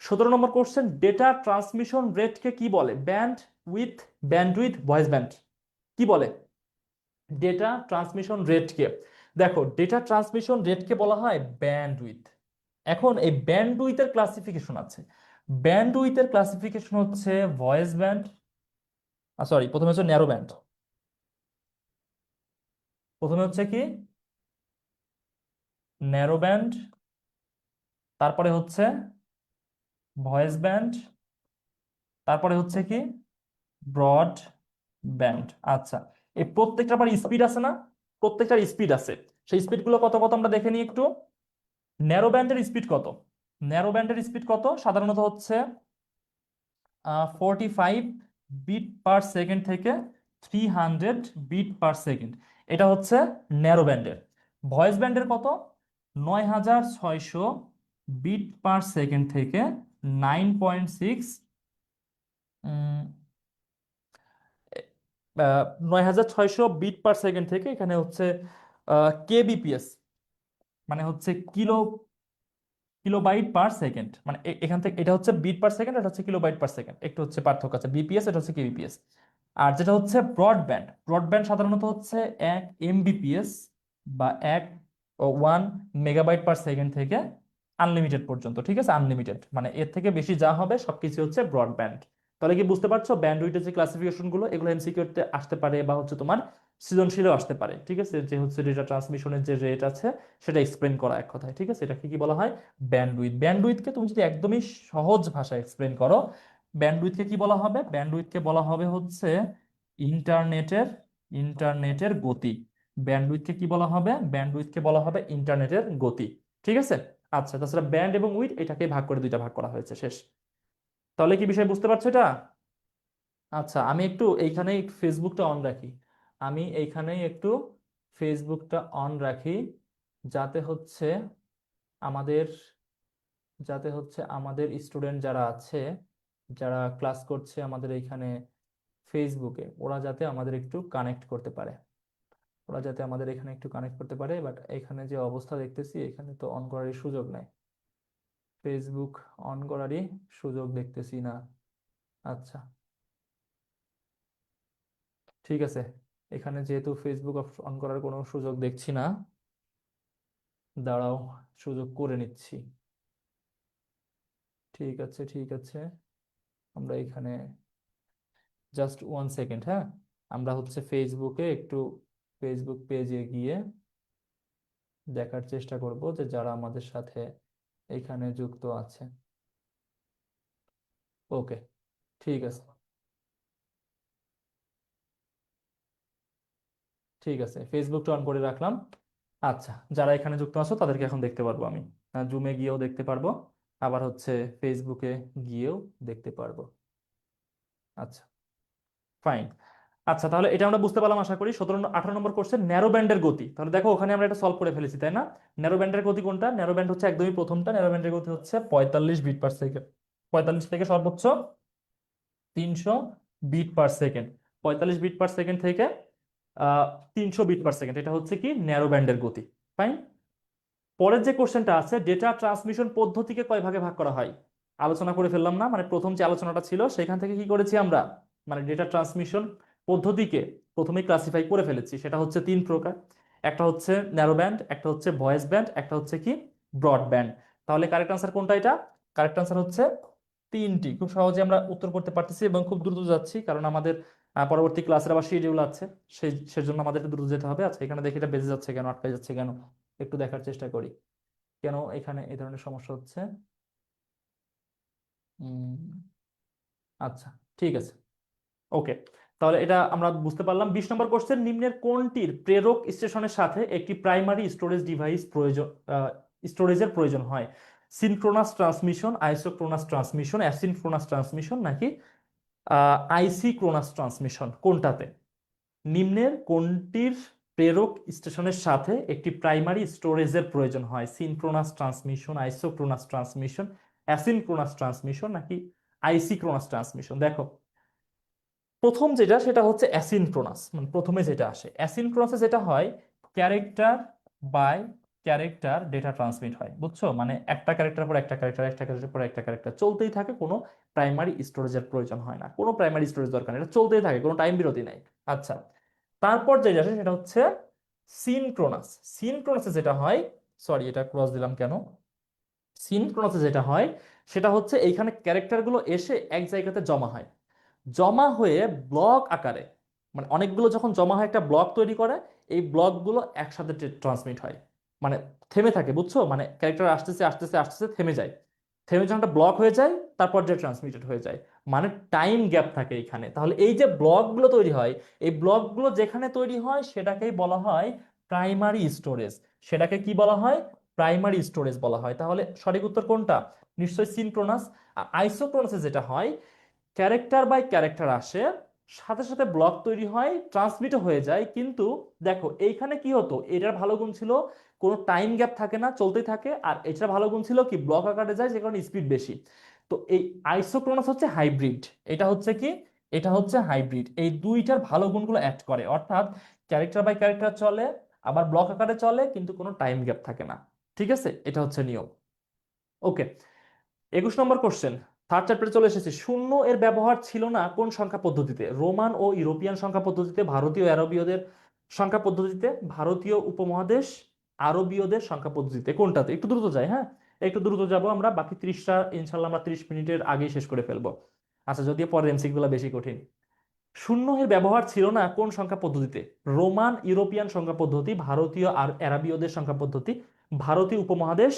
17 নম্বর কোশ্চেন, ডেটা ট্রান্সমিশন রেটকে কি বলে? ব্যান্ডউইথ, ভয়েস ব্যান্ড, কি বলে? ডেটা ট্রান্সমিশন রেটকে, দেখো ডেটা ট্রান্সমিশন রেটকে বলা হয় ব্যান্ডউইথ। এখন এই ব্যান্ডউইথের ক্লাসিফিকেশন আছে, ব্যান্ডউইথের ক্লাসিফিকেশন হচ্ছে ভয়েস ব্যান্ড, সরি, প্রথমে হচ্ছে ন্যারো ব্যান্ড, প্রথমে হচ্ছে কি ন্যারো ব্যান্ড, তারপরে হচ্ছে ভয়েস ব্যান্ড, তারপরে হচ্ছে কি ব্রড ব্যান্ড। আচ্ছা, এই প্রত্যেকটা আবার স্পিড আছে না? প্রত্যেকটার স্পিড আছে, সেই স্পিড গুলো কত কত আমরা দেখে নিই একটু। ন্যারো ব্যান্ডের স্পিড কত? ন্যারো ব্যান্ডের স্পিড কত? সাধারণত হচ্ছে 45 বিট পার সেকেন্ড থেকে 300 বিট পার সেকেন্ড, এটা হচ্ছে ন্যারো ব্যান্ডের। ভয়েস ব্যান্ডের কত? 9600 বিট পার সেকেন্ড থেকে 9.6, 9600 বিট পার সেকেন্ড থেকে, এখানে হচ্ছে কেবিপিএস, মানে হচ্ছে কিলোবাইট পার সেকেন্ড, মানে এখান থেকে এটা হচ্ছে বিট পার সেকেন্ড, এটা হচ্ছে কিলোবাইট পার সেকেন্ড, একটু হচ্ছে পার্থক্য আছে, বিপিএস এটা হচ্ছে কেবিপিএস। আর যেটা হচ্ছে ব্রডব্যান্ড, ব্রডব্যান্ড সাধারণত হচ্ছে 1 এমবিপিএস বা 1 মেগাবাইট পার সেকেন্ড থেকে আনলিমিটেড পর্যন্ত, ঠিক আছে? আনলিমিটেড মানে এর থেকে বেশি যা হবে সবকিছু হচ্ছে ব্রডব্যান্ড। তাহলে কি বুঝতে পারছো ব্যান্ডউইথের যে ক্লাসিফিকেশন গুলো, এগুলো এমসিকিউ তে আসতে পারে বা হচ্ছে তোমার সৃজনশীলও আসতে পারে, ঠিক আছে? যে হচ্ছে ডেটা ট্রান্সমিশনের যে রেট আছে সেটা এক্সপ্লেন করা এক কথায়, ঠিক আছে? এটাকে কি বলা হয়? ব্যান্ডউইথ। ব্যান্ডউইথকে তুমি যদি একদমই সহজ ভাষায় এক্সপ্লেন করো, ব্যান্ডউইথকে কি বলা হবে? ব্যান্ডউইথকে বলা হবে হচ্ছে ইন্টারনেটের ইন্টারনেটের গতি। ব্যান্ডউইথকে কি বলা হবে? ব্যান্ডউইথকে বলা হবে ইন্টারনেটের গতি, ঠিক আছে? আচ্ছা, তাছাড়া ব্যান্ড এবং উইথ এটাকে ভাগ করে দুইটা ভাগ করা হয়েছে, শেষ। তাহলে কি বিষয় বুঝতে পারছো এটা? আচ্ছা, আমি একটু এইখানেই ফেসবুকটা অন রাখি, আমি এইখানেই একটু ফেসবুকটা অন রাখি, যাতে হচ্ছে আমাদের আমাদের স্টুডেন্ট যারা আছে, যারা ক্লাস করছে আমাদের এইখানে ফেসবুকে, ওরা যাতে আমাদের একটু কানেক্ট করতে পারে, ওরা যাতে আমাদের এখানে একটু কানেক্ট করতে পারে। বাট এখানে যে অবস্থা দেখতেছি, এখানে তো অন করারই সুযোগ নাই, ফেসবুক অন করারই সুযোগ দেখতেছি না। আচ্ছা, ঠিক আছে, এখানে যেহেতু ফেসবুক অন করার কোনো সুযোগ দেখছি না, দাঁড়াও, সুযোগ করে নিচ্ছি। ঠিক আছে, ঠিক আছে, আমরা এখানে জাস্ট 1 সেকেন্ড, হ্যাঁ, আমরা হচ্ছে ফেসবুকে একটু, ফেসবুক পেজে গিয়ে দেখার চেষ্টা করব যে যারা আমাদের সাথে এখানে যুক্ত আছে। ওকে, ঠিক আছে, ঠিক আছে, ফেসবুকটা অন করে রাখলাম। আচ্ছা, যারা এখানে যুক্ত আছো তাদেরকে এখন দেখতে পারবো আমি, জুমে গিয়েও দেখতে পারবো, আবার হচ্ছে ফেসবুকে গিয়েও দেখতে পারবো। আচ্ছা, ফাইন। আচ্ছা, তাহলে এটা আমরা বুঝতে পারলাম আশা করি। 18 নম্বর কোশ্চেন, ন্যারো ব্যান্ডের গতি। তাহলে দেখো ওখানে আমরা এটা সলভ করে ফেলেছি, তাই না? ন্যারো ব্যান্ডের গতি কোনটা? ন্যারো ব্যান্ড হচ্ছে একদমই প্রথমটা, ন্যারো ব্যান্ডের গতি হচ্ছে 45 বিট পার সেকেন্ড, 45 থেকে সর্বোচ্চ 300 bit per second, 45 bit per second থেকে আহ 300 বিট পার সেকেন্ড, এটা হচ্ছে কি ন্যারো ব্যান্ডের গতি। ফাইন। পরের যে কোশ্চেনটা আছে, ডেটা ট্রান্সমিশন পদ্ধতিকে কয় ভাগে ভাগ করা হয়? আলোচনা করে ফেললাম না, মানে প্রথম যে আলোচনাটা ছিল সেখান থেকে কি করেছি আমরা, মানে ডেটা ট্রান্সমিশন পদ্ধতিকে প্রথমে ক্লাসিফাই করে ফেলেছি। সেটা হচ্ছে তিন প্রকার। একটা হচ্ছে ন্যারো ব্যান্ড, একটা হচ্ছে ভয়েস ব্যান্ড, একটা হচ্ছে কি ব্রডব্যান্ড। তাহলে কারেক্ট আনসার কোনটা এটা? কারেক্ট আনসার হচ্ছে তিনটি। খুব সহজে আমরা উত্তর করতে পারতেছি এবং খুব দ্রুত যাচ্ছি, কারণ আমাদের পরবর্তী ক্লাসের আবার শিডিউল আছে। সেজন্য আমাদের একটু দ্রুত যেতে হবে। আচ্ছা, এখানে দেখি এটা বেঁচে যাচ্ছে কেন, আটকে যাচ্ছে কেন, একটু দেখার চেষ্টা করি কেন এখানে এই ধরনের সমস্যা হচ্ছে। উম, আচ্ছা, ঠিক আছে, ওকে। তাহলে এটা আমরা বুঝতে পারলাম। 20 নম্বর কোশ্চেন, নিম্নের কোনটির প্রেরক স্টেশনের সাথে একটি প্রাইমারি স্টোরেজ ডিভাইস প্রয়োজন, স্টোরেজের প্রয়োজন হয়? Synchronous transmission, isochronous transmission, asynchronous transmission, নাকি আইসিক্রোনাস ট্রান্সমিশন? কোনটাতে নিম্নের কোনটির প্রেরক স্টেশনের সাথে একটি প্রাইমারি স্টোরেজের প্রয়োজন হয়? Synchronous transmission, isochronous transmission, asynchronous transmission, নাকি আইসিক্রোনাস ট্রান্সমিশন? দেখো, প্রথম যেটা সেটা হচ্ছে অ্যাসিনক্রোনাস, মানে প্রথমে যেটা আসে অ্যাসিনক্রোনাসে যেটা হয়, character by character data transmit হয়, বুঝছো? মানে একটা ক্যারেক্টার পর একটা ক্যারেক্টার, একটা ক্যারেক্টার পর একটা ক্যারেক্টার চলতেই থাকে, কোনো প্রাইমারি স্টোরেজের প্রয়োজন হয় না, কোনো প্রাইমারি স্টোরেজ দরকার নেই, এটা চলতেই থাকে, কোনো টাইম বিরতি নাই। আচ্ছা, তারপর যেটা আসে সেটা হচ্ছে সিনক্রোনাস। সিনক্রোনাসে যেটা হয়, সরি এটা ক্রস দিলাম কেন, সিনক্রোনাসে যেটা হয় সেটা হচ্ছে এইখানে ক্যারেক্টারগুলো এসে এক জায়গাতে জমা হয়, জমা হয়ে ব্লক আকারে, মানে অনেকগুলো যখন জমা হয় একটা ব্লক তৈরি করে, এই ব্লকগুলো একসাথে ট্রান্সমিট হয়, মানে থেমে থাকে, বুঝছো? মানে ক্যারেক্টার আসতেছে আসতেছে আসতেছে থেমে যায়, থেমে যখন একটা ব্লক হয়ে যায় তারপর যে ট্রান্সমিটেড হয়ে যায়, মানে টাইম গ্যাপ থাকে এখানে। তাহলে এই যে ব্লকগুলো তৈরি হয়, এই ব্লকগুলো যেখানে তৈরি হয় সেটাকেই বলা হয় প্রাইমারি স্টোরেজ। সেটাকে কি বলা হয়? প্রাইমারি স্টোরেজ বলা হয়। তাহলে সঠিক উত্তর কোনটা? নিশ্চয়ই সিনক্রোনাস। আর আইসোক্রোনাসে যেটা হয়, ক্যারেক্টার বাই ক্যারেক্টার আসে, সাথে সাথে ব্লক তৈরি হয়, ট্রান্সমিটও হয়ে যায়, কিন্তু দেখো এইখানে কি হতো, এটার ভালো গুণ ছিল কোনো টাইম গ্যাপ থাকে না, চলতেই থাকে। আর এটার ভালো গুণ ছিল কি, ব্লক আকারে যায় যে কারণে স্পিড বেশি। তো এই আইসোক্রোনাস হচ্ছে হাইব্রিড, এটা হচ্ছে কি, এটা হচ্ছে হাইব্রিড, এই দুইটার ভালো গুণগুলো অ্যাড করে, অর্থাৎ ক্যারেক্টার বাই ক্যারেক্টার চলে, আবার ব্লক আকারে চলে, কিন্তু কোনো টাইম গ্যাপ থাকে না। ঠিক আছে, এটা হচ্ছে নিয়ম। ওকে, 21 নম্বর কোশ্চেন, থার্ড চ্যাপ্টারে চলে এসেছে। শূন্য এর ব্যবহার ছিল না কোন সংখ্যা পদ্ধতিতে? রোমান ও ইউরোপিয়ান সংখ্যা পদ্ধতিতে, ভারতীয় আরবীয়দের সংখ্যা পদ্ধতিতে, ভারতীয় উপমহাদেশ আরবীয়দের সংখ্যা পদ্ধতিতে? কোনটাতে? একটু দ্রুত যাই, হ্যাঁ, একটু দ্রুত যাব আমরা, বাকি 30টা ইনশাল্লাহ আমরা 30 মিনিটের আগেই শেষ করে ফেলবো। আচ্ছা, যদিও পরের এমসিকিউ গুলো বেশি কঠিন। শূন্য এর ব্যবহার ছিল না কোন সংখ্যা পদ্ধতিতে? রোমান ইউরোপিয়ান সংখ্যা পদ্ধতি, ভারতীয় আর আরবীয়দের সংখ্যা পদ্ধতি, ভারতীয় উপমহাদেশ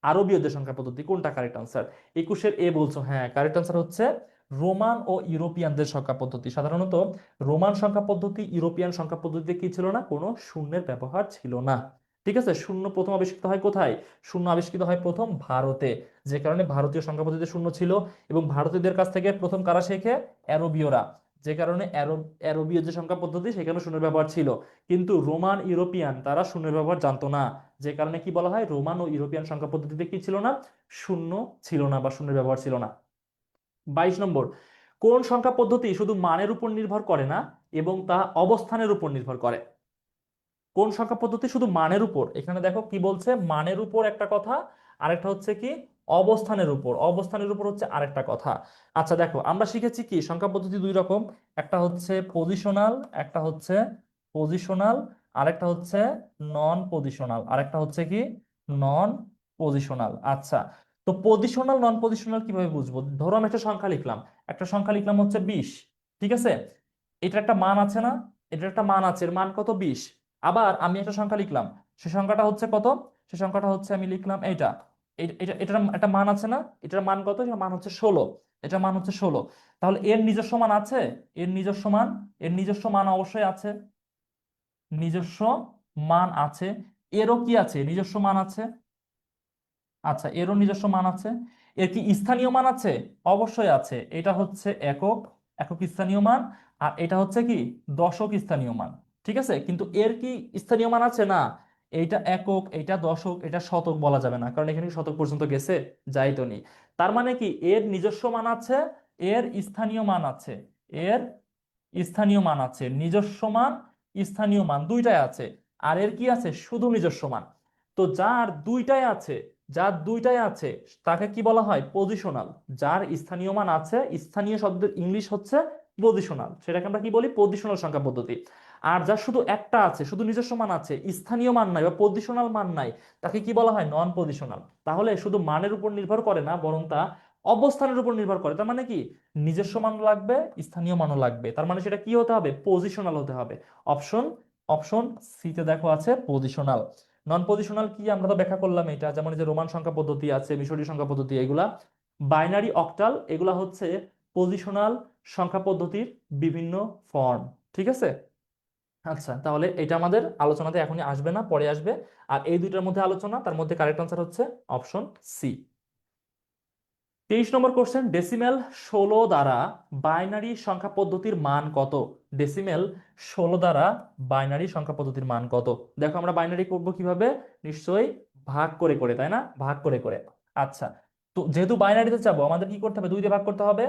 আরবীয়দের সংখ্যা পদ্ধতি? কোনটা কারেক্ট আনসার? 21-এর এ বলছো, হ্যাঁ কারেক্ট আনসার হচ্ছে রোমান ও ইউরোপিয়ানদের সংখ্যা পদ্ধতি। সাধারণত রোমান সংখ্যা পদ্ধতি, ইউরোপিয়ান সংখ্যা পদ্ধতিতে কি ছিল না, কোনো শূন্যের ব্যবহার ছিল না। ঠিক আছে, শূন্য প্রথম আবিষ্কৃত হয় কোথায়? শূন্য আবিষ্কৃত হয় প্রথম ভারতে, যে কারণে ভারতীয় সংখ্যা পদ্ধতিতে শূন্য ছিল। এবং ভারতীয়দের কাছ থেকে প্রথম কারা শেখে? আরবীয়রা, যে কারণে আরবীয় যে সংখ্যা পদ্ধতি সেখানে শূন্যের ব্যবহার ছিল। কিন্তু রোমান ইউরোপিয়ান তারা শূন্যের ব্যবহার জানতো না, যে কারণে কি বলা হয়, রোমান ও ইউরোপিয়ান সংখ্যা পদ্ধতিতে কি ছিল না, শূন্য ছিল না বা শূন্যের ব্যবহার ছিল না। 22 নম্বর, কোন সংখ্যা পদ্ধতি শুধু মানের উপর নির্ভর করে না এবং তা অবস্থানের উপর নির্ভর করে? কোন সংখ্যা পদ্ধতি শুধু মানের উপর, এখানে দেখো কি বলছে, মানের উপর একটা কথা, আরেকটা হচ্ছে কি অবস্থানের উপর, অবস্থানের উপর হচ্ছে আরেকটা কথা। আচ্ছা দেখো, আমরা শিখেছি কি সংখ্যা পদ্ধতি দুই রকম, একটা হচ্ছে পজিশনাল, একটা হচ্ছে পজিশনাল, আরেকটা হচ্ছে নন পজিশনাল, আরেকটা হচ্ছে কি নন পজিশনাল। আচ্ছা, তো পজিশনাল নন পজিশনাল কিভাবে বুঝবো? ধরো আমি একটা সংখ্যা লিখলাম, একটা সংখ্যা লিখলাম হচ্ছে 20, ঠিক আছে, এটার একটা মান আছে না, এটার একটা মান আছে, এর মান কত? 20। আবার আমি একটা সংখ্যা লিখলাম, সে সংখ্যাটা হচ্ছে কত? সে সংখ্যাটা হচ্ছে, আমি লিখলাম এইটা, এটার একটা মান আছে না, এটার মান কত? এটার মান হচ্ছে 16, এটার মান হচ্ছে 16। তাহলে এর নিজস্ব মান আছে? এর নিজস্ব মান, এর নিজস্ব মান অবশ্যই আছে, নিজস্ব মান আছে। এরও কি আছে? নিজস্ব মান আছে। আচ্ছা, এরও নিজস্ব মান আছে। এর কি স্থানীয় মান আছে? অবশ্যই আছে, এটা হচ্ছে একক, একক স্থানীয় মান। আর এটা হচ্ছে কি দশক স্থানীয় মান। ঠিক আছে, কিন্তু এর কি স্থানীয় মান আছে? না, এইটা একক, এটা দশক, এটা শতক বলা যাবে না, কারণ এখানে শতক পর্যন্ত গেছে, যাই তো নি। তার মানে কি এর নিজস্ব মান আছে, এর স্থানীয় মান আছে, এর স্থানীয় মান আছে, নিজস্ব মান স্থানীয় মান দুইটাই আছে। আর এর কি আছে? শুধু নিজস্ব মান। তো যার দুইটাই আছে তাকে কি বলা হয়? পজিশনাল। যার স্থানীয় মান আছে, স্থানীয় শব্দের ইংলিশ হচ্ছে পজিশনাল, সেটাকে আমরা কি বলি? পজিশনাল সংখ্যা পদ্ধতি। আর যার শুধু একটা আছে, শুধু নিজস্ব মান আছে, স্থানীয় মান নাই বা পজিশনাল মান নাই, তাকে কি বলা হয়? নন পজিশনাল। তাহলে শুধু মানের উপর নির্ভর করে না, বরং তা অবস্থানের উপর নির্ভর করে। তার মানে কি? নিজস্ব মান লাগবে, স্থানীয় মানও লাগবে, তার মানে সেটা কি হতে হবে? পজিশনাল হতে হবে। অপশন অপশন সিতে দেখো আছে পজিশনাল। নন পজিশনাল কি আমরা তো ব্যাখ্যা করলাম, এটা যেমন এই যে রোমান সংখ্যা পদ্ধতি আছে, মিশরীয় সংখ্যা পদ্ধতি, এগুলা বাইনারি, অক্টাল, এগুলা হচ্ছে পজিশনাল সংখ্যা পদ্ধতির বিভিন্ন ফর্ম। ঠিক আছে? আচ্ছা, তাহলে এটা আমাদের আলোচনাতে এখনই আসবে না, পরে আসবে। আর এই দুইটার মধ্যে আলোচনা, তার মধ্যে কারেক্ট আনসার হচ্ছে অপশন সি। 23 নম্বর কোশ্চেন, ডেসিমেল 16 দ্বারা বাইনারি সংখ্যা পদ্ধতির মান কত? ডেসিমেল 16 দ্বারা বাইনারি সংখ্যা পদ্ধতির মান কত? দেখো আমরা বাইনারি করব কিভাবে? নিশ্চয়ই ভাগ করে করে, তাই না? ভাগ করে করে। আচ্ছা, তো যেহেতু বাইনারিতে যাবো, আমাদের কি করতে হবে? 2 দিয়ে ভাগ করতে হবে।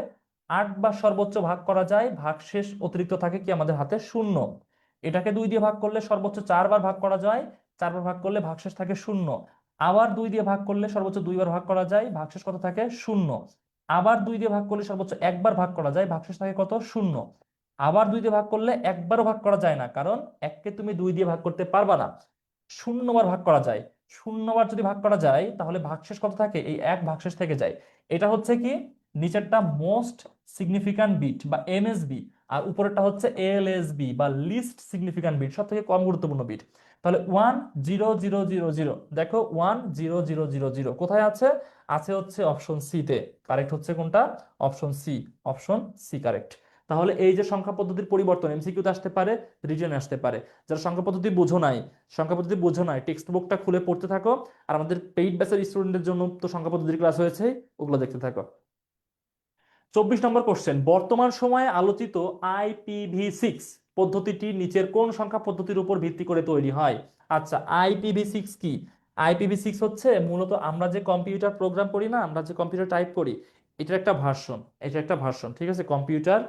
8 বার সর্বোচ্চ ভাগ করা যায়, ভাগশেষ অতিরিক্ত থাকে কি আমাদের হাতে? শূন্য। এটাকে 2 দিয়ে ভাগ করলে সর্বোচ্চ 4 বার ভাগ করা যায়, 4 বার ভাগ করলে ভাগশেষ থাকে শূন্য। আবার 2 দিয়ে ভাগ করলে সর্বোচ্চ 2 বার ভাগ করা যায়, ভাগশেষ কত থাকে? শূন্য। আবার 2 দিয়ে ভাগ করলে সর্বোচ্চ 1 বার ভাগ করা যায়, ভাগশেষ থাকে কত? শূন্য। আবার 2 দিয়ে ভাগ করলে একবারও ভাগ করা যায় না, কারণ এককে তুমি 2 দিয়ে ভাগ করতে পারবা না। 0 বার ভাগ করা যায়। 0 বার যদি ভাগ করা যায়, তাহলে ভাগশেষ কত থাকে? এই এক ভাগশেষ থেকে যায়। এটা হচ্ছে কি? নিচেরটা মোস্ট সিগনিফিক্যান্ট বিট বা এমএসবি, আর উপরেরটা হচ্ছে এলএসবি বা লিস্ট সিগনিফিক্যান্ট বিট, সব থেকে কম গুরুত্বপূর্ণ বিট। তাহলে 1 0 0 0 0, দেখো 1 0 0 0 0 কোথায় আছে? আছে হচ্ছে অপশন সি তে। কারেক্ট হচ্ছে কোনটা? Option C. Option C correct. তাহলে এই যে সংখ্যা পদ্ধতির পরিবর্তন এমসিকিউতে আসতে পারে, রিটেনে আসতে পারে। যারা সংখ্যা পদ্ধতি বোঝো নাই, টেক্সট বুকটা খুলে পড়তে থাকো। আর আমাদের পেইড ব্যাচের স্টুডেন্টদের জন্য তো সংখ্যা পদ্ধতির ক্লাস হয়েছে, ওগুলো দেখতে থাকো। 24 নম্বর কোশ্চেন, বর্তমান সময়ে আলোচিত IPv6 পদ্ধতিটি নিচের কোন সংখ্যা পদ্ধতির উপর ভিত্তি করে তৈরি হয়? আচ্ছা, IPv6 কি? IPv6 হচ্ছে মূলত আমরা যে কম্পিউটার প্রোগ্রাম করি না, আমরা যে কম্পিউটার টাইপ করি, এটা একটা ভার্সন, ঠিক আছে? কম্পিউটার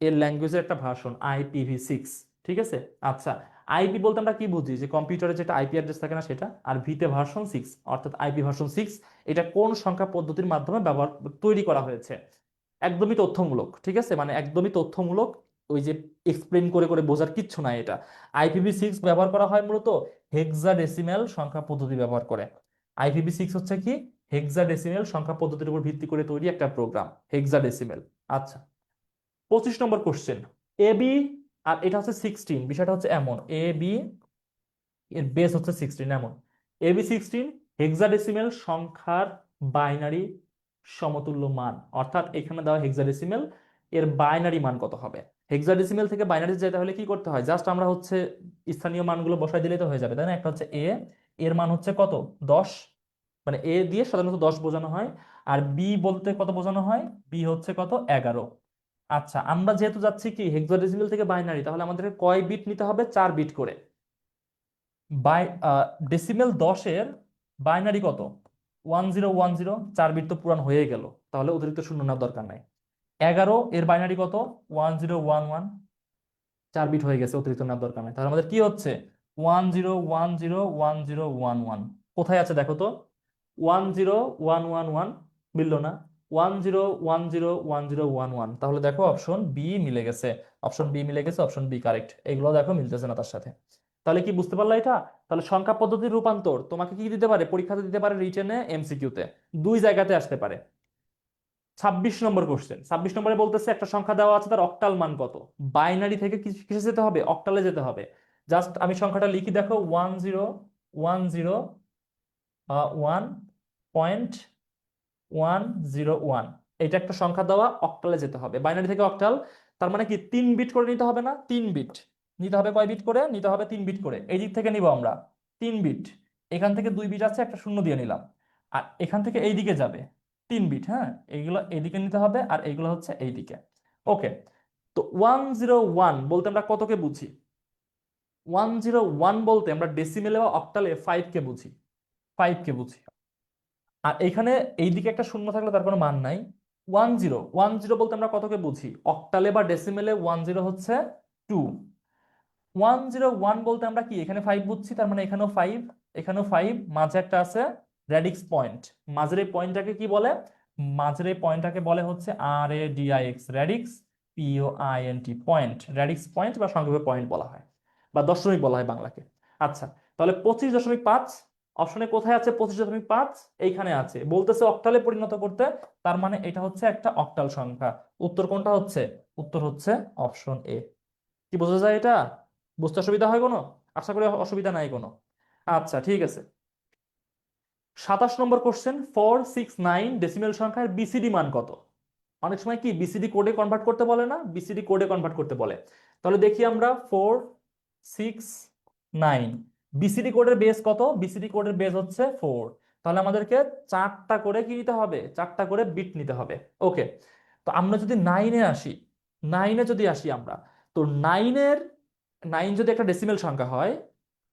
এর ল্যাঙ্গুয়েজের একটা ভার্সন IPv6। ঠিক আছে? আচ্ছা, আইপি বলতে আমরা কি বুঝি? যে কম্পিউটারে যেটা আইপি অ্যাড্রেস থাকে না সেটা, আর ভিতে ভার্সন 6, অর্থাৎ IP ভার্সন 6। এটা কোন সংখ্যা পদ্ধতির মাধ্যমে তৈরি করা হয়েছে? একদমই তথ্যমূলক, ঠিক আছে? মানে একদমই তথ্যমূলক। ওই যে এক্সপ্লেন করে করে বোঝার কিচ্ছু নাই এটা। IPv6 ব্যবহার করা হয় মূলত হেক্সাডেসিমেল সংখ্যা পদ্ধতি ব্যবহার করে। IPv6 হচ্ছে কি? হেক্সাডেসিমেল সংখ্যা পদ্ধতির উপর ভিত্তি করে তৈরি একটা প্রোগ্রাম, হেক্সাডেসিমেল। আচ্ছা, 25 নম্বর কোশ্চেন, এবি, আর এটা হচ্ছে 16, বিষয়টা হচ্ছে এমন, এবি এর বেস হচ্ছে 16, এমন AB16 হেক্সাডেসিমেল সংখ্যার বাইনারি সমতুল্য মান, অর্থাৎ এখানে দেওয়া হেক্সাডেসিমেল এর বাইনারি মান কত হবে? হেক্সাডেসিমেল থেকে বাইনারি যেতে হলে কি করতে হয়? জাস্ট আমরা হচ্ছে স্থানীয় মানগুলো বসাই দিলেই তো হয়ে যাবে, তাই না? একটা হচ্ছে এর মান হচ্ছে কত? 10, মানে এ দিয়ে সাধারণত 10 বোঝানো হয়। আর বি বলতে কত বোঝানো হয়? বি হচ্ছে কত? 11। আচ্ছা, আমরা যেহেতু যাচ্ছি কি হেক্সাডেসিমেল থেকে বাইনারি, তাহলে আমাদেরকে কয় বিট নিতে হবে? 4 বিট করে। বাই ডেসিমেল 10-এর বাইনারি কত? 1010। 4 বিট তো পুরান হয়ে গেল, তাহলে অতিরিক্ত শূন্য নেওয়ার দরকার নাই। 11 এর বাইনারি কত? 1011। 4 বিট হয়ে গেছে, অতিরিক্ত নেওয়ার দরকার নাই। তাহলে আমাদের কি হচ্ছে? 10101011। কোথায় আছে দেখো তো? 10111 মিললো না? 10101011, তাহলে দেখো অপশন বি মিলে গেছে। অপশন বি মিলে গেছে, অপশন বি কারেক্ট। এগুলো দেখো মিলতেছে না তার সাথে। তাহলে কি বুঝতে পারলা এটা? তাহলে সংখ্যা পদ্ধতির রূপান্তর তোমাকে কি দিতে পারে? পরীক্ষাতে দিতে পারে, রিটেনে, এমসিকিউতে, দুই জায়গাতে আসতে পারে। 26 নম্বর কোশ্চেন, 26 নম্বরে বলতেছে একটা সংখ্যা দেওয়া আছে, তার অক্টাল মান কত? বাইনারি থেকে কিসে যেতে হবে? অক্টালে যেতে হবে। জাস্ট আমি সংখ্যাটা লিখি, দেখো 101011.101। এটা একটা সংখ্যা দেওয়া, অক্টালে যেতে হবে, বাইনারি থেকে অক্টাল। তার মানে কি 3 বিট করে নিতে হবে না? 3 বিট নিতে হবে। কয় বিট করে নিতে হবে? 3 বিট করে। এই দিক থেকে নিব আমরা 3 বিট। এখান থেকে 2 বিট আছে, একটা শূন্য দিয়ে নিলাম। আর এখান থেকে এই দিকে যাবে 3 বিট। হ্যাঁ, এইগুলো এইদিকে নিতে হবে, আর এইগুলো হচ্ছে এইদিকে। ওকে, তো 101 বলতে আমরা কতকে বুঝি? 101 বলতে আমরা ডেসিমেলে বা অক্টালে 5 কে বুঝি। 5 কে বুঝি। আর এখানে এইদিকে একটা শূন্য থাকলে তার কোনো মান নাই। 1010 বলতে আমরা কতকে বুঝি? অক্টালে বা ডেসিমেলে 10 হচ্ছে 2। 101 বলতে আমরা কি এখানে 5 বুঝছি, তার মানে এখানেও 5। এখানেও 5, মাঝে একটা আছে রেডিক্স পয়েন্ট। মাঝের এই পয়েন্টটাকে কি বলে? মাঝের এই পয়েন্টটাকে বলে হচ্ছে RADIX, radix, POINT, point, radix point বা সংক্ষেপে পয়েন্ট বলা হয়, বা দশমিক বলা হয় বাংলাকে। আচ্ছা, তাহলে 25.5 অপশনে কোথায় আছে? 25.5 এইখানে আছে, বলতেছে অক্টালে পরিণত করতে, তার মানে এটা হচ্ছে একটা অক্টাল সংখ্যা। উত্তর কোনটা হচ্ছে? উত্তর হচ্ছে অপশন এ। কি বোঝা যায় এটা? বুঝতে অসুবিধা হয় কোনো? আশা করি অসুবিধা নাই কোনো। আচ্ছা ঠিক আছে। 27 নম্বর কোশ্চেন, 469 ডেসিমেল সংখ্যার বিসিডি মান কত? অনেক সময় কি বিসিডি কোডে কনভার্ট করতে বলে না, বিসিডি কোডে কনভার্ট করতে বলে। তাহলে দেখি আমরা 469 বিসিডি কোডের বেস কত? বিসিডি কোডের বেস হচ্ছে 4। তাহলে আমাদেরকে চারটা করে কি নিতে হবে? চারটা করে বিট নিতে হবে। ওকে, তো আমরা যদি নাইনে আসি, নাইনে যদি আসি আমরা, তো নাইনের, নাইন যদি একটা ডেসিমেল সংখ্যা হয়,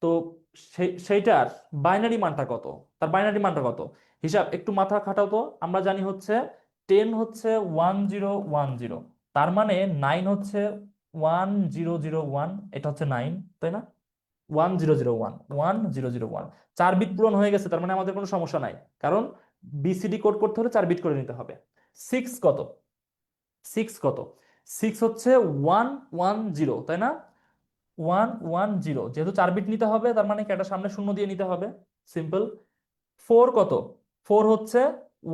তো সেইটার বাইনারি মানটা কত? তার বাইনারি মানটা কত? হিসাব একটু মাথা খাটাও তো। আমরা জানি হচ্ছে 10 হচ্ছে 1010, তার মানে 9 হচ্ছে 1001, এটা হচ্ছে 9, তাই না? 1001, 1001, 4 বিট পূরণ হয়ে গেছে, তার মানে আমাদের কোনো সমস্যা নাই, কারণ বিসিডি কোড করতে হলে 4 বিট করে নিতে হবে। 6 কত? 6 কত? 6 হচ্ছে 110, তাই না? 110, যেহেতু 4 বিট নিতে হবে, তার মানে কি একটা সামনে শূন্য দিয়ে নিতে হবে, সিম্পল। 4 কত? 4 হচ্ছে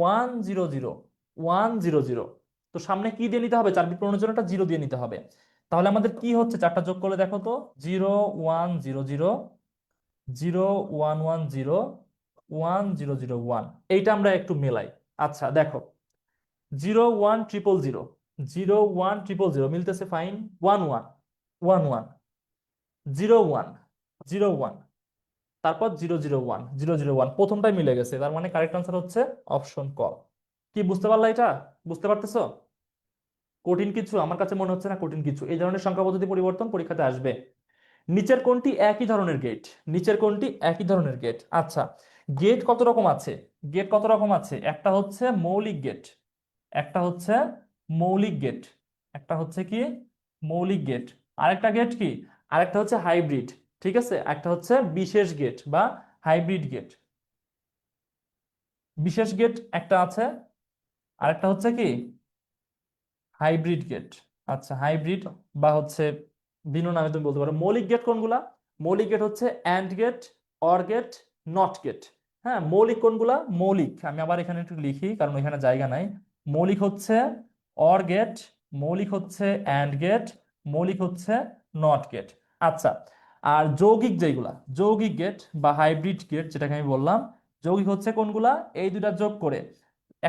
100, 100, তো সামনে কি দিয়ে নিতে হবে? 4 বিট পূরণের জন্য একটা জিরো দিয়ে নিতে হবে। তাহলে আমাদের কি হচ্ছে? চারটা যোগ করলে দেখো তো, 0100, 0110, 1001, এইটা আমরা একটু মেলাই। আচ্ছা দেখো, 0100, 0100 মিলতেছে, ফাইন। 11, 11, 01, 01, তারপর 001, 001, প্রথমটাই মিলে গেছে, তার মানে কারেক্ট আনসার হচ্ছে অপশন ক। কি বুঝতে পারলা এটা? বুঝতে পারতেছো? কঠিন কিছু আমার কাছে মনে হচ্ছে না, কঠিন কিছু। এই ধরনের সংখ্যা পদ্ধতি পরিবর্তন পরীক্ষাতে আসবে। নিচের কোনটি একই ধরনের গেট? নিচের কোনটি একই ধরনের গেট? আচ্ছা, গেট কত রকম আছে? গেট কত রকম আছে? একটা হচ্ছে মৌলিক গেট, একটা হচ্ছে মৌলিক গেট, একটা হচ্ছে কি মৌলিক গেট, আরেকটা গেট কি, আরেকটা হচ্ছে হাইব্রিড। ঠিক আছে, একটা হচ্ছে বিশেষ গেট বা হাইব্রিড গেট। বিশেষ গেট একটা আছে, আরেকটা হচ্ছে কি হাইব্রিড গেট। আচ্ছা, হাইব্রিড বা হচ্ছে ভিন্ন নামে তুমি বলতে পারো। মৌলিক গেট কোনগুলা? মৌলিক গেট হচ্ছে and gate, or gate, not gate. হ্যাঁ, মৌলিক কোনগুলা? মৌলিক, আমি আবার এখানে একটু লিখি কারণ এখানে জায়গা নাই। মৌলিক হচ্ছে অর গেট, মৌলিক হচ্ছে অ্যান্ড গেট, মৌলিক হচ্ছে নট গেট। আচ্ছা, আর যৌগিক যেগুলা, যৌগিক গেট বা হাইব্রিড গেট যেটাকে আমি বললাম, যৌগিক হচ্ছে কোনগুলা? এই দুটা যোগ করে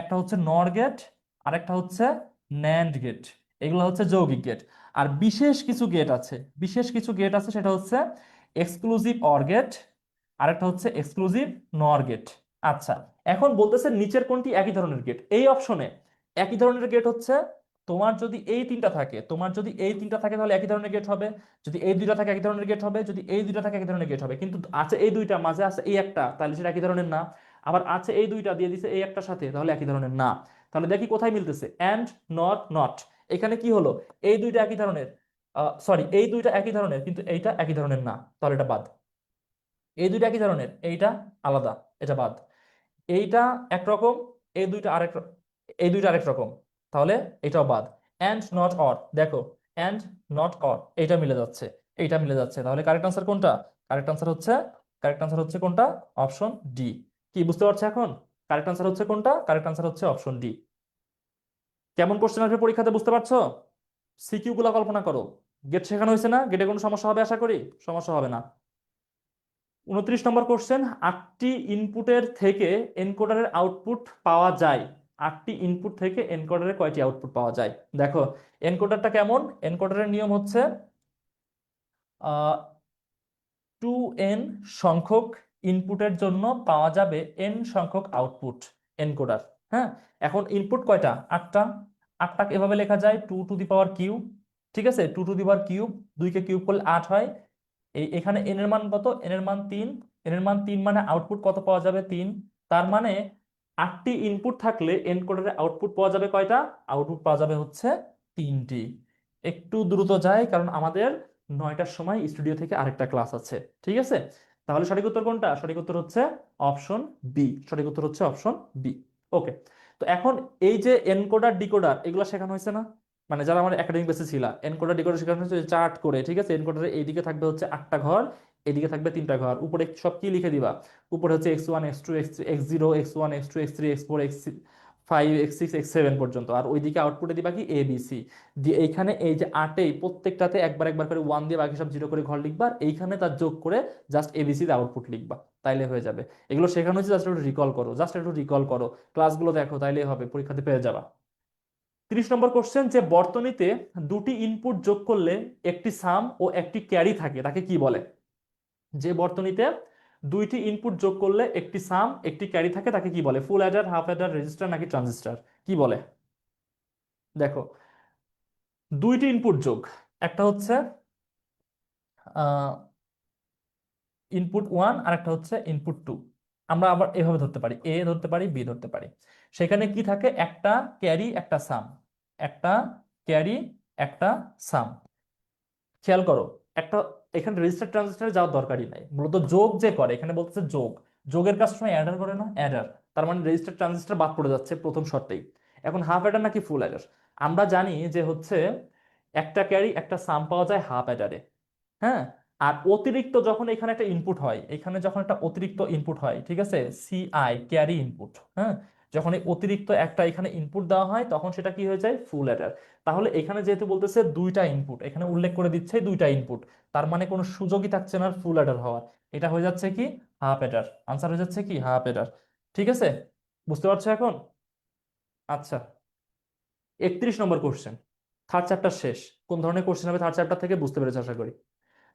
একটা হচ্ছে নর গেট, আরেকটা হচ্ছে ন্যান্ড গেট। এগুলো হচ্ছে যৌগিক গেট। আর বিশেষ কিছু গেট আছে, বিশেষ কিছু গেট আছে, সেটা হচ্ছে এক্সক্লুসিভ অর গেট, আরেকটা হচ্ছে এক্সক্লুসিভ নর গেট। আচ্ছা, এখন বলতেছে নিচের কোনটি একই ধরনের গেট? এই অপশনে একই ধরনের গেট হচ্ছে, তোমার যদি এই তিনটা থাকে, তোমার যদি এই তিনটা থাকে তাহলে একই ধরনের গেট হবে, যদি এই দুইটা থাকে একই ধরনের গেট হবে, যদি এই দুইটা থাকে একই ধরনের গেট হবে। কিন্তু আছে এই দুইটা, মাঝে আছে এই একটা, তাহলে সেটা একই ধরনের না। আবার আছে এই দুইটা দিয়ে দিছে এই একটার সাথে, তাহলে একই ধরনের না। তাহলে দেখি কোথায় মিলতেছে, অ্যান্ড, নট, নট। এখানে কি হলো? এই দুইটা একই ধরনের, সরি, এই দুইটা একই ধরনের কিন্তু এইটা একই ধরনের না, তাহলে এটা বাদ। এই দুইটা একই ধরনের, এইটা আলাদা, এটা বাদ। এইটা একরকম, এই দুইটা আরেক, এই দুইটা আরেক রকম, তাহলে এটাও বাদ। অ্যান্ড, নট, অর, দেখো অ্যান্ড, নট, অর, এইটা মিলে যাচ্ছে, এইটা মিলে যাচ্ছে, তাহলে কারেক্ট আনসার কোনটা? কারেক্ট আনসার হচ্ছে, কারেক্ট আনসার হচ্ছে কোনটা? Option D. কি বুঝতে পারছো এখন? কারেক্ট আনসার হচ্ছে কোনটা? কারেক্ট আনসার হচ্ছে অপশন ডি। কেমন কোশ্চেন আসবে পরীক্ষাতে বুঝতে পারছো? সিকিউ গুলা কল্পনা করো। গেট শেখানো হয়েছে না? গেটে কোনো সমস্যা হবে? আশা করি সমস্যা হবে না। 29 নম্বর কোশ্চেন, 8টি ইনপুটের থেকে এনকোডারের আউটপুট পাওয়া যায়। 8টি ইনপুট থেকে এনকোডারে কয়টি আউটপুট পাওয়া যায়? দেখো, এনকোডারটা কেমন? এনকোডারের নিয়ম হচ্ছে 2n সংখ্যক ইনপুটের জন্য পাওয়া যাবে n সংখ্যক আউটপুট, এনকোডার। হ্যাঁ, এখন ইনপুট কয়টা? 8টা। 8টাকে এভাবে লেখা যায় 2 টু দি পাওয়ার কিউব। ঠিক আছে, 2 টু দি পাওয়ার কিউব, 2কে কিউব করলে 8 হয়। এখানে n এর মান কত? n এর মান 3। n এর মান 3 মানে আউটপুট কত পাওয়া যাবে? 3। তার মানে 8টি ইনপুট থাকলে এনকোডারে আউটপুট পাওয়া যাবে কয়টা? আউটপুট পাওয়া যাবে হচ্ছে 3টি। একটু দ্রুত যায় কারণ আমাদের 9টার সময় স্টুডিও থেকে আরেকটা ক্লাস আছে। ঠিক আছে, তাহলে সঠিক উত্তর কোনটা? সঠিক উত্তর হচ্ছে অপশন বি। সঠিক উত্তর হচ্ছে অপশন বি। ওকে। তো এখন এই যে এনকোডার ডিকোডার এগুলো শেখানো হয়েছে না? মানে যারা আমার একাডেমিক বেসে ছিল, এনকোডার ডিকোডার শেখানো হয়েছে চার্ট করে, ঠিক আছে? এনকোডারের এইদিকে থাকবে হচ্ছে 8টা ঘর, এদিকে থাকবে 3টা ঘর, উপরে সব কি লিখে দিবা? উপরে হচ্ছে x1 x2 x3 x0 x1 x2 x3 x4 x5 x6 x7 পর্যন্ত, আর ওইদিকে আউটপুটে দিবা কি এ বি সি দিয়ে। এইখানে এই যে আটেই প্রত্যেকটাতে একবার একবার করে 1 দিয়ে বাকি সব 0 করে ঘর লিখবা, আর এইখানে তার যোগ করে জাস্ট এবিসি তে আউটপুট লিখবা, তাইলে হয়ে যাবে। এগুলো শেখানো হচ্ছে, জাস্ট একটু রিকল করো, জাস্ট একটু রিকল করো, ক্লাসগুলো দেখো, তাইলে হবে, পরীক্ষাতে পেয়ে যাবা। 30 নম্বর কোশ্চেন, যে বর্তনীতে দুটি ইনপুট যোগ করলে একটি সাম ও একটি ক্যারি থাকে তাকে কি বলে? যে বর্তনীতে দুইটি ইনপুট যোগ করলে একটি সাম একটি ক্যারি থাকে তাকে কি বলে? ফুল অ্যাডার, হাফ অ্যাডার, রেজিস্টার নাকি ট্রানজিস্টার, কি বলে? দেখো, দুইটি ইনপুট যোগ, একটা হচ্ছে ইনপুট ওয়ান আর একটা হচ্ছে ইনপুট টু। আমরা আবার এভাবে ধরতে পারি, এ ধরতে পারি, বি ধরতে পারি। সেখানে কি থাকে? একটা ক্যারি একটা সাম, একটা ক্যারি একটা সাম। খেয়াল করো, একটা এখানে রেজিস্টার ট্রানজিস্টারে যাওয়ার দরকারই নাই, মূলত যোগ যে করে, এখানে বলতেছে যোগ, যোগের কাজ সময় অ্যাডার করে না? অ্যাডার। তার মানে রেজিস্টার ট্রানজিস্টার বাদ পড়ে যাচ্ছে প্রথম শর্তেই। এখন হাফ অ্যাডার নাকি ফুল অ্যাডার? আমরা জানি যে হচ্ছে একটা ক্যারি একটা সাম পাওয়া যায় হাফ অ্যাডারে। হ্যাঁ। আর অতিরিক্ত যখন এখানে একটা ইনপুট হয়, এখানে যখন একটা অতিরিক্ত ইনপুট হয়, ঠিক আছে, সিআই ক্যারি ইনপুট, হ্যাঁ, যখন এই অতিরিক্ত একটা এখানে ইনপুট দেওয়া হয় তখন সেটা কি হয়ে যায়? ফুল অ্যাডার। তাহলে এখানে যেহেতু বলতেছে দুইটা ইনপুট, এখানে উল্লেখ করে দিচ্ছে দুইটা ইনপুট, তার মানে কোনো সুযোগই থাকছে না ফুল অ্যাডার হওয়ার। এটা হয়ে যাচ্ছে কি? Half Eder. আনসার হয়ে যাচ্ছে কি? Half Eder. ঠিক আছে, বুঝতে পারছো এখন? আচ্ছা, 31 নম্বর কোশ্চেন, থার্ড চ্যাপ্টার শেষ। কোন ধরনের কোশ্চেন হবে থার্ড চ্যাপ্টার থেকে বুঝতে পেরেছো আশা করি।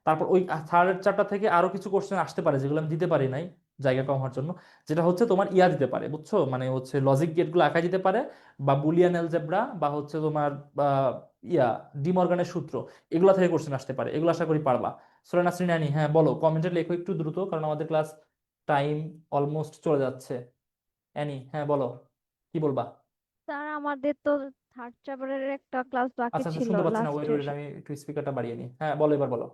তারপর ওই থার্ড চ্যাপ্টার থেকে আরো কিছু কোশ্চেন আসতে পারে যেগুলো আমি দিতে পারি নাই জায়গা কম হওয়ার জন্য। যেটা হচ্ছে তোমার ইয়া দিতে পারে, বুঝছো, মানে হচ্ছে লজিক গেটগুলো আঁকা দিতে পারে, বা বুলিয়ান অ্যালজেব্রা, বা হচ্ছে তোমার ইয়া ডিমর্গানের সূত্র, এগুলো থেকে কোশ্চেন আসতে পারে। এগুলো আশা করি পারবা। সোরা নাসরিন আনি, হ্যাঁ বলো, কমেন্টে লেখো একটু দ্রুত, কারণ আমাদের ক্লাস টাইম অলমোস্ট চলে যাচ্ছে। অ্যানি, হ্যাঁ বলো, কি বলবা? স্যার আমাদের তো থার্ড চ্যাপ্টারের একটা ক্লাস বাকি আচ্ছা আচ্ছা, ছিল শুনতে পাচ্ছি না, ওয়েট লাস্টের। ওয়েট, আমি একটু স্পিকারটা বাড়িয়ে নিই। হ্যাঁ বলো, এবার বলো।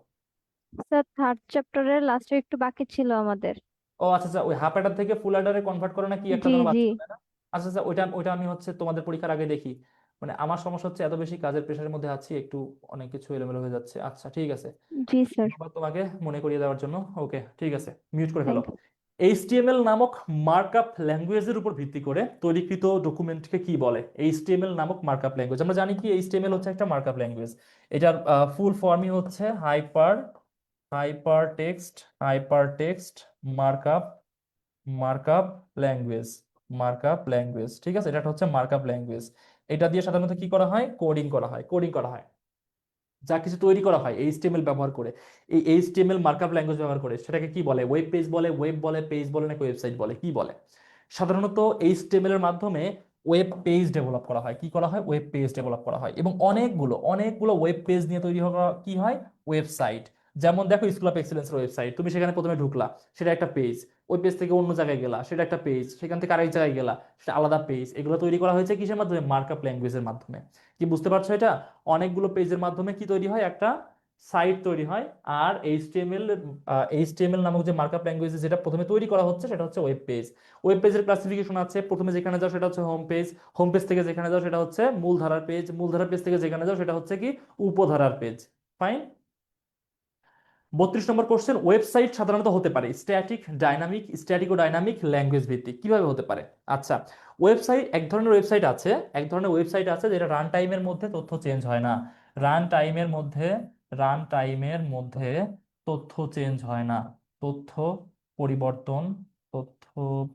স্যার থার্ড চ্যাপ্টারের লাস্টে একটু বাকি ছিল আমাদের। ও আচ্ছা আচ্ছা, ওই হাফ অ্যাডার থেকে ফুল অ্যাডারে কনভার্ট করে না কি একটা জি যেন জি। বাচ্চা, তাই না? আচ্ছা আচ্ছা, ওইটা ওইটা আমি হচ্ছে তোমাদের পরীক্ষার আগে দেখি। মানে আমার সমস্যা হচ্ছে এত বেশি কাজের প্রেশারের মধ্যে আছি, একটু অনেক কিছু এলোমেলো হয়ে যাচ্ছে। আচ্ছা ঠিক আছে, জি স্যার। ধন্যবাদ তোমাকে মনে করিয়ে দেওয়ার জন্য। ওকে ঠিক আছে, মিউট করে ফেলো। Thank you. এইচটিএমএল নামক মার্কআপ ল্যাঙ্গুয়েজের উপর ভিত্তি করে তৈরিকৃত ডকুমেন্টকে কি বলে? এইচটিএমএল নামক মার্কআপ ল্যাঙ্গুয়েজ, আমরা জানি কি এইচটিএমএল হচ্ছে একটা মার্কআপ ল্যাঙ্গুয়েজ। এটার ফুল ফর্মই হচ্ছে hyper text markup markup language. Markup language, ঠিক আছে, এটা হচ্ছে মার্কআপ ল্যাঙ্গুয়েজ। এটা দিয়ে সাধারণত কি করা হয়? কোডিং করা হয়, যা কিছু তৈরি করা হয় এইচটিএমএল ব্যবহার করে, এই এইচটিএমএল মার্কআপ ল্যাঙ্গুয়েজ ব্যবহার করে, সেটাকে কি বলে? ওয়েব পেজ বলে, ওয়েব বলে, পেজ বলে, নাকি ওয়েবসাইট বলে, কি বলে? সাধারণত এইচটিএমএল এর মাধ্যমে ওয়েব পেজ ডেভেলপ করা হয়। কি করা হয়? ওয়েব পেজ ডেভেলপ করা হয়, এবং অনেকগুলো অনেকগুলো ওয়েব পেজ নিয়ে তৈরি হওয়া কি হয়? ওয়েবসাইট। যেমন দেখো, স্কুল অফ এক্সেলেন্সের ওয়েবসাইট, তুমি সেখানে প্রথমে ঢুকলা, সেটা একটা পেজ। ওই পেজ থেকে অন্য জায়গায় গেলা, সেটা একটা পেজ। সেখান থেকে আরেক জায়গায় গেলা, সেটা আলাদা পেজ। এগুলো তৈরি করা হয়েছে কিসের মাধ্যমে? মার্কআপ ল্যাঙ্গুয়েজের মাধ্যমে। কি বুঝতে পারছো এটা? অনেকগুলো পেজের মাধ্যমে কি তৈরি হয়? একটা সাইট তৈরি হয়। আর এইচটিএমএল নামক যে মার্কআপ ল্যাঙ্গুয়েজ যেটা প্রথমে তৈরি করা হচ্ছে সেটা হচ্ছে ওয়েব পেজ। ওয়েব পেজের ক্লাসিফিকেশন আছে, প্রথমে যেখানে যাও সেটা হচ্ছে হোম পেজ, হোম পেজ থেকে যেখানে যাও সেটা হচ্ছে মূলধারার পেজ, মূলধারার পেজ থেকে যেখানে যাও সেটা হচ্ছে কি? উপধারার পেজ। ফাইন। 32 নম্বর কোশ্চেন, ওয়েবসাইট সাধারণত হতে পারে স্ট্যাটিক, ডাইনামিক, স্ট্যাটিক ও ডাইনামিক, ল্যাঙ্গুয়েজ ভিত্তিক। কিভাবে হতে পারে? আচ্ছা, ওয়েবসাইট, এক ধরনের ওয়েবসাইট আছে যেটা রান টাইমের মধ্যে তথ্য চেঞ্জ হয় না। রান টাইমের মধ্যে রান টাইমের মধ্যে তথ্য চেঞ্জ হয় না। তথ্য পরিবর্তন তথ্য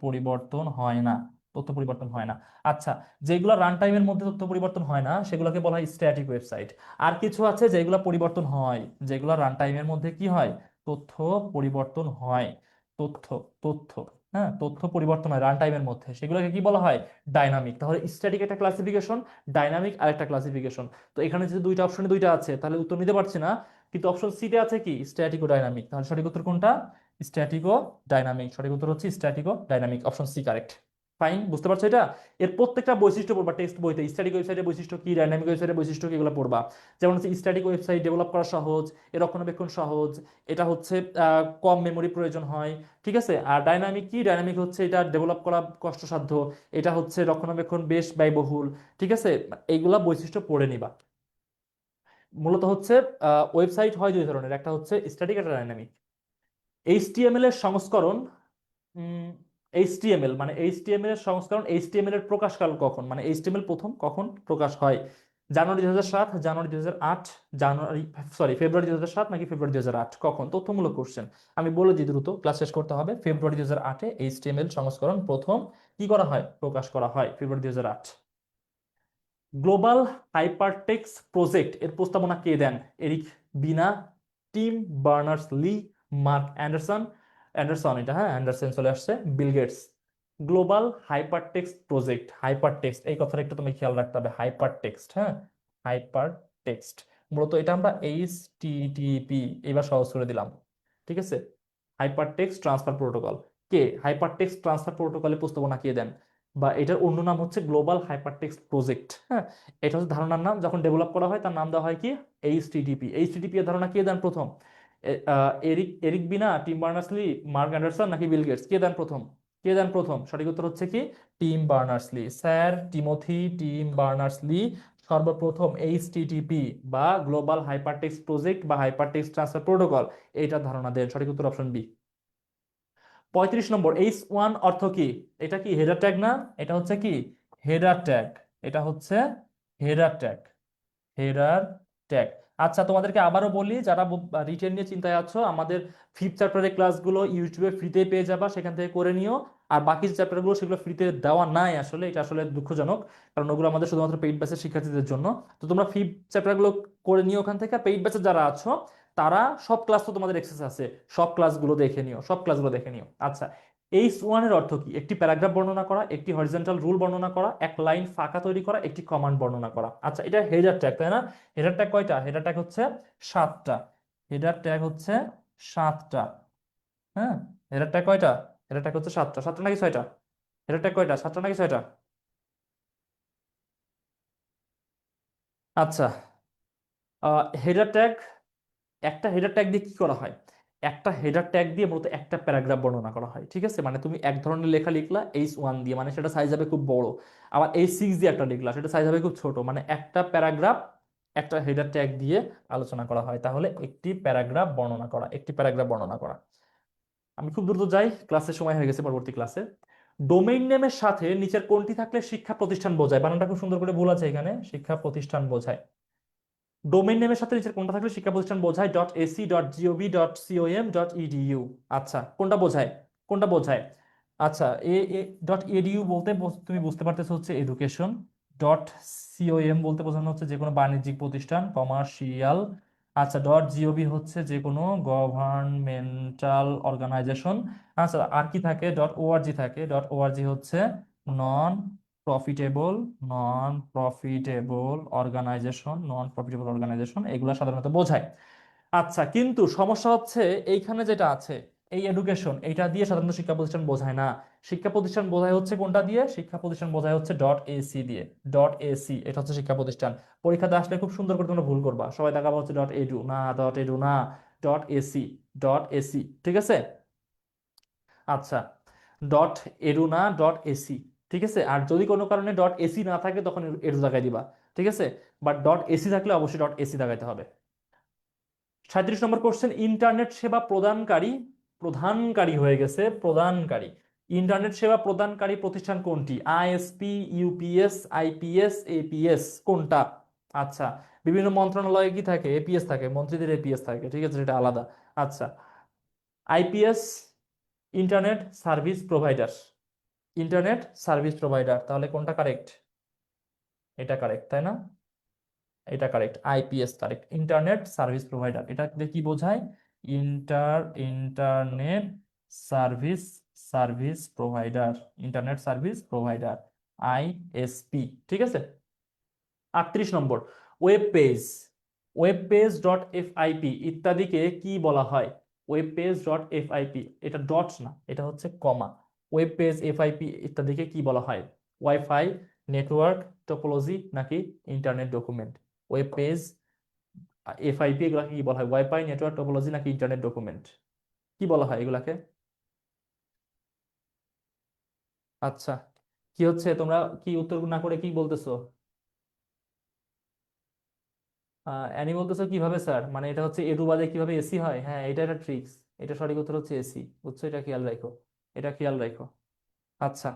পরিবর্তন হয় না। তথ্য পরিবর্তন হয় না। আচ্ছা, যেগুলো রান টাইমের মধ্যে তথ্য পরিবর্তন হয় না সেগুলোকে বলা হয় স্ট্যাটিক ওয়েবসাইট। আর কিছু আছে যেগুলো পরিবর্তন হয়, যেগুলো রান টাইমের মধ্যে কি হয়? তথ্য পরিবর্তন হয়। তথ্য তথ্য হ্যাঁ, তথ্য পরিবর্তন হয় রান টাইমের মধ্যে, সেগুলোকে কি বলা হয়? ডাইনামিক। তাহলে স্ট্যাটিক একটা ক্লাসিফিকেশন, ডাইনামিক আরেকটা ক্লাসিফিকেশন। তো এখানে যে দুইটা অপশনে দুইটা আছে, তাহলে উত্তর নিতে পারছি না, কিন্তু অপশন সি তে আছে কি? স্ট্যাটিক ও ডাইনামিক। তাহলে সঠিক উত্তর কোনটা? স্ট্যাটিক ও ডাইনামিক। সঠিক উত্তর হচ্ছে স্ট্যাটিক ও dynamic, option C correct. Fine, বুঝতে পারছো এটা? এর প্রত্যেকটা বৈশিষ্ট্য পড়বা টেক্সট বইতে। স্ট্যাটিক ওয়েবসাইটের বৈশিষ্ট্য কি, ডাইনামিক ওয়েবসাইটের বৈশিষ্ট্য কি, এগুলো পড়বা। যেমন হচ্ছে স্ট্যাটিক ওয়েবসাইট ডেভেলপ করা সহজ, এর রক্ষণাবেক্ষণ সহজ, এটা হচ্ছে কম মেমোরি প্রয়োজন হয়, ঠিক আছে। আর ডাইনামিক কি, ডাইনামিক হচ্ছে এটা ডেভেলপ করা কষ্টসাধ্য, এটা হচ্ছে রক্ষণাবেক্ষণ বেশ ব্যয়বহুল, ঠিক আছে। এইগুলা বৈশিষ্ট্য পড়ে নিবা। মূলত হচ্ছে ওয়েবসাইট হয় দুই ধরনের, একটা হচ্ছে স্ট্যাটিক, একটা ডাইনামিক। এইচটিএমএল এর সংস্করণ, এইচটিএমএল মানে এইচটিএমএল এর সংস্করণ, এইচটিএমএল এর প্রকাশকাল কখন, মানে এইচটিএমএল প্রথম কখন প্রকাশ হয়? জানুয়ারি 2007, জানুয়ারি 2008, জানুয়ারি, সরি ফেব্রুয়ারি 2007 নাকি ফেব্রুয়ারি 2008, কখন? তথ্যমূলক কোশ্চেন। আমি বলে দিই দ্রুত, ক্লাস শেষ করতে হবে। ফেব্রুয়ারি 2008-এ এইচটিএমএল সংস্করণ প্রথম কি করা হয়, প্রকাশ করা হয়, ফেব্রুয়ারি 2008। গ্লোবাল হাইপারটেক্সট প্রজেক্ট এর প্রস্তাবনা কে দেন? Eric Bina, Tim Berners Lee, Marc Andreessen, Andreessen এটা, হ্যাঁ অ্যান্ডারসন চলে আসছে, Bill Gates. Global hypertext project, hypertext এই কথাটা একটু তুমি খেয়াল রাখতে হবে, হাইপারটেক্সট, হ্যাঁ হাইপারটেক্সট। মূলত এটা আমরা এইচটিটিপি এবার সহজ করে দিলাম, ঠিক আছে। Hypertext transfer protocol. কে হাইপারটেক্সট ট্রান্সফার প্রোটোকলের প্রস্তাবনা কে দেন, বা এটার অন্য নাম হচ্ছে গ্লোবাল হাইপারটেক্সট প্রজেক্ট, হ্যাঁ। এটা হচ্ছে ধারণার নাম, যখন ডেভেলপ করা হয় তার নাম দেওয়া হয় কি, এইচটিটিপি। এইচটিটিপি এর ধারণা কে দেন প্রথম? Eric Eric Bina, Tim Berners Lee, Marc Andreessen নাকি বিল গেটস, কে দেন প্রথম? কে দেন প্রথম? সঠিক উত্তর হচ্ছে কি, টিম বার্নার্স লি, স্যার টিমোথি টিম বার্নার্স লি সর্বপ্রথম এইচটিটিপি বা গ্লোবাল হাইপারটেক্সট প্রজেক্ট বা হাইপারটেক্সট ট্রান্সফার প্রোটোকল এইটার ধারণা দেন। সঠিক উত্তর অপশন বি। 35 নম্বর, H1 অর্থ কি? এটা কি হেডার ট্যাগ না? এটা হচ্ছে কি হেডার ট্যাগ, এটা হচ্ছে হেডার ট্যাগ, হেডার ট্যাগ। আচ্ছা তোমাদেরকে আবারও বলি, যারা রিটেন নিয়ে চিন্তায় আছো, আমাদের ফিফথ চ্যাপ্টারের ক্লাসগুলো ইউটিউবে ফ্রিতে পেয়ে যাবা, সেখান থেকে করে নিও। আর বাকি যে চ্যাপ্টারগুলো সেগুলো ফ্রিতে দেওয়া নাই আসলে, এটা আসলে দুঃখজনক, কারণ ওগুলো আমাদের শুধুমাত্র পেইড ব্যাচের শিক্ষার্থীদের জন্য। তো তোমরা ফিফথ চ্যাপ্টারগুলো করে নিও ওখান থেকে। পেইড ব্যাচে যারা আছো তারা সব ক্লাস তো তোমাদের এক্সেস আছে, সব ক্লাসগুলো দেখে নিও, সব ক্লাসগুলো দেখে নিও। আচ্ছা, H1 এর অর্থ কি? একটি প্যারাগ্রাফ বর্ণনা করা, একটি হরিজন্টাল রুল বর্ণনা করা, এক লাইন ফাঁকা তৈরি করা, একটি কমান্ড বর্ণনা করা। আচ্ছা, এটা হেডার ট্যাগ তাই না? হেডার ট্যাগ কয়টা? হেডার ট্যাগ হচ্ছে 7টা। হেডার ট্যাগ হচ্ছে 7টা, হ্যাঁ। হেডার ট্যাগ কয়টা? হেডার ট্যাগ হচ্ছে 7টা, 7টা নাকি 6টা? হেডার ট্যাগ কয়টা, 7টা নাকি 6টা? আচ্ছা, হেডার ট্যাগ, একটা হেডার ট্যাগ দিয়ে কি করা হয়? একটা হেডার ট্যাগ দিয়ে মূলত একটা প্যারাগ্রাফ বর্ণনা করা হয়, ঠিক আছে। মানে তুমি এক ধরনের লেখা লিখলা H1 দিয়ে, মানে সেটা সাইজ হবে খুব বড়। আবার H6 দিয়ে একটা লিখলা, সেটা সাইজ হবে খুব ছোট। মানে একটা প্যারাগ্রাফ একটা হেডার ট্যাগ দিয়ে আলোচনা করা হয়, তাহলে একটি প্যারাগ্রাফ বর্ণনা করা, একটি প্যারাগ্রাফ বর্ণনা করা। আমি খুব দ্রুত যাই, ক্লাসের সময় হয়ে গেছে, পরবর্তী ক্লাসে। ডোমেইন নেমের সাথে নিচের কোনটি থাকলে শিক্ষা প্রতিষ্ঠান বোঝায়? বানানটা খুব সুন্দর করে ভুল আছে এখানে, শিক্ষা প্রতিষ্ঠান বোঝায়। ডোমেইন নেমের সাথে নিচের কোনটা থাকলে শিক্ষা প্রতিষ্ঠান বোঝায়? .ac.gov.com.edu। আচ্ছা, কোনটা বোঝায়, কোনটা বোঝায়? আচ্ছা, .edu বলতে তুমি বুঝতে পারতেছো হচ্ছে এডুকেশন, .com বলতে বোঝানো হচ্ছে যে কোনো বাণিজ্যিক প্রতিষ্ঠান, কমার্শিয়াল। আচ্ছা, .gov হচ্ছে যে কোনো গভর্নমেন্টাল অর্গানাইজেশন। আচ্ছা, আর কি থাকে? .org থাকে, .org হচ্ছে non profitable, non profitable organisation, non profitable organisation, এগুলো সাধারণত বোঝায়। আচ্ছা, কিন্তু সমস্যা হচ্ছে এইখানে যেটা আছে, এই এডুকেশন, এইটা দিয়ে সাধারণত শিক্ষা প্রতিষ্ঠান বোঝায় না। শিক্ষা প্রতিষ্ঠান বোঝায় হচ্ছে কোনটা দিয়ে? শিক্ষা প্রতিষ্ঠান বোঝায় হচ্ছে .ac দিয়ে। .ac এটা হচ্ছে শিক্ষা প্রতিষ্ঠান। পরীক্ষাতে আসলে খুব সুন্দর করে তোমরা ভুল করবা, সবাই দেখাবো হচ্ছে .edu না, .edu না, .ac, .ac, ঠিক আছে। আচ্ছা, .edu না, .ac, ঠিক আছে। আর যদি কোনো কারণে .ac না থাকে তখন এডু লাগাই দিবা, ঠিক আছে। বাট .ac থাকলে অবশ্যই .ac লাগাইতে হবে। 37 নম্বর কোশ্চেন, ইন্টারনেট সেবা প্রদানকারী, প্রধানকারী হয়ে গেছে, প্রদানকারী, ইন্টারনেট সেবা প্রদানকারী প্রতিষ্ঠান কোনটি? আইএসপি, ইউপিএস, আইপিএস, এপিএস, কোনটা? আচ্ছা, বিভিন্ন মন্ত্রণালয়ে কি থাকে? এপিএস থাকে, মন্ত্রীদের এপিএস থাকে, ঠিক আছে, সেটা আলাদা। আচ্ছা, IPS internet service provider, internet service provider, তাহলে কোনটা কারেক্ট? এটা কারেক্ট তাই না? এটা correct, IPS correct, internet service provider. এটা দিয়ে কি বোঝায়? Internet service, service provider, internet service provider, ISP, ঠিক আছে। 38 নম্বর, web page, web page .fip ইত্যাদিকে কি বলা হয়? ওয়েব পেজ .fip, এটা ডট না, এটা হচ্ছে কমা। ওয়েব পেজ, এফআইপি ইত্যাদিকে কি বলা হয়? ওয়াইফাই নেটওয়ার্ক টপোলজি নাকি internet document? Web page, FIP এগুলাকে কি বলা হয়? ওয়াইফাই নেটওয়ার্ক টপোলজি নাকি ইন্টারনেট ডকুমেন্ট? কি বলা হয় এগুলাকে? আচ্ছা, কি হচ্ছে, তোমরা কি উত্তর না করে কি বলতেছো? অ্যানি বলতেছো কিভাবে স্যার, মানে এটা হচ্ছে এটু বাজে কিভাবে এসি হয়? হ্যাঁ, এটা একটা ট্রিক্স। এটা সঠিক উত্তর হচ্ছে এসি। বুঝছো? এটা খেয়াল রাখো, এটা খেয়াল রাখো। আচ্ছা,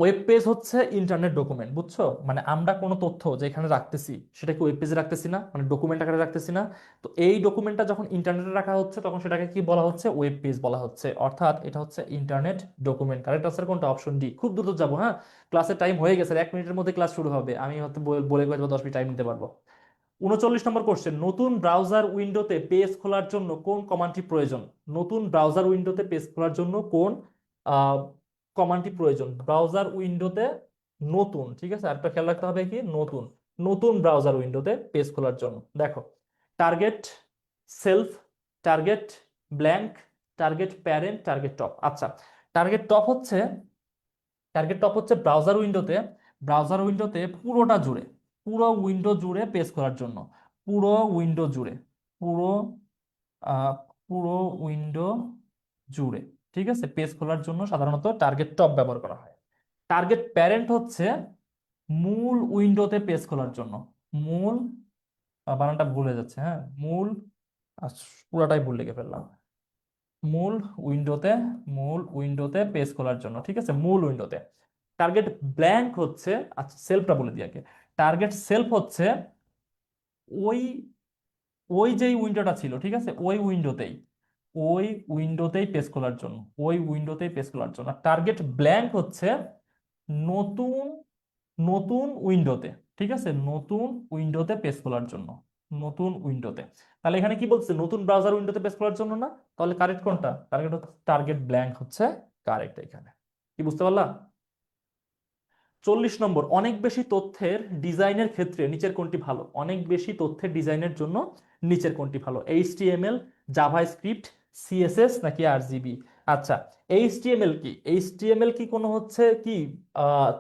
ওয়েব পেজ হচ্ছে ইন্টারনেট ডকুমেন্ট, বুঝছো? মানে আমরা কোনো তথ্য যেখানে রাখতেছি সেটাকে ওয়েব পেজে রাখতেছি না, মানে ডকুমেন্ট আকারে রাখতেছি না। তো এই ডকুমেন্টটা যখন ইন্টারনেটে রাখা হচ্ছে তখন সেটাকে কি বলা হচ্ছে? ওয়েব পেজ বলা হচ্ছে। অর্থাৎ এটা হচ্ছে ইন্টারনেট ডকুমেন্ট। কারেক্ট আনসার কোনটা? Option D. খুব দ্রুত যাবো, হ্যাঁ, ক্লাসের টাইম হয়ে গেছে, 1 মিনিটের মধ্যে ক্লাস শুরু হবে। আমি হয়তো বলে বলে 10 মিনিট টাইম নিতে পারবো। 39 নম্বর কোশ্চেন, নতুন ব্রাউজার উইন্ডোতে পেজ খোলার জন্য কোন কমান্ডটি প্রয়োজন? নতুন ব্রাউজার উইন্ডোতে পেজ খোলার জন্য কোন কমান্ডটি প্রয়োজন? ব্রাউজার উইন্ডোতে নতুন, ঠিক আছে, আরেকটা খেয়াল রাখতে হবে কি, নতুন, নতুন ব্রাউজার উইন্ডোতে পেজ খোলার জন্য দেখো, target self, target blank, target parent, target top. আচ্ছা, টার্গেট টপ হচ্ছে, টার্গেট টপ হচ্ছে ব্রাউজার উইন্ডোতে পুরোটা জুড়ে, পুরো উইন্ডো জুড়ে পেজ করার জন্য, পুরো উইন্ডো জুড়ে, পুরো আহ, পুরো উইন্ডো জুড়ে, ঠিক আছে, পেজ খোলার জন্য সাধারণত টার্গেট টপ ব্যবহার করা হয়। টার্গেট প্যারেন্ট হচ্ছে মূল উইন্ডোতে পেজ খোলার জন্য, মূল, বানানটা ভুলে যাচ্ছে, হ্যাঁ, মূল, পুরাটাই ভুল লিখে ফেললাম, মূল উইন্ডোতে, মূল উইন্ডোতে পেজ খোলার জন্য, ঠিক আছে, মূল উইন্ডোতে। টার্গেট ব্ল্যাঙ্ক হচ্ছে, আচ্ছা সেলফটা বলে দিই আগে, টার্গেট সেলফ হচ্ছে ওই, ওই যেই উইন্ডোটা ছিল, ঠিক আছে, ওই উইন্ডোতেই, ওই উইন্ডোতেই পেজ খোলার জন্য, ওই উইন্ডোতেই পেজ খোলার জন্য। টার্গেট ব্ল্যাঙ্ক হচ্ছে নতুন, নতুন উইন্ডোতে, ঠিক আছে, নতুন উইন্ডোতে পেজ খোলার জন্য, নতুন উইন্ডোতে। তাহলে এখানে কি বলছে? নতুন ব্রাউজার উইন্ডোতে পেজ খোলার জন্য না? তাহলে কারেক্ট কোনটা? টার্গেট, টার্গেট ব্ল্যাঙ্ক হচ্ছে কারেক্ট এখানে। কি বুঝতে পারলা? 40 নম্বর, অনেক বেশি তথ্যের ডিজাইনের ক্ষেত্রে নিচের কোনটি ভালো? অনেক বেশি তথ্যের ডিজাইনের জন্য নিচের কোনটি ভালো? এইচটিএমএল, জাভাস্ক্রিপ্ট, সিএসএস নাকি আরজিবি? আচ্ছা, এইচটিএমএল কি? এইচটিএমএল কি কোনো হচ্ছে কি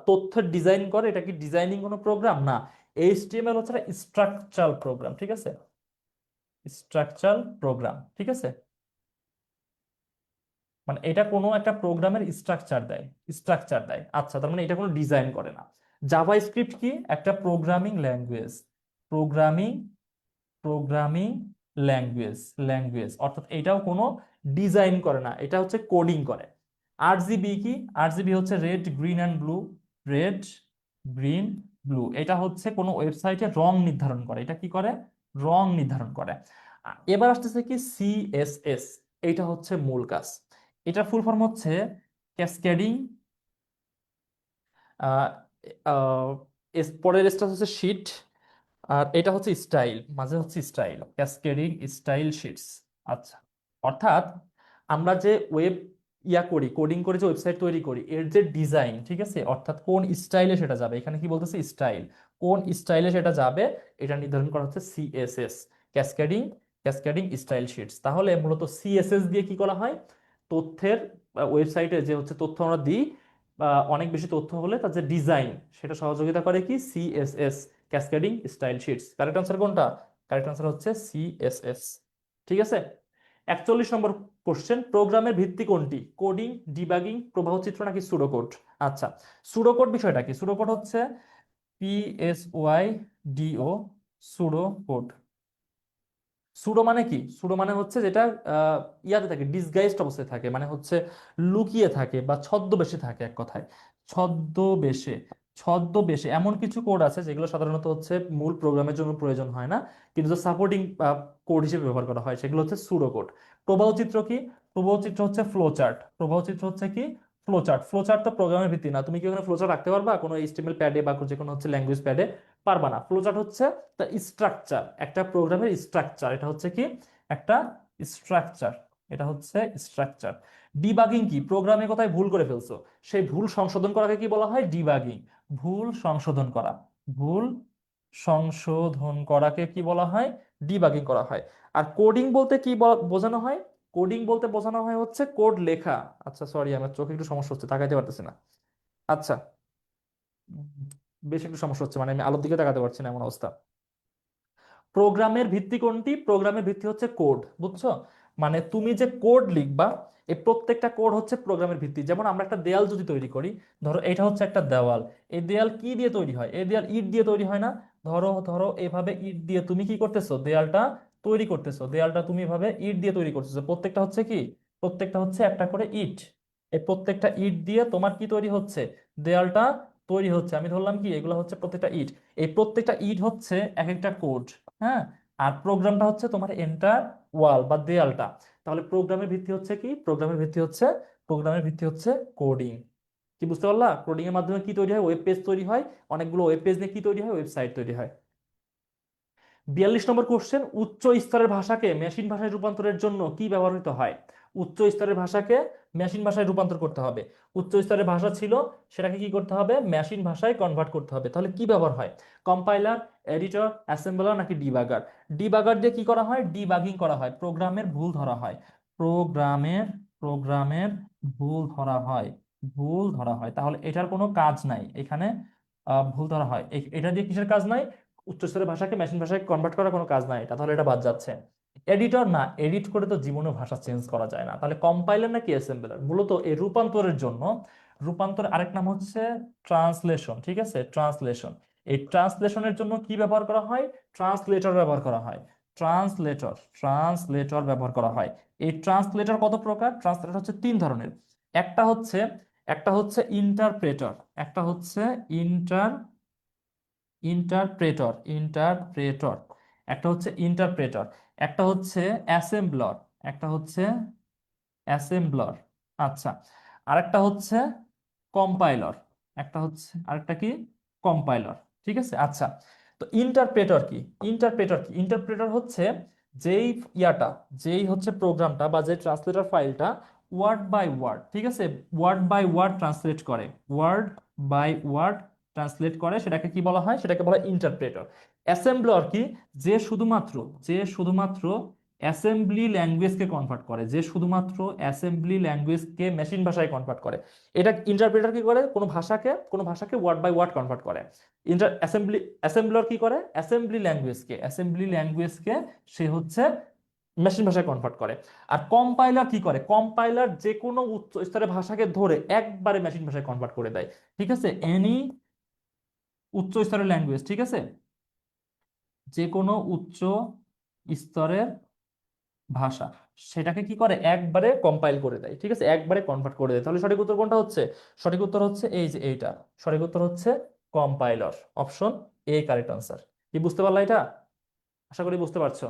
তথ্যের ডিজাইন করে? এটা কি ডিজাইনিং কোনো প্রোগ্রাম? না, এইচটিএমএল হচ্ছে স্ট্রাকচারাল প্রোগ্রাম, ঠিক আছে, স্ট্রাকচারাল প্রোগ্রাম, ঠিক আছে, মানে এটা কোনো একটা প্রোগ্রামের স্ট্রাকচার দেয়, স্ট্রাকচার দেয়। আচ্ছা, তার মানে এটা কোনো ডিজাইন করে না। জাভাস্ক্রিপ্ট কি? একটা programming language, programming, programming language, language, অর্থাৎ এটাও কোনো ডিজাইন করে না, এটা হচ্ছে কোডিং করে। আরজিবি কি? আরজিবি হচ্ছে red green and blue, red green blue, এটা হচ্ছে কোনো ওয়েবসাইটে রং নির্ধারণ করে। এটা কি করে? রং নির্ধারণ করে। এবার আসতেছে কি সিএসএস, এটা হচ্ছে মূল কাজ। এটা ফুল ফর্ম হচ্ছে ক্যাসকেডিং, পরের স্টেজ হচ্ছে শিট, আর এটা হচ্ছে স্টাইল, মাঝে হচ্ছে স্টাইল, ক্যাসকেডিং স্টাইল শিটস। আচ্ছা, অর্থাৎ আমরা যে ওয়েব করি, কোডিং করে যে ওয়েবসাইট তৈরি করি, এর যে ডিজাইন, ঠিক আছে, অর্থাৎ কোন স্টাইলে সেটা যাবে, এখানে কি বলতেছে? স্টাইল, কোন স্টাইলে সেটা যাবে এটা নির্ধারণ করা হচ্ছে CSS, cascading, cascading style shits. তাহলে মূলত সিএসএস দিয়ে কি করা হয়? তথ্যের, ওয়েবসাইটে যে হচ্ছে তথ্য আমরা দিই, বা অনেক বেশি তথ্য হলে তার যে ডিজাইন সেটা সহযোগিতা করে কি? CSS, cascading style shits. Correct answer কোনটা? কারেক্ট আনসার হচ্ছে সিএসএস, ঠিক আছে। 41 নম্বর কোশ্চেন, প্রোগ্রামের ভিত্তি কোনটি? কোডিং, ডিবাগিং, প্রবাহ চিত্র নাকি সুডোকোড? আচ্ছা, সুডোকোড বিষয়টা কি? সুডোকোড হচ্ছে PSYDO, সুডোকোড। সুডো মানে কি? সুডো মানে হচ্ছে যেটা ইয়াতে থাকে, ডিসগাইজড অবস্থায় থাকে, মানে হচ্ছে লুকিয়ে থাকে বা ছদ্মবেশে থাকে, এক কথায় ছদ্মবেশে। ছদ্মবেশে এমন কিছু কোড আছে যেগুলো সাধারণত হচ্ছে মূল প্রোগ্রামের জন্য প্রয়োজন হয় না, কিন্তু সাপোর্টিং কোড হিসেবে ব্যবহার করা হয়, সেগুলো হচ্ছে সুডো কোড। প্রবাহ চিত্র কি? প্রবাহ চিত্র হচ্ছে ফ্লো চার্ট। প্রবাহ চিত্র হচ্ছে কি? Flow chart. ফ্লো চার্ট তো প্রোগ্রামের ভিত্তি না, তুমি কি ওখানে ফ্লো চার্ট রাখতে পারবা কোনো এইচটিএমএল প্যাডে বা যে কোনো হচ্ছে ল্যাঙ্গুয়েজ প্যাডে? পারবা না। ফ্লোচার্ট হচ্ছে তা স্ট্রাকচার, একটা প্রোগ্রামের স্ট্রাকচার, এটা হচ্ছে কি? একটা স্ট্রাকচার, এটা হচ্ছে স্ট্রাকচার। ডিবাগিং কি? প্রোগ্রামে কোথায় ভুল করে ফেলছো, সেই ভুল সংশোধন করাকে কি বলা হয়? ডিবাগিং। ভুল সংশোধন করা, ভুল সংশোধন করাকে কি বলা হয়? ডিবাগিং করা হয়। আর কোডিং বলতে কি বোঝানো হয়? কোডিং বলতে বোঝানো হয় হচ্ছে কোড লেখা। আচ্ছা সরি, আমার চোখে একটু সমস্যা হচ্ছে, তাকাইতে পারতেছি না। আচ্ছা, উম, বেশ একটু সমস্যা হচ্ছে, মানে আমি আলোর দিকে তাকাতে পারছি না, এমন অবস্থা। প্রোগ্রামের ভিত্তি কোনটি? প্রোগ্রামের ভিত্তি হচ্ছে কোড, বুঝছো? মানে তুমি যে কোড লিখবা, এই প্রত্যেকটা কোড হচ্ছে প্রোগ্রামের ভিত্তি। যেমন আমরা একটা দেয়াল যদি তৈরি করি, ধরো এটা হচ্ছে একটা দেওয়াল, এই দেয়াল কি দিয়ে তৈরি হয়? এই দেয়াল ইট দিয়ে তৈরি হয় না? ধরো ধরো এভাবে ইট দিয়ে তুমি কি করতেছো, দেয়ালটা তৈরি করতেছো, দেয়ালটা তুমি এভাবে ইট দিয়ে তৈরি করতেছো, প্রত্যেকটা হচ্ছে কি, প্রত্যেকটা হচ্ছে একটা করে ইট। এই প্রত্যেকটা ইট দিয়ে তোমার কি তৈরি হচ্ছে, দেয়ালটা তৈরি হচ্ছে। আমি ধরলাম কি এগুলো হচ্ছে প্রত্যেকটা ইট। এই প্রত্যেকটা ইট হচ্ছে এক একটা কোড। হ্যাঁ, আর প্রোগ্রামটা হচ্ছে তোমার এন্টার ওয়াল বা দেয়ালটা। তাহলে প্রোগ্রামের ভিত্তি হচ্ছে কি, প্রোগ্রামের ভিত্তি হচ্ছে কোডিং। কি বুঝতে পারলা? কোডিং এর মাধ্যমে কি তৈরি হয়, ওয়েব পেজ তৈরি হয়, অনেকগুলো ওয়েব পেজ নিয়ে কি তৈরি হয়, ওয়েবসাইট তৈরি হয়। 42 নম্বর কোশ্চেন, উচ্চ স্তরের ভাষাকে মেশিন ভাষায় রূপান্তরের জন্য কি ব্যবহৃত হয়? উচ্চ স্তরের ভাষাকে মেশিন ভাষায় রূপান্তর করতে হবে। উচ্চ স্তরের ভাষা ছিল, সেটাকে কি করতে হবে, মেশিন ভাষায় কনভার্ট করতে হবে। তাহলে কি ব্যবহার হয়? কম্পাইলার, এডিটর, অ্যাসেম্বলার নাকি ডিবাগার? ডিবাগার দিয়ে কি করা হয়, ডিবাগিং করা হয়, প্রোগ্রামের ভুল ধরা হয়। প্রোগ্রামের প্রোগ্রামের ভুল ধরা হয়, ভুল ধরা হয়। তাহলে এটার কোনো কাজ নাই এখানে, ভুল ধরা হয়। এটা দিয়ে কিসের কাজ নাই? উচ্চস্তরের ভাষাকে মেশিন ভাষায় কনভার্ট করার কোনো কাজ নাই এটা, তাহলে এটা বাদ যাচ্ছে। এডিটর না, এডিট করে তো জীবনে ভাষা চেঞ্জ করা যায় না। তাহলে কম্পাইলার নাকি অ্যাসেম্বলার? মূলত এই রূপান্তরের জন্য, রূপান্তর আরেক নাম হচ্ছে ট্রান্সলেশন, ঠিক আছে, ট্রান্সলেশন। এই ট্রান্সলেশনের জন্য কি ব্যবহার করা হয়? ট্রান্সলেটর ব্যবহার করা হয়। ট্রান্সলেটর ব্যবহার করা হয়। এই ট্রান্সলেটর কত প্রকার? ট্রান্সলেটর হচ্ছে 3 ধরনের। একটা হচ্ছে একটা হচ্ছে ইন্টারপ্রেটর, একটা হচ্ছে ইন্টার ইন্টারপ্রেটর, একটা হচ্ছে ইন্টারপ্রেটর, একটা হচ্ছে অ্যাসেম্বলর, একটা হচ্ছে অ্যাসেম্বলর। আচ্ছা, আরেকটা হচ্ছে কম্পাইলর, একটা হচ্ছে আরেকটা কি, কম্পাইলর। ঠিক আছে, আচ্ছা। তো ইন্টারপ্রেটর কি? ইন্টারপ্রেটর হচ্ছে যেই ইয়াটা, যেই হচ্ছে প্রোগ্রামটা বা যে ট্রান্সলেটর ফাইলটা ওয়ার্ড বাই ওয়ার্ড, ঠিক আছে, ওয়ার্ড বাই ওয়ার্ড ট্রান্সলেট করে, ওয়ার্ড বাই ওয়ার্ড ট্রান্সলেট করে, সেটাকে কি বলা হয়, সেটাকে বলা হয় ইন্টারপ্রেটর। অ্যাসেম্বলর কি? যে শুধুমাত্র যে শুধুমাত্র অ্যাসেম্বলি ল্যাঙ্গুয়েজকে কনভার্ট করে, যে শুধুমাত্র অ্যাসেম্বলি ল্যাঙ্গুয়েজকে মেশিন ভাষায় কনভার্ট করে। এটা ইন্টারপ্রেটার কি করে? কোনো ভাষাকে ওয়ার্ড বাই ওয়ার্ড কনভার্ট করে। অ্যাসেম্বলর কি করে? অ্যাসেম্বলি ল্যাঙ্গুয়েজকে সে হচ্ছে মেশিন ভাষায় কনভার্ট করে। আর কম্পাইলার কি করে? কম্পাইলার যে কোনো উচ্চ স্তরের ভাষাকে ধরে একবারে মেশিন ভাষায় কনভার্ট করে দেয়। ঠিক আছে, এনি উচ্চ স্তরের ল্যাঙ্গুয়েজ, ঠিক আছে, যে কোনো উচ্চ স্তরের ভাষা, সেটাকে কি করে, একবারে কম্পাইল করে দেয়, ঠিক আছে, একবারে কনভার্ট করে দেয়। তাহলে সঠিক উত্তর কোনটা হচ্ছে? সঠিক উত্তর হচ্ছে এই যে এইটা, সঠিক উত্তর হচ্ছে কম্পাইলর, অপশন এ কারেক্ট আনসার। কি বুঝতে পারলা এটা? আশা করি বুঝতে পারছো।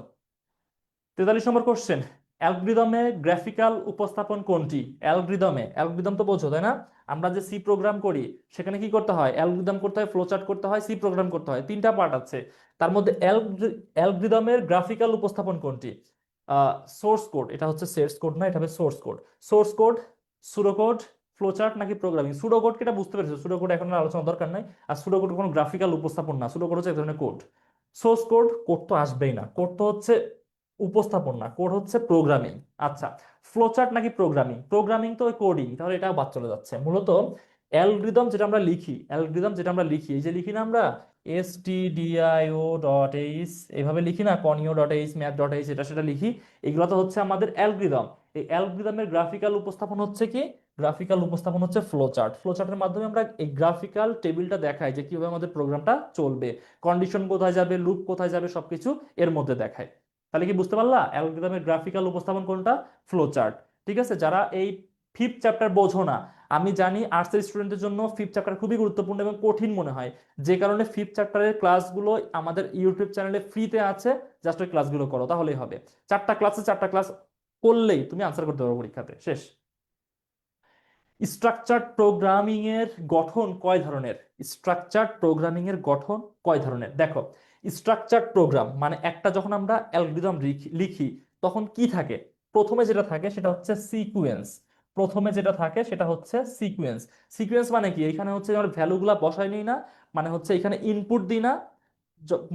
43 নম্বর কোশ্চেন, অ্যালগরিদমে গ্রাফিক্যাল উপস্থাপন কোনটি? অ্যালগরিদম তো বোঝো তাই না? আমরা যে সি প্রোগ্রাম করি, সেখানে কি করতে হয়, অ্যালগরিদম করতে হয়, ফ্লোচার্ট করতে হয়, সি প্রোগ্রাম করতে হয়, 3টা পার্ট আছে। তার মধ্যে অ্যালগরিদমের গ্রাফিক্যাল উপস্থাপন কোনটি? সোর্স কোড, এটা হচ্ছে সোর্স কোড না, এটা হবে source code. Source code, pseudocode, flowchart নাকি প্রোগ্রামিং? সুডোকোড কেটা বুঝতে পেরেছো, সুডোকোড এখন আর আলোচনা দরকার নাই। আর সুডোকোড কোনো গ্রাফিক্যাল উপস্থাপন না, সুডোকোড হচ্ছে এক ধরনের কোড। সোর্স কোড, কোড তো আসবেই না, কোড তো হচ্ছে উপস্থাপন না, কোড হচ্ছে প্রোগ্রামিং। আচ্ছা, ফ্লোচার্ট নাকি প্রোগ্রামিং? প্রোগ্রামিং তো কোডিং, তাহলে এটা বাদ চলে যাচ্ছে। মূলত অ্যালগরিদম যেটা আমরা লিখি, এই যে লিখি না আমরা stdio.h, এইভাবে লিখি না, conio.h, math.h, এটা সেটা লিখি, এগুলো তো হচ্ছে আমাদের অ্যালগরিদম। এই অ্যালগরিদমের গ্রাফিক্যাল উপস্থাপন হচ্ছে কি? গ্রাফিক্যাল উপস্থাপন হচ্ছে ফ্লোচার্ট। ফ্লোচার্টের মাধ্যমে আমরা এই গ্রাফিক্যাল টেবিলটা দেখাই যে কিভাবে আমাদের প্রোগ্রামটা চলবে, কন্ডিশন কোথায় যাবে, লুপ কোথায় যাবে, সবকিছু এর মধ্যে দেখায়। তাহলে কি বুঝতে পারলা অ্যালগরিদমের গ্রাফিক্যাল উপস্থাপন কোনটা? Flow chart. ঠিক আছে, যারা এই 5th চ্যাপ্টার বোঝো না, আমি জানি আর্টসের স্টুডেন্টদের জন্য 5th চ্যাপ্টার খুবই গুরুত্বপূর্ণ এবং কঠিন মনে হয়, যে কারণে 5th চ্যাপ্টারের ক্লাসগুলো আমাদের ইউটিউব চ্যানেলে ফ্রিতে আছে, জাস্ট ওই ক্লাসগুলো করো তাহলেই হবে। 4টা ক্লাস করলেই তুমি আনসার করতে পারো পরীক্ষাতে, শেষ। স্ট্রাকচার্ড প্রোগ্রামিং এর গঠন কয় ধরনের? স্ট্রাকচার্ড প্রোগ্রামিং এর গঠন কয় ধরনের? দেখো, স্ট্রাকচার্ড প্রোগ্রাম মানে একটা যখন আমরা অ্যালগরিদম লিখি, তখন কি থাকে? প্রথমে যেটা থাকে সেটা হচ্ছে সিকুয়েন্স। সিকুয়েন্স মানে কি? এখানে হচ্ছে আমরা ভ্যালুগুলা বসাই নিই না, মানে হচ্ছে এখানে ইনপুট দিই না,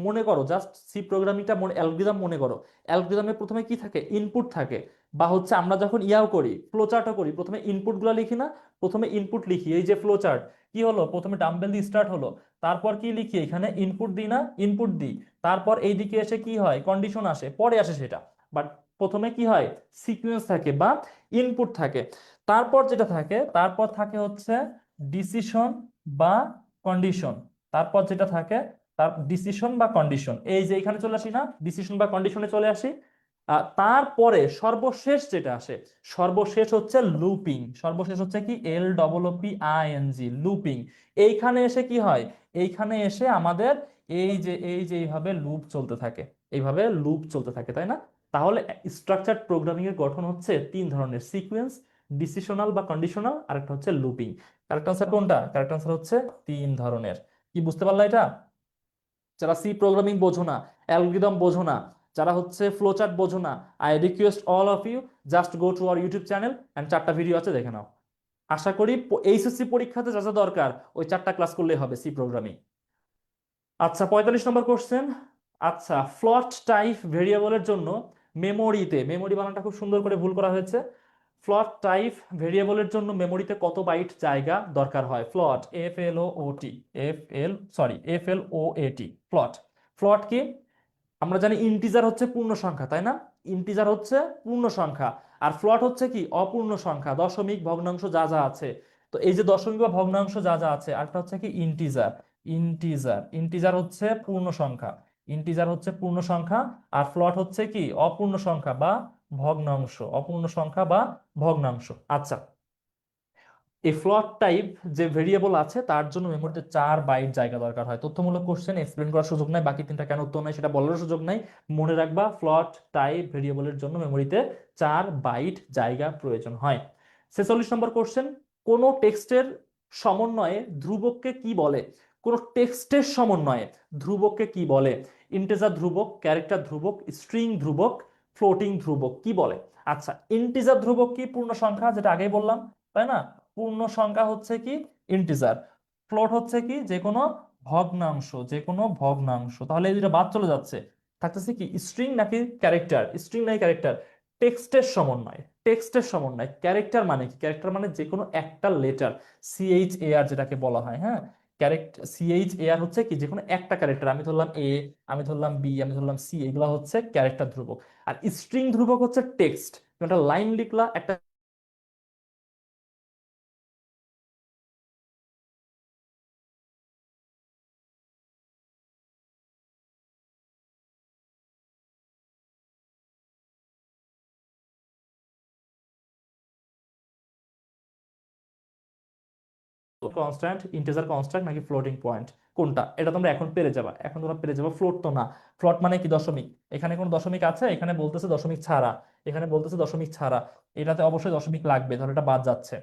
মনে করো জাস্ট সি প্রোগ্রামিংটা অ্যালগরিদম মনে করো। অ্যালগরিদমে প্রথমে কি থাকে, ইনপুট থাকে, বা হচ্ছে আমরা যখন ইয়াও করি ফ্লো চার্টও করি, প্রথমে ইনপুট গুলা লিখি না, প্রথমে ইনপুট লিখি, এই যে ফ্লো চার্ট কি হলো, প্রথমে ডাম্বেল দিয়ে স্টার্ট হলো, তারপর কি লিখি এখানে ইনপুট দিই না, ইনপুট দিই, তারপর এইদিকে এসে কি হয়, কন্ডিশন আসে, পরে আসে সেটা, বাট প্রথমে কি হয়, সিকোয়েন্স থাকে বা ইনপুট থাকে। তারপর যেটা থাকে, তারপর থাকে হচ্ছে ডিসিশন বা কন্ডিশন। তারপর যেটা থাকে তার ডিসিশন বা কন্ডিশন, এই যে এখানে চলে আসি না, ডিসিশন বা কন্ডিশনে চলে আসি। তারপরে সর্বশেষ যেটা আসে, সর্বশেষ হচ্ছে লুপিং। সর্বশেষ হচ্ছে কি, LOOPING, লুপিং। এইখানে এসে কি হয়, এইখানে এসে আমাদের এই যে এইভাবে লুপ চলতে থাকে, এইভাবে লুপ চলতে থাকে, তাই না? তাহলে স্ট্রাকচারড প্রোগ্রামিং এর গঠন হচ্ছে তিন ধরনের, সিকোয়েন্স, ডিসিশনাল বা কন্ডিশনাল, আর একটা হচ্ছে লুপিং। কারেক্ট আনসার কোনটা? কারেক্ট আনসার হচ্ছে তিন ধরনের। কি বুঝতে পারলা এটা? যারা সি প্রোগ্রামিং বোঝো না, অ্যালগরিদম বোঝো না, যারা হচ্ছে ফ্লোচার্ট বোঝো না, I request all of you just go to our YouTube channel and চারটা ভিডিও আছে, দেখে নাও। আশা করি এইচএসসি পরীক্ষাতে যা যা দরকার ওই চারটা ক্লাস করলেই হবে সি প্রোগ্রামিং। আচ্ছা, 45 নম্বর কোশ্চেন। আচ্ছা, ফ্লোট টাইপ ভেরিয়েবলের জন্য মেমোরিতে, মেমোরি বানানটা খুব সুন্দর করে ভুল করা হয়েছে, ফ্লোট টাইপ ভেরিয়েবলের জন্য মেমোরিতে কত বাইট জায়গা দরকার হয়? Float, FLOOT, FLOAT, float. Float কি? আমরা জানি ইন্টিজার হচ্ছে পূর্ণ সংখ্যা, তাই না? ইন্টিজার হচ্ছে পূর্ণ সংখ্যা, আর ফ্লোট হচ্ছে কি, অপূর্ণ সংখ্যা, দশমিক, ভগ্নাংশ যা যা আছে। তো এই যে দশমিক বা ভগ্নাংশ যা যা আছে, আরেকটা হচ্ছে কি ইন্টিজার। ইন্টিজার হচ্ছে পূর্ণ সংখ্যা, ইন্টিজার হচ্ছে পূর্ণ সংখ্যা, আর ফ্লোট হচ্ছে কি অপূর্ণ সংখ্যা বা ভগ্নাংশ, অপূর্ণ সংখ্যা বা ভগ্নাংশ। আচ্ছা, এই ফ্লোট টাইপ যে ভেরিয়েবল আছে তার জন্য মেমোরিতে 4 বাইট জায়গা দরকার হয়। তথ্যমূলক কোশ্চেন, এক্সপ্লেন করার সুযোগ নাই, বাকি তিনটা কেন উত্তর নাই সেটা বলার সুযোগ নাই। মনে রাখবা, ফ্লোট টাইপ ভেরিয়েবলের জন্য মেমোরিতে 4 বাইট জায়গা প্রয়োজন হয়। 46 নম্বর কোশ্চেন, কোন টেক্সটের সমন্বয়ে ধ্রুবককে কি বলে? কোন টেক্সটের সমন্বয়ে ধ্রুবককে কি বলে? ইন্টিজার ধ্রুবক, ক্যারেক্টার ধ্রুবক, স্ট্রিং ধ্রুবক, ফ্লোটিং ধ্রুবক, কি বলে? আচ্ছা, ইন্টিজার ধ্রুবক কি? পূর্ণ সংখ্যা, যেটা আগেই বললাম, তাই না? পূর্ণ সংখ্যা হচ্ছে কি ইন্টিজার, ফ্লোট হচ্ছে কি যে কোনো ভগ্নাংশ, যে কোনো ভগ্নাংশ। তাহলে এই দুটো বাদ চলে যাচ্ছে, থাকতেছে কি স্ট্রিং নাকি ক্যারেক্টার, স্ট্রিং নাকি ক্যারেক্টার। টেক্সটের সমন্বয়, টেক্সটের সমন্বয়। ক্যারেক্টার মানে কি? ক্যারেক্টার মানে যে কোনো একটা লেটার, CHAR যেটাকে বলা হয়, হ্যাঁ। CHAR হচ্ছে কি যে কোনো একটা ক্যারেক্টার, আমি ধরলাম A, আমি ধরলাম B, আমি ধরলাম C, এগুলো হচ্ছে ক্যারেক্টার ধ্রুবক। আর স্ট্রিং ধ্রুবক হচ্ছে টেক্সট, একটা লাইন লিখলা, একটা কনস্ট্যান্ট, ইন্টিজার কনস্ট্যান্ট নাকি ফ্লোটিং পয়েন্ট, কোনটা? এটা তোমরা এখন পেরে যাবা, এখন তোমরা পেরে যাবা। ফ্লোট তো না, ফ্লোট মানে কি দশমিক। এখানে কোন দশমিক আছে? এখানে বলতেছে দশমিক ছাড়া, এখানে বলতেছে দশমিক ছাড়া, এটাতে অবশ্যই দশমিক লাগবে, তাহলে এটা বাদ যাচ্ছে।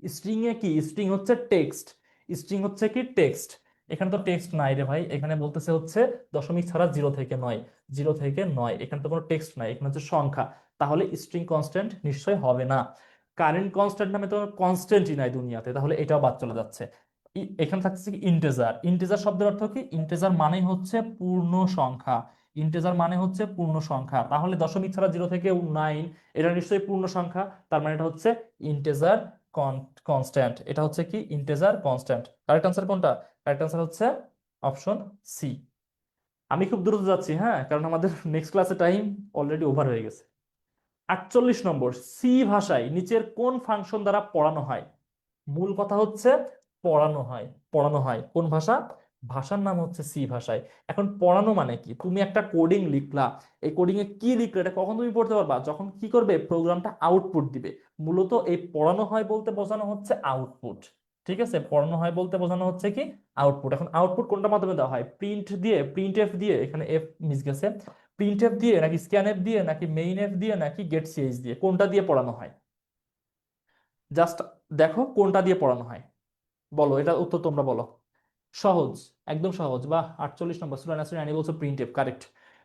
স্ট্রিং এ কি? স্ট্রিং হচ্ছে টেক্সট, স্ট্রিং হচ্ছে কি টেক্সট। এখানে তো টেক্সট নাই রে ভাই, এখানে বলতেছে হচ্ছে দশমিক ছাড়া 0 থেকে 9, 0 থেকে 9, এখানে তো কোনো টেক্সট নাই, এখানে হচ্ছে সংখ্যা। তাহলে স্ট্রিং কনস্ট্যান্ট নিশ্চয় হবে না। কারেন্ট কনস্ট্যান্ট নামে তো কনস্ট্যান্টই নাই দুনিয়াতে, তাহলে এটাও বাদ চলে যাচ্ছে। এখানে থাকছে কি ইন্টেজার। ইন্টেজার শব্দের অর্থ কি? ইন্টেজার মানে হচ্ছে পূর্ণ সংখ্যা, ইন্টেজার মানে হচ্ছে পূর্ণ সংখ্যা। তাহলে দশমিক ছাড়া 0 থেকে 9, এটা নিশ্চয়ই পূর্ণ সংখ্যা, তার মানে এটা হচ্ছে ইন্টেজার কনস্ট্যান্ট। এটা হচ্ছে কি ইন্টেজার কনস্ট্যান্ট। কারেক্ট আনসার কোনটা? কারেক্ট আনসার হচ্ছে অপশন সি। আমি খুব দ্রুত যাচ্ছি, হ্যাঁ, কারণ আমাদের নেক্সট ক্লাসে টাইম অলরেডি ওভার হয়ে গেছে। 48 নম্বর, সি ভাষায় নিচের কোন ফাংশন দ্বারা পড়ানো হয়? মূল কথা হচ্ছে পড়ানো হয়, পড়ানো হয় কোন ভাষা? ভাষার নাম হচ্ছে সি ভাষায়। এখন পড়ানো মানে কি? তুমি একটা কোডিং লিখলা, এই কোডিং এ কি লিখলে এটা কখন তুমি পড়তে পারবা? যখন কি করবে, প্রোগ্রামটা আউটপুট দিবে। মূলত এই পড়ানো হয় বলতে বোঝানো হচ্ছে আউটপুট। ঠিক আছে, পড়ানো হয় বলতে বোঝানো হচ্ছে কি আউটপুট। এখন আউটপুট কোনটার মাধ্যমে দেওয়া হয়? প্রিন্ট দিয়ে, প্রিন্ট এফ দিয়ে, এখানে এফ মিস গেছে, প্রিন্ট এফ দিয়ে নাকি স্ক্যান এফ দিয়ে নাকি মেইন এফ দিয়ে নাকি গেট সিএইচ দিয়ে, কোনটা দিয়ে পড়ানো হয়? জাস্ট দেখো কোনটা দিয়ে পড়ানো হয়, বলো, এটা উত্তর তোমরা বলো। সহজ, একদম সহজ। বা 48 নম্বর, সূরা নাসর 9 বলছে print F, correct.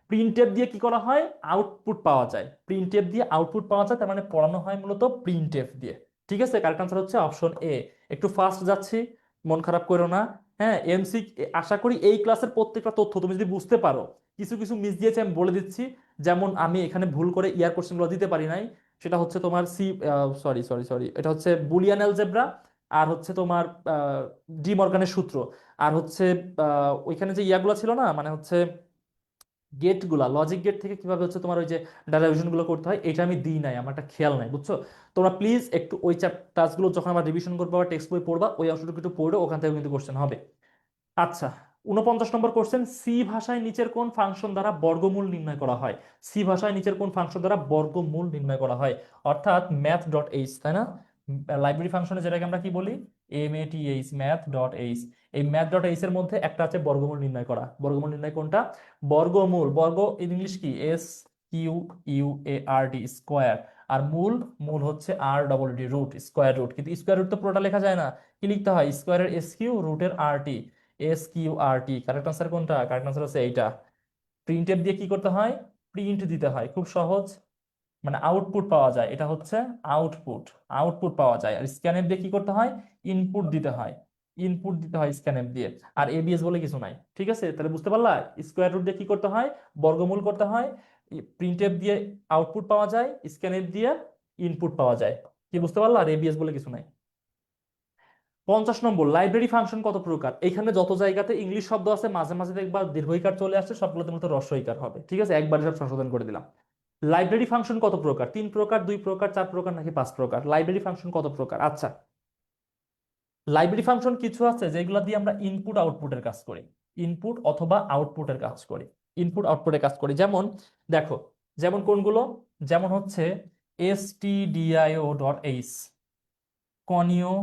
Print F দিয়ে কি করা হয়? আউটপুট পাওয়া যায়, প্রিন্ট এফ দিয়ে আউটপুট পাওয়া যায়, তার মানে পড়ানো হয় মূলত প্রিন্ট এফ দিয়ে। ঠিক আছে, কারেক্ট আনসার হচ্ছে অপশন এ। একটু ফাস্ট যাচ্ছি, মন খারাপ করো না। হ্যাঁ, এমসি, আশা করি এই ক্লাসের প্রত্যেকটা তথ্য তুমি যদি বুঝতে পারো। কিছু কিছু মিস দিয়েছে আমি বলে দিচ্ছি। যেমন আমি এখানে ভুল করে ইয়ার কোশ্চেনগুলো দিতে পারি নাই। সেটা হচ্ছে তোমার সরি সরি সরি, এটা হচ্ছে বুলিয়ান অ্যালজেব্রা, আর হচ্ছে তোমার ডি মর্গানের সূত্র, আর হচ্ছে ওইখানে যে ইয়াগুলো ছিল না, মানে হচ্ছে গেট গুলা, লজিক গেট থেকে কিভাবে হচ্ছে তোমার ওই যে ডেরিভেশন গুলো করতে হয়, এটা আমি দিই নাই, আমার একটা খেয়াল নাই, বুঝছো? তোমরা প্লিজ একটু ওই চ্যাপ্টার গুলো যখন আমরা রিভিশন করবো বা টেক্সট বই পড়বা, ওই অংশটুকু একটু পড়ো, ওখান থেকে কিন্তু কোশ্চেন হবে। আচ্ছা, 49 নম্বর কোশ্চেন, সি ভাষায় নিচের কোন ফাংশন দ্বারা বর্গমূল নির্ণয় করা হয়? সি ভাষায় নিচের কোন ফাংশন দ্বারা বর্গমূল নির্ণয় করা হয়? অর্থাৎ ম্যাথ ডট এইচ, তাই না? লাইব্রেরি ফাংশনে যেটাকে আমরা কি বলি, MATH, ম্যাথ ডট এইচ। এই ম্যাথ ডট এইচ এর মধ্যে একটা আছে বর্গমূল নির্ণয় করা। বর্গমূল নির্ণয় কোনটা? বর্গমূল, বর্গ ইন ইংলিশ কি, SQUARD, স্কোয়ার। আর মূল, মূল হচ্ছে RDD, রুট, স্কোয়ার রুট। কিন্তু স্কোয়ার রুট তো পুরোটা লেখা যায় না, কি লিখতে হয়? স্কোয়ারের SQ, রুটের RT, SQRT। কারেক্ট আনসার কোনটা? কারেক্ট আনসার হচ্ছে এইটা। প্রিন্টএফ দিয়ে কি করতে হয়? প্রিন্ট দিতে হয়, খুব সহজ। মানে আউটপুট পাওয়া যায়, এটা হচ্ছে আউটপুট। আউটপুট পাওয়া যায়। আর স্ক্যানএফ দিয়ে কি করতে হয়? ইনপুট দিতে হয়। ইনপুট দিতে হয় স্ক্যানএফ দিয়ে। আর এবিএস বলে কিছু নাই, ঠিক আছে? তাহলে বুঝতে পারলা, স্কোয়ার রুট দিয়ে কি করতে হয়? বর্গমূল করতে হয়। প্রিন্টএফ দিয়ে আউটপুট পাওয়া যায়, স্ক্যানএফ দিয়ে ইনপুট পাওয়া যায়। কি বুঝতে পারলা? আর এবিএস বলে কিছু নাই। 50 নম্বর, লাইব্রেরি ফাংশন কত প্রকার? এখানে যত জায়গাতে ইংলিশ শব্দ আছে মাঝে মাঝে দেখবা দীর্ঘইকার চলে আসছে, সবগুলোতে মূলত হ্রস্বইকার হবে, ঠিক আছে? একবারে সব সংশোধন করে দিলাম। লাইব্রেরি ফাংশন কত প্রকার? 3 প্রকার, 2 প্রকার, 4 প্রকার, নাকি 5 প্রকার? লাইব্রেরি ফাংশন কত প্রকার? আচ্ছা, লাইব্রেরি ফাংশন কিছু আছে যেগুলো দিয়ে আমরা ইনপুট আউটপুটের কাজ করি। ইনপুট অথবা আউটপুটের কাজ করি। ইনপুট আউটপুটের কাজ করি, যেমন দেখো, যেমন কোনগুলো? যেমন হচ্ছে stdio.h, কনিও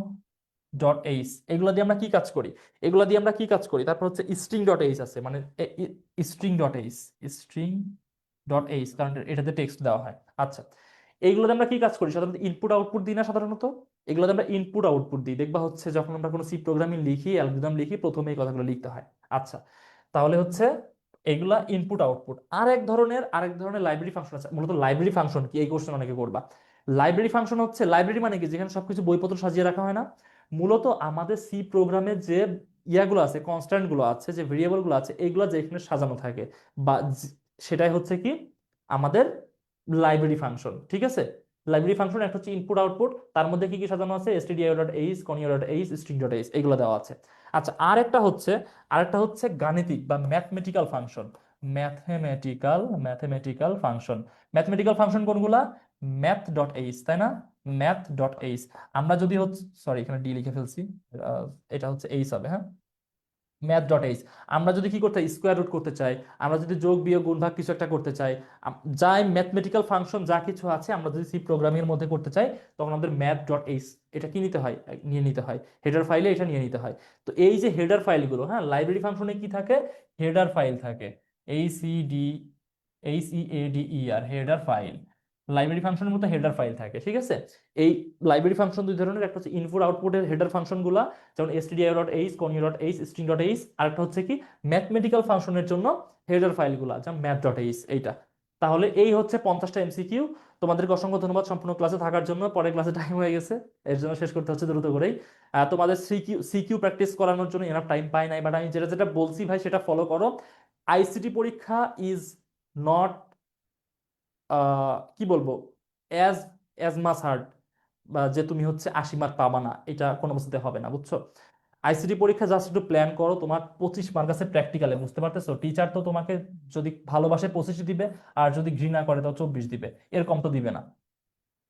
ডট এইচ, এগুলো দিয়ে আমরা কি কাজ করি? এগুলো দিয়ে আমরা কি কাজ করি? তারপর হচ্ছে স্ট্রিং ডট এইচ আছে, মানে string dot H, string dot H, কারণ এটাতে টেক্সট দেওয়া হয়। আচ্ছা, এইগুলোতে আমরা কি কাজ করি? সাধারণত ইনপুট আউটপুট দিই না সাধারণত? এগুলোতে আমরা ইনপুট আউটপুট দিই। দেখবা হচ্ছে যখন আমরা কোনো সি প্রোগ্রামিং লিখি, অ্যালগরিদম লিখি, প্রথমে এই কথাগুলো লিখতে হয়। আচ্ছা, তাহলে হচ্ছে এগুলা ইনপুট আউটপুট। আরেক ধরনের লাইব্রেরি ফাংশন আছে। মূলত লাইব্রেরি ফাংশন কি, এই কোশ্চেন অনেকে করবা। লাইব্রেরি ফাংশন হচ্ছে, লাইব্রেরি মানে কি, যেখানে সবকিছু বইপত্র সাজিয়ে রাখা হয় না। মূলত আমাদের সি প্রোগ্রামের যে ইয়াগুলো আছে, কনস্ট্যান্ট গুলো আছে, যে ভেরিয়েবল গুলো আছে, এগুলো যেখানে সাজানো থাকে, বা সেটাই হচ্ছে কি আমাদের লাইব্রেরি ফাংশন, ঠিক আছে? লাইব্রেরি ফাংশন একটা হচ্ছে ইনপুট আউটপুট, তার মধ্যে কি কি সাজানো আছে? stdio.h, conio.h, string.h, এগুলো দেওয়া আছে। আচ্ছা, আরেকটা হচ্ছে গাণিতিক বা mathematical function. Mathematical function. Mathematical function কোনগুলা? ম্যাথ ডট এইচ, তাই না? Math dot H. আমরা যদি হচ্ছে, সরি এখানে ডি লিখে ফেলছি, আহ, এটা হচ্ছে এইচ হবে, হ্যাঁ। Math dot H. আমরা যদি কি করতে চাই? স্কোয়ার রুট করতে চাই, আমরা যদি যোগ বিয়োগ গুণ ভাগ কিছু একটা করতে চাই, যাই ম্যাথমেটিক্যাল ফাংশন যা কিছু আছে, আমরা যদি সি প্রোগ্রামিং এর মধ্যে করতে চাই, তখন আমাদের ম্যাথ ডট এইচ এটা কি নিতে হয়? নিয়ে নিতে হয়। হেডার ফাইলে এটা নিয়ে নিতে হয়। তো এই যে হেডার ফাইলগুলো, হ্যাঁ, লাইব্রেরি ফাংশনে কি থাকে? হেডার ফাইল থাকে। HEADER, header file. লাইব্রেরি ফাংশনের মধ্যে হেডার ফাইল থাকে, ঠিক আছে? এই লাইব্রেরি ফাংশন দুই ধরনের, একটা হচ্ছে ইনপুট আউটপুটের হেডার ফাংশন গুলা, যেমন stdio.h, conio.h, string.h। আরেকটা হচ্ছে কি ম্যাথমেটিক্যাল ফাংশনের জন্য হেডার ফাইলগুলা, যেমন math.h, এইটা। তাহলে এই হচ্ছে 50টা এমসিকিউ। তোমাদেরকে অসংখ্য ধন্যবাদ সম্পূর্ণ ক্লাসে থাকার জন্য। পরের ক্লাসে টাইম হয়ে গেছে, এর জন্য শেষ করতে হচ্ছে দ্রুত করেই। তোমাদের সিকিউ সিকিউ প্র্যাকটিস করানোর জন্য এনাফ টাইম পাই নাই, বাট আমি যেটা যেটা বলছি ভাই সেটা ফলো করো। আইসিটি পরীক্ষা ইজ নট, কি বলবো, অ্যাজ অ্যাজ মাস হার্ড, বা যে তুমি হচ্ছে 80 মার্ক পাবা না, এটা কোনো অবস্থাতে হবে না, বুঝছো? আইসিটি পরীক্ষা জাস্ট একটু প্ল্যান করো। তোমার 25 মার্ক আছে প্র্যাকটিক্যালে, বুঝতে পারতেছো? টিচার তো তোমাকে যদি ভালোবাসে 25 দিবে, আর যদি ঘৃণা করে তো 24 দিবে, এর কম তো দিবে না।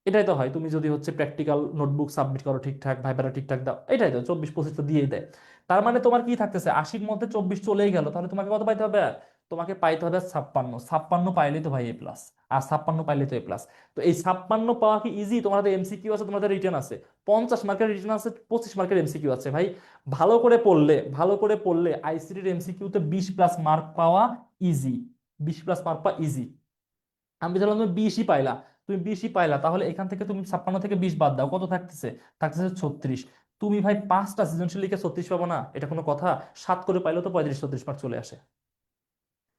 এটাই তো হয়, তুমি যদি হচ্ছে প্র্যাকটিক্যাল নোটবুক সাবমিট করো ঠিকঠাক, ভাইবারা ঠিকঠাক দাও, এটাই তো 24-25 তো দিয়ে দেয়। তার মানে তোমার কি থাকতেছে, 80-র মধ্যে 24 চলেই গেল, তাহলে তোমাকে কত পাইতে হবে? তোমাকে পাইতে হবে 56। 56 পাইলেই তো ভাই A+, আর 56 পাইলে তো A+। তো এই 56 পাওয়া কি ইজি? তোমাদের এমসিকিউ আছে, তোমাদের রিটেন আছে, 50 মার্কের রিটেন আছে, 25 মার্কের এমসিকিউ আছে ভাই। ভালো করে পড়লে আইসিটির এমসিকিউ তে 20+ মার্ক পাওয়া ইজি। 20+ মার্ক পাওয়া ইজি। আমি ধরলাম তুমি 20ই পাইলা, তাহলে এখান থেকে তুমি 56 থেকে 20 বাদ দাও, কত থাকতেছে? থাকতেছে 36। তুমি ভাই 5টা সৃজনশীল লিখে 36 পাবো না? এটা কোনো কথা? 7 করে পাইলেও তো 35-36 মার্ক চলে আসে।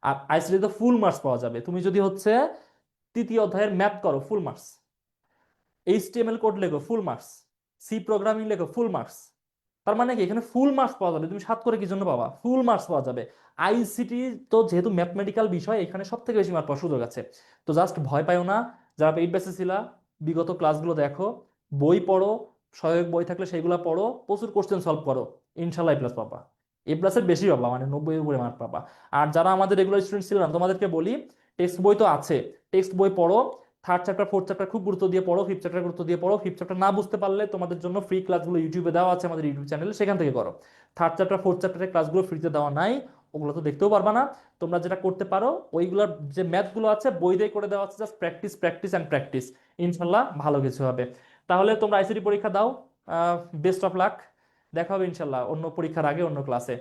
আর আইসিটি তো ফুল মার্কস পাওয়া যাবে, তুমি যদি হচ্ছে তৃতীয় অধ্যায়ের ম্যাথ করো, ফুল মার্কস। HTML কোড লেখো, ফুল মার্কস। সি প্রোগ্রামিং লেখো, ফুল মার্কস। তার মানে কি এখানে ফুল মার্কস পাওয়া যাবে। তুমি 7 করে কি জন্য পাবা? ফুল মার্কস পাওয়া যাবে। আইসিটি তো যেহেতু ম্যাথমেটিক্যাল বিষয়, এখানে সব থেকে বেশি মার্ক পাওয়ার সুযোগ আছে। তো জাস্ট ভয় পাইও না, যারা পেইড ব্যাচে ছিলা বিগত ক্লাসগুলো দেখো, বই পড়ো, সহায়ক বই থাকলে সেগুলো পড়ো, প্রচুর কোশ্চেন সলভ করো, ইনশাল্লাহ এ প্লাস পাবা। এ প্লাসের বেশি পাবা, মানে 90 এর উপরে মার্ক পাবা। আর যারা আমাদের রেগুলার স্টুডেন্ট ছিলাম, তোমাদেরকে বলি টেক্সট বই তো আছে, টেক্সট বই পড়ো। থার্ড চ্যাপ্টার ফোর্থ চ্যাপ্টার খুব গুরুত্ব দিয়ে পড়ো, ফিফথ চ্যাপ্টার গুরুত্ব দিয়ে পড়ো। ফিফথ চ্যাপ্টার না বুঝতে পারলে তোমাদের জন্য ফ্রি ক্লাসগুলো ইউটিউবে দেওয়া আছে, আমাদের ইউটিউব চ্যানেলে, সেখান থেকে করো। থার্ড চ্যাপ্টার ফোর্থ চ্যাপ্টারের ক্লাসগুলো ফ্রিতে দেওয়া নাই, ওগুলো তো দেখতেও পারবা না। তোমরা যেটা করতে পারো, ওইগুলোর যে ম্যাথগুলো আছে বই দিয়ে করে দেওয়া আছে, just practice practice and practice, ইনশাল্লাহ ভালো কিছু হবে। তাহলে তোমরা আইসিটি পরীক্ষা দাও, বেস্ট অফ লাক। দেখা হবে ইনশাল্লাহ অন্য পরীক্ষার আগে অন্য ক্লাসে।